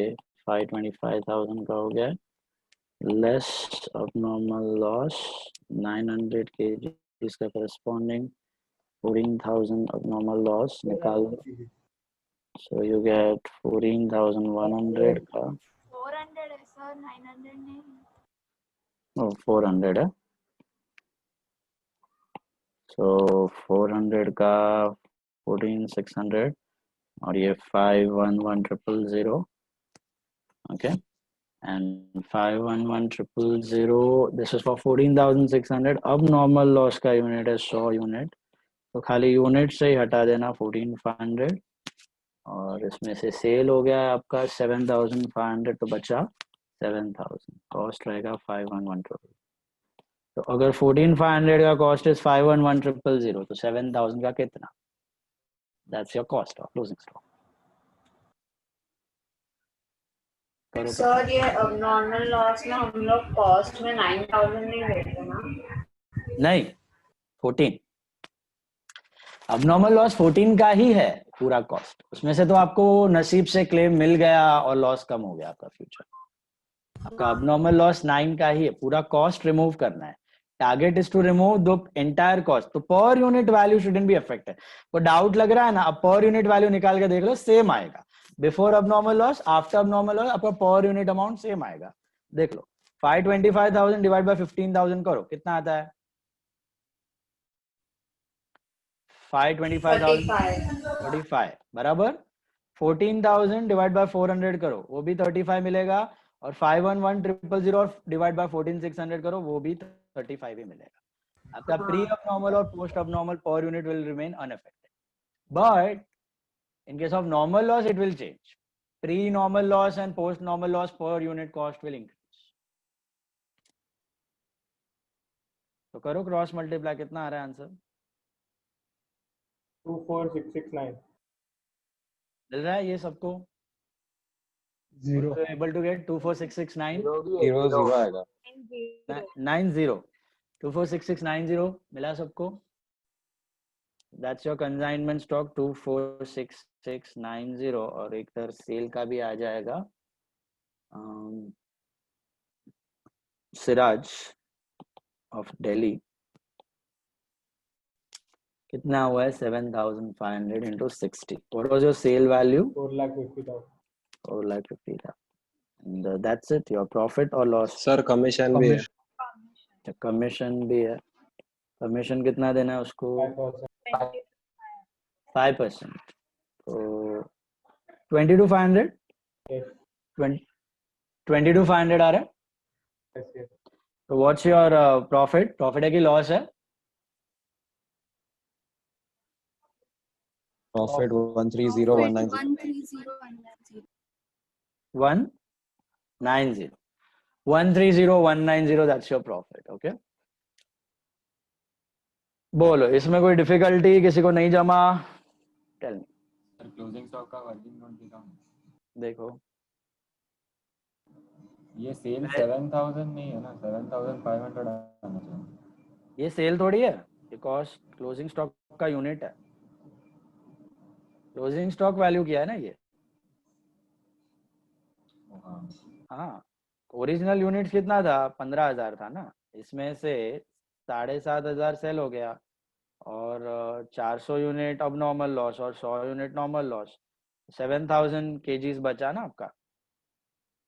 525,000 का हो गया. लेस abnormal loss 900 kgs का corresponding 14,000 abnormal loss निकाल. So you get 14,100 का. 400 है सर, 900 नहीं. 400 है. So 400 का 14,600 और ये 511,000. Okay. And 511,000 this is for 14,600. अब नॉर्मल लॉस का यूनिट है 100 यूनिट. तो खाली यूनिट से ही हटा देना 14,500 और इसमें से सेल हो गया आपका 7,500 तो बचा 7,000. कॉस्ट रहेगा 511,000. तो अगर 14,500 का कॉस्ट इज 511,000 तो 7,000 का कितना? That's your cost of closing stock. Sir ये abnormal लॉस में हम लोग कॉस्ट में 9,000 नहीं देते ना? नहीं 14. अबनॉर्मल लॉस 14 का ही है पूरा कॉस्ट. उसमें से तो आपको नसीब से क्लेम मिल गया और लॉस कम हो गया आपका फ्यूचर. आपका अबनॉर्मल लॉस 9 का ही है. पूरा कॉस्ट रिमूव करना है. Target is to remove the entire cost. तो per unit value shouldn't be affected. को डाउट लग रहा है ना, अब पर यूनिट वैल्यू निकाल के देख लो, सेम आएगा. Before abnormal loss after abnormal loss आपका पर यूनिट अमाउंट सेम आएगा. देख लो 525,000 डिवाइड बाय 15,000 करो कितना आता है? 525,000 35 बराबर. 14,000 डिवाइड बाय 400 करो, वो भी 35 मिलेगा, और 511,000 और डिवाइड बाय 14,600 करो, वो भी 35 ही मिलेगा। आपका प्री अबनॉर्मल और post abnormal per unit will remain unaffected, but in case of normal loss it will change. Pre-normal loss and post-normal loss per unit cost will increase. तो करो क्रॉस मल्टीप्लाई, कितना आ रहा है आंसर? 24669 मिल रहा है ये सबको? 0 एबल टू गेट 24669 0 आएगा 90 24690 मिला सबको? That's your consignment stock 246,690, और एक तरह सेल का भी आ जाएगा। सिराज ऑफ दिल्ली कितना हुआ है? 7,500 into 60. What was your sale value? 4,50,000 4,50,000. And that's it. Your profit or loss? Sir commission भी है। कमीशन भी है। कमीशन कितना देना है उसको? 5%. तो 22,500 22,500 आ रहा है। तो व्हाट्स योर प्रॉफिट? प्रॉफिट है कि लॉस है? Profit 130,190 190 130,190, that's your profit. Okay, बोलो इसमें कोई डिफिकल्टी किसी को नहीं जमा? Tell me. Sir closing stock का वर्किंग नोट दिखाओ। देखो ये सेल 7,000 नहीं है ना, 7,500 आना चाहिए। ये सेल थोड़ी है, ये कॉस्ट क्लोजिंग स्टॉक का यूनिट है। क्लोजिंग स्टॉक वैल्यू क्या है ना ये। हाँ, ओरिजिनल यूनिट्स कितना था? 15,000 था ना, इसमें से 7,500 सेल हो गया, और 400 यूनिट अब नॉर्मल लॉस और 100 यूनिट नॉर्मल लॉस, 7,000 kgs बचा ना आपका।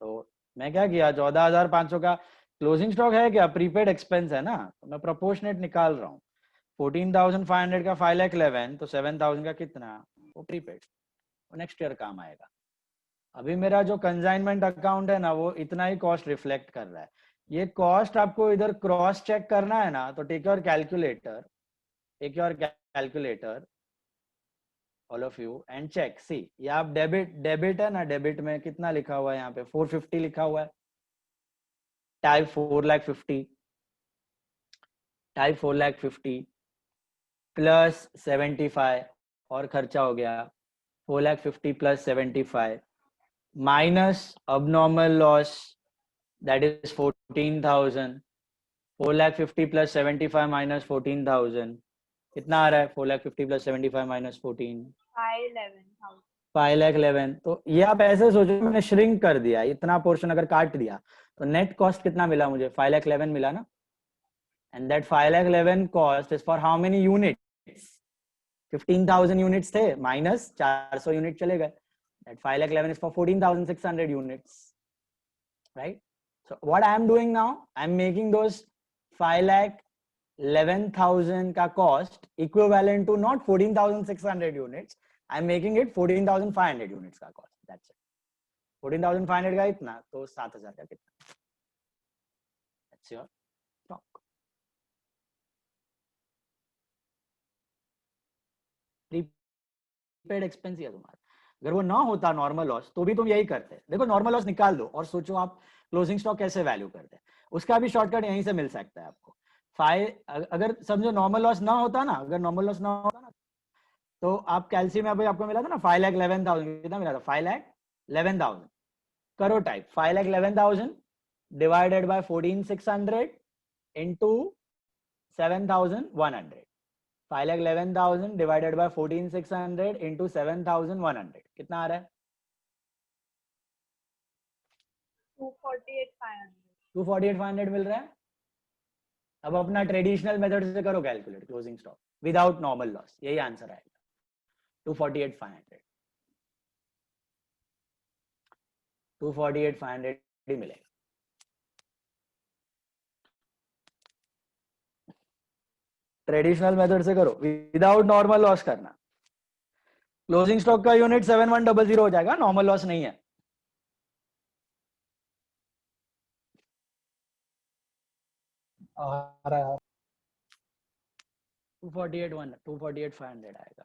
तो मैं क्या किया, 14,500 का क्लोजिंग स्टॉक है क्या? प्रीपेड एक्सपेंस है ना, तो मैं प्रोपोर्शनेट निकाल रहा हूँ। 14,500 का 5,11,000, तो 7,000 का कितना? वो प्रीपेड, वो नेक्स्ट ईयर काम आएगा। अभी मेरा जो कंसाइनमेंट अकाउंट है ना, वो इतना ही कॉस्ट रिफ्लेक्ट कर रहा है। ये कॉस्ट आपको इधर क्रॉस चेक करना है ना, तो take your calculator, all of you, and check. See, ये आप डेबिट है ना, डेबिट में कितना लिखा हुआ है यहाँ पे? 450 लिखा हुआ है। टाइप 4,50,000, टाइप 4,50,000 प्लस 75 और खर्चा हो गया 4,50,000 plus 75 minus abnormal loss, that is 14,000. 4,50,000 plus 75 minus 14,000, कितना आ रहा है? 4,50,000 plus 75 minus 14, 5,11,000. 5,11,000। तो ये आप ऐसे सोचो, मैंने श्रिंक कर दिया, इतना पोर्शन अगर काट दिया तो नेट कॉस्ट कितना मिला मुझे? 5,11,000 मिला ना। And that 5,11,000 cost is for how many units? 15,000 units थे, माइनस 400 यूनिट चले गए। That 5,11,000 is for 14,600 units, right? So what I am doing now, I am making those 5,11,000 ka cost equivalent to not 14,600 units. I am making it 14,500 units ka cost. That's it. 14,500 का इतना, तो 7,000 का कितना? That's your stock. Prepaid expense है तुम्हारा। अगर वो ना होता नॉर्मल लॉस, तो भी तुम यही करते। देखो नॉर्मल लॉस निकाल दो और सोचो आप क्लोजिंग स्टॉक कैसे वैल्यू करते हैं। उसका भी शॉर्टकट यहीं से मिल सकता है आपको। अगर समझो नॉर्मल लॉस ना होता ना, अगर नॉर्मल लॉस ना होता ना, तो आप कैल्सी में अभी आपको मिला था ना 5,11,000, कितना मिला था? 5,11,000। करो type 5,11,000 divided by 14,600 into 7,100। 5,11,000 divided by 14,600 into 7,100, कितना आ रहा है? 248,500. 248,500 मिल रहा है। अब अपना ट्रेडिशनल मेथड से करो calculate closing stock without normal loss, यही आंसर आएगा 248,500। 248,500 ही मिलेगा। ट्रेडिशनल मेथड से करो, विदाउट नॉर्मल लॉस करना। क्लोजिंग स्टॉक का यूनिट 7100 हो जाएगा, नॉर्मल लॉस नहीं है। आ रहा है 248,500 आएगा।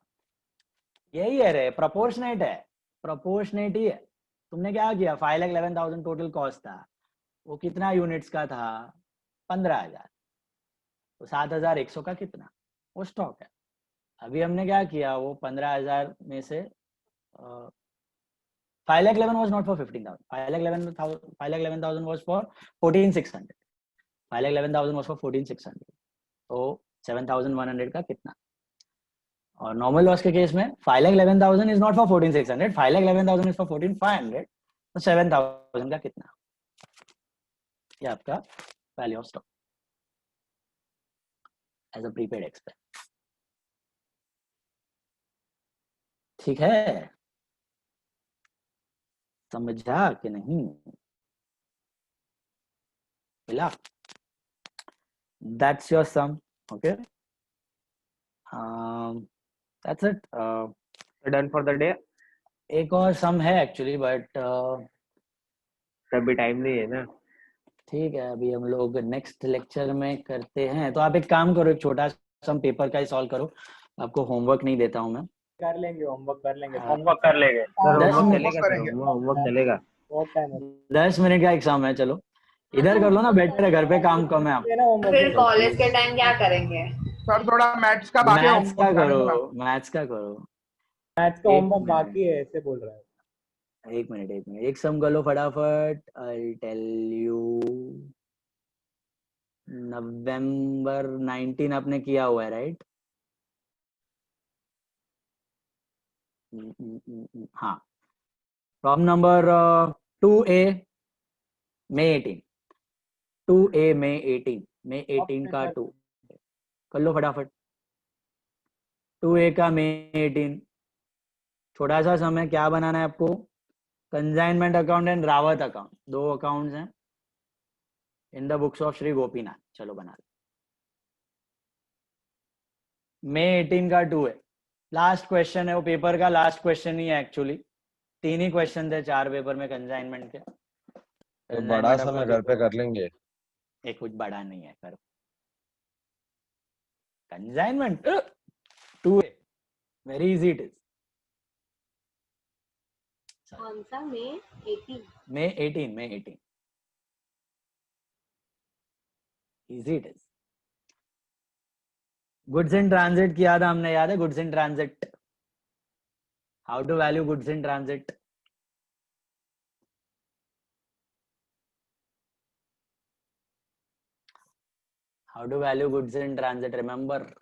यही है रे, प्रोपोर्शनेट है, प्रोपोर्शनेट ही है। तुमने क्या किया, 5,11,000 टोटल कॉस्ट था, वो कितना यूनिट्स का था, 15,000, तो 7,100 का कितना, वो स्टॉक है। अभी हमने क्या किया, वो 15,000 में से 5,11,000 was not for 15,000, 5,11,000 was for 14,600, 5,11,000 was for 14,600, तो 7,100 का कितना। और नॉर्मल लॉस के केस में 5,11,000 is not for 14,600, 5,11,000 is for 14,500, तो 7,000 का कितना, ये आपका value of stock as a prepaid expense. ठीक है, समझा कि नहीं, मिला? That's your sum, okay, that's it. Done for the day. एक और सम है एक्चुअली, बट अभी टाइम नहीं है ना। ठीक है, अभी हम लोग नेक्स्ट लेक्चर में करते हैं। तो आप एक काम करो, एक छोटा सा पेपर का ही सॉल्व करो, आपको होमवर्क नहीं देता हूँ मैं। कर लेंगे, होमवर्क कर लेंगे, होमवर्क कर लेंगे सर, 10 होमवर्क मिनट चलेगा सर, होमवर्क चलेगा। बहुत टाइम है 10 मिनट का एग्जाम है, चलो इधर कर लो ना, बेटर है, घर पे काम कम है। आप फिर कॉलेज के टाइम क्या करेंगे? सर थोड़ा मैथ्स का बाकी है, मैथ्स का homework करो, करना। मैथ्स का करो। मैथ्स का एक होमवर्क मिनट। बाकी है ऐसे बोल रहा है। एक मिनट, एक सम कर लो फटाफट। आई टेल यू, नवंबर 19 आपने किया हुआ है, राइट? हाँ, problem number 2A, May 18, 2A May 18, May 18 का 2 कर लो फटाफट। 2A का May 18, छोटा सा समय, क्या बनाना है आपको, consignment account and Rawat account, दो अकाउंट्स हैं इन the books of Shri Gopinath. चलो बना लो। May 18 का 2 है, लास्ट क्वेश्चन है, वो पेपर का लास्ट क्वेश्चन ही है एक्चुअली। 3 ही क्वेश्चन थे 4 पेपर में कंसाइनमेंट के। तो बड़ा सा मैं घर पे कर लेंगे। एक कुछ बड़ा नहीं है, करो consignment 2A, very easy it is. कौन सा? May 18? May 18, May 18, easy it is. Goods in transit किया था हमने, याद है? Goods in transit, how to value goods in transit. How to value goods in transit, remember?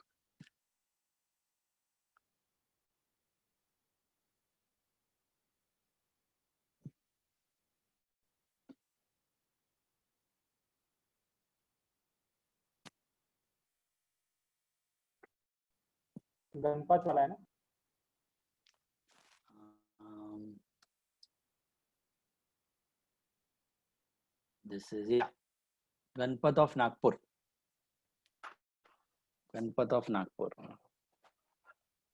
Ganpat वाला है ना? This is, yeah, Ganpat of Nagpur, Ganpat of Nagpur,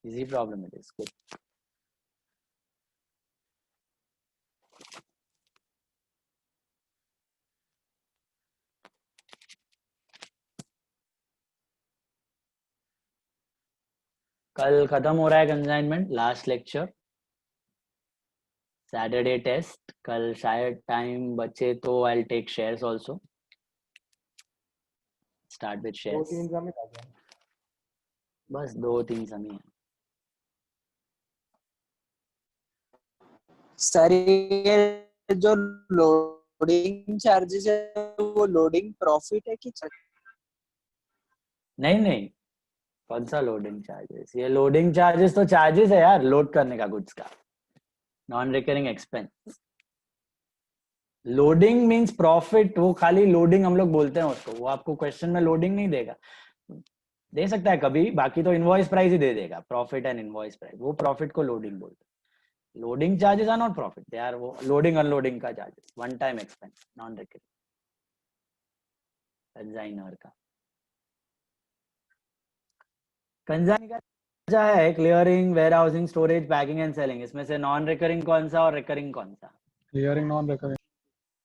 easy problem it is, good. कल खत्म हो रहा है consignment, last lecture, Saturday test. कल शायद टाइम बचे तो I will take shares also, start with 2-3 shares. समय आ गया। बस 2-3 समय है। सर ये जो लोडिंग चार्जेस है वो लोडिंग प्रॉफिट है कि नहीं नहीं, कौन सा लोडिंग चार्जेस, ये लोडिंग चार्जेस तो चार्जेस है यार, लोड करने का गुड्स का, non recurring expense. Loading means profit, वो खाली लोडिंग हम लोग बोलते हैं उसको, वो आपको क्वेश्चन में लोडिंग नहीं देगा, दे सकता है कभी, बाकी तो इनवॉइस प्राइस ही दे देगा, प्रॉफिट एंड इनवॉइस प्राइस, वो प्रॉफिट को लोडिंग बोलते हैं। Loading charges are not profit, they are वो लोडिंग अनलोडिंग का charges, one time expense, non recurring, consignor का। कंसाइन का बचा है clearing, warehousing, storage, packing and selling. इसमें से नॉन रिकरिंग कौन सा और रिकरिंग कौन सा? Clearing non-recurring.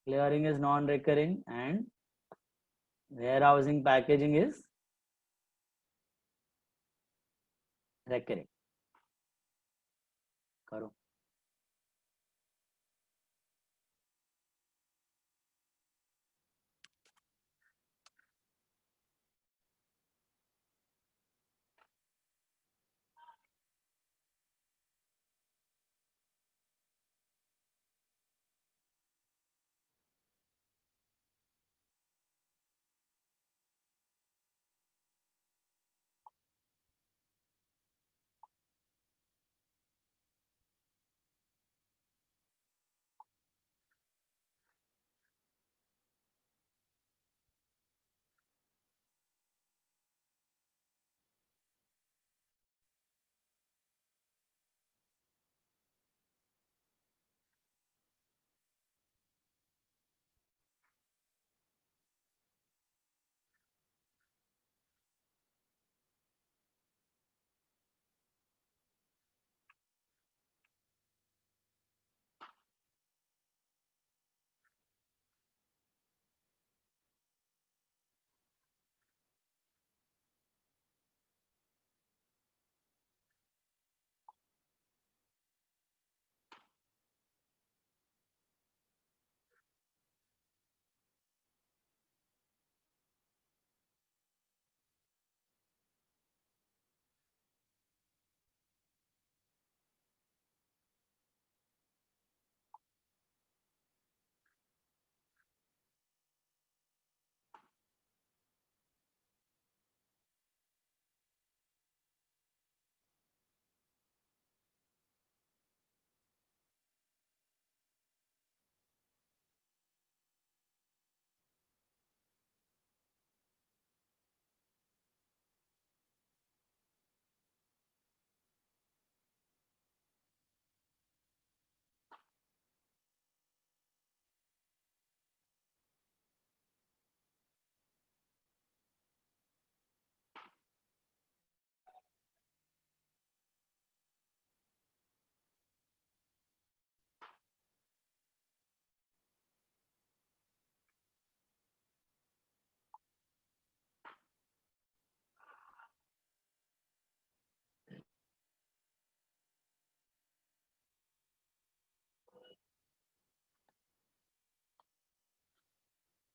Clearing is non-recurring and warehousing packaging is recurring. करो।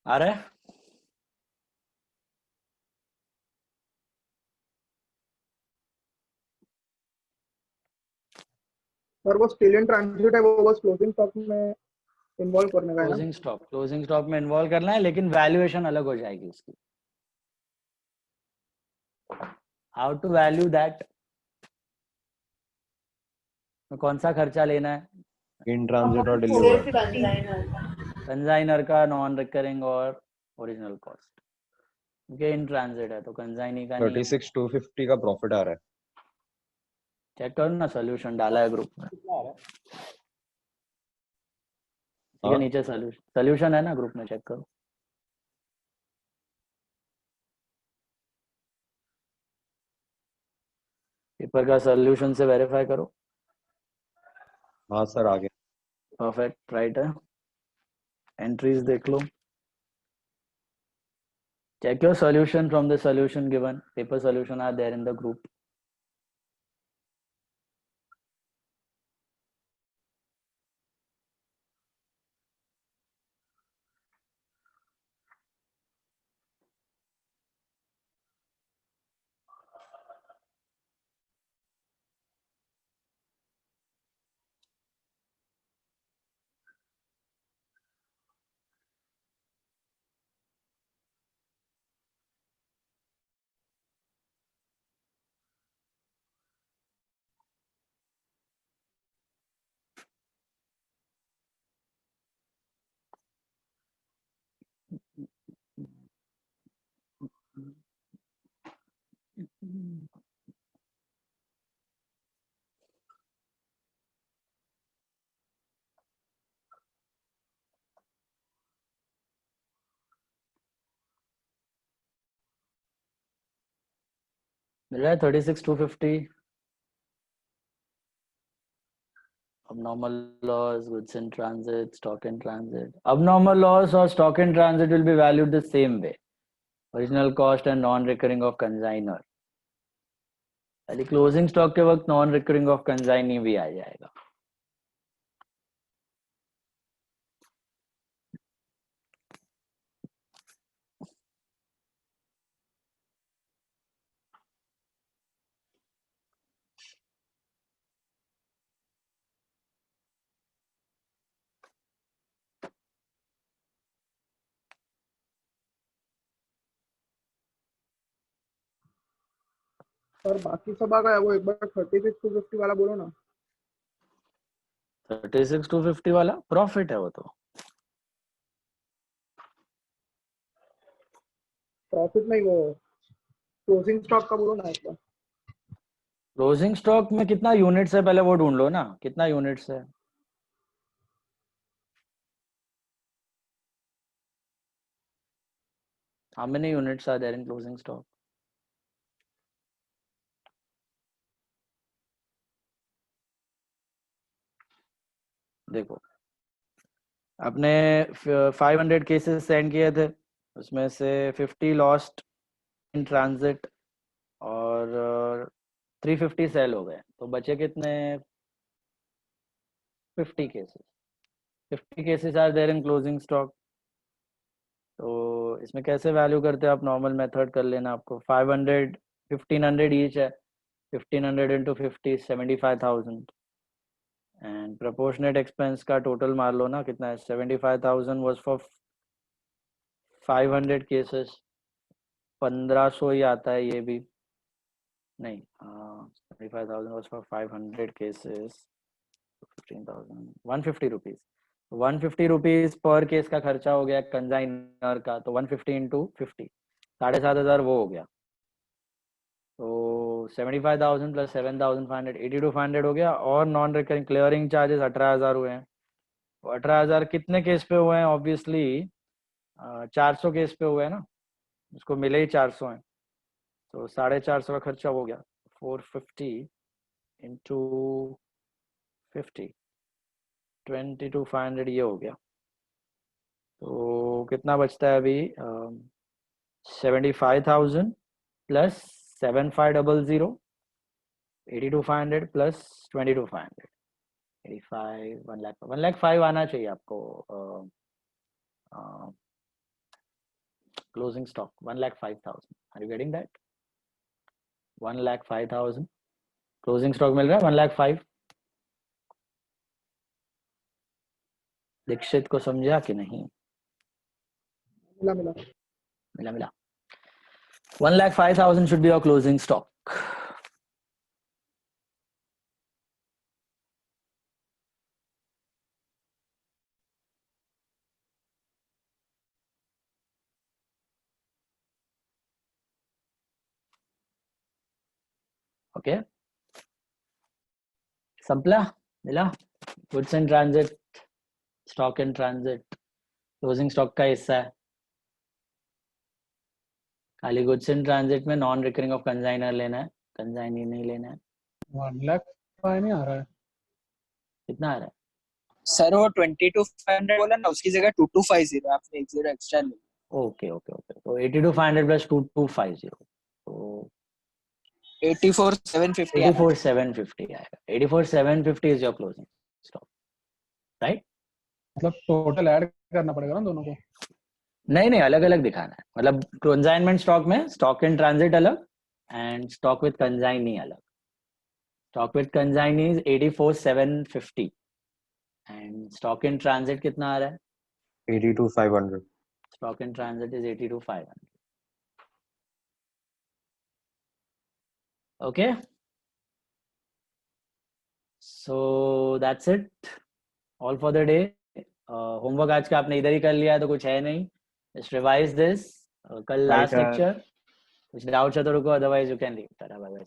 आ रहा है? पर वो स्टिल इन ट्रांजिट है, वो बस क्लोजिंग स्टॉक में इन्वॉल्व करने का है ना? क्लोजिंग स्टॉक में इन्वॉल्व करना है, लेकिन वैल्यूएशन अलग हो जाएगी उसकी। How to value that? कौन सा खर्चा लेना है? इन ट्रांजिट और सिर्फ डिलीवर्ड। कंजाइनर का, नॉन रिकरिंग और ओरिजिनल कॉस्ट। क्योंकि इन ट्रांजिट है तो कंजाइनी का नहीं है। 36,250 का प्रॉफिट आ रहा है। चेक करो ना, सोल्यूशन डाला है ग्रुप में। ठीक है, नीचे सोल्यूशन है ना ग्रुप में, चेक करो। पेपर का सोल्यूशन से वेरीफाई करो। हाँ सर, आगे। परफेक्ट, राइट है। एंट्रीज देख लो। Check your solution from the solution given. Paper solution are there in the group. मिल रहा है 36,250। Abnormal loss, goods in transit, stock in transit. Abnormal loss or stock in transit will be valued the same way. Original cost and non-recurring of consignor. यानी closing stock के वक्त non-recurring of consignee भी आ जाएगा. सर बाकी सब आ गया, वो एक बार 36,250 वाला बोलो ना. 36,250 वाला प्रॉफिट है वो तो. प्रॉफिट नहीं, वो क्लोजिंग स्टॉक का बोलो ना एक बार. क्लोजिंग स्टॉक में कितना यूनिट्स है पहले वो ढूंढ लो ना, कितना यूनिट्स है. How many units are there in closing stock? देखो आपने 500 केसेस सेंड किए थे, उसमें से 50 लॉस्ट इन ट्रांजिट और 350 सेल हो गए, तो बचे कितने? 50 cases. 50 cases are there in closing stock. तो इसमें कैसे वैल्यू करते हो आप? नॉर्मल मेथड कर लेना. आपको 500 1500 ईच है, 1500 into 50 75,000 एंड प्रोपोर्शनेट एक्सपेंस का टोटल मार लो ना कितना है. 75,000 वाज फॉर 500 केसेस. 1500 ही आता है ये भी नहीं. 75,000 was for 500 cases. 15,000 150 rupees. 150 rupees per case का खर्चा हो गया कंसाइनर का, तो 150 into 50 7,500 वो हो गया. तो 75,000 प्लस 7,500 82,500 हो गया. और नॉन रिकरिंग क्लियरिंग चार्जेस 18,000 हुए हैं. तो 18,000 कितने केस पे हुए हैं? ऑब्वियसली 400 केस पे हुए हैं ना, उसको मिले ही 400 हैं, तो 450 का खर्चा हो गया. 450 into 50 22,500 ये हो गया. तो कितना बचता है अभी? 75,000 प्लस 7500 82,500 प्लस 22,500 85 1 लाख 5 आना चाहिए आपको. Closing stock 1,05,000. Are you getting that? 1,05,000 closing stock मिल रहा है. 1,05,000. दीक्षित को समझा कि नहीं? मिला मिला मिला मिला. 1,05,000 should be your closing stock. Okay. संपला? मिला? Goods in transit, stock in transit closing stock का हिस्सा है. खाली गुड्स इन ट्रांजिट में नॉन रिकरिंग ऑफ कंसाइनर लेना है, कंसाइनी नहीं लेना है. 1,05,000 नहीं आ रहा है. कितना आ रहा है सर? वो 22,500 बोला ना, उसकी जगह 2250 आपने एक जीरो एक्स्ट्रा ले. Okay okay okay. तो 82,500 प्लस 2250 तो 84,750 84,750 आएगा. 84,750 is your closing stock, right? मतलब टोटल ऐड करना पड़ेगा ना दोनों को? नहीं नहीं, अलग अलग दिखाना है. मतलब कंसाइनमेंट स्टॉक में स्टॉक इन ट्रांजिट अलग एंड स्टॉक विद कंसाइनी अलग. Stock with consignee is 84,750 and stock in transit कितना आ रहा है? 82,500. Stock in transit is 82,500. Okay, so that's it all for the day. Homework आज का आपने इधर ही कर लिया है तो कुछ है नहीं. Just revise this. कल लास्ट लेक्चर. कुछ डाउट्स है तो रुको, otherwise you can leave. Bye bye.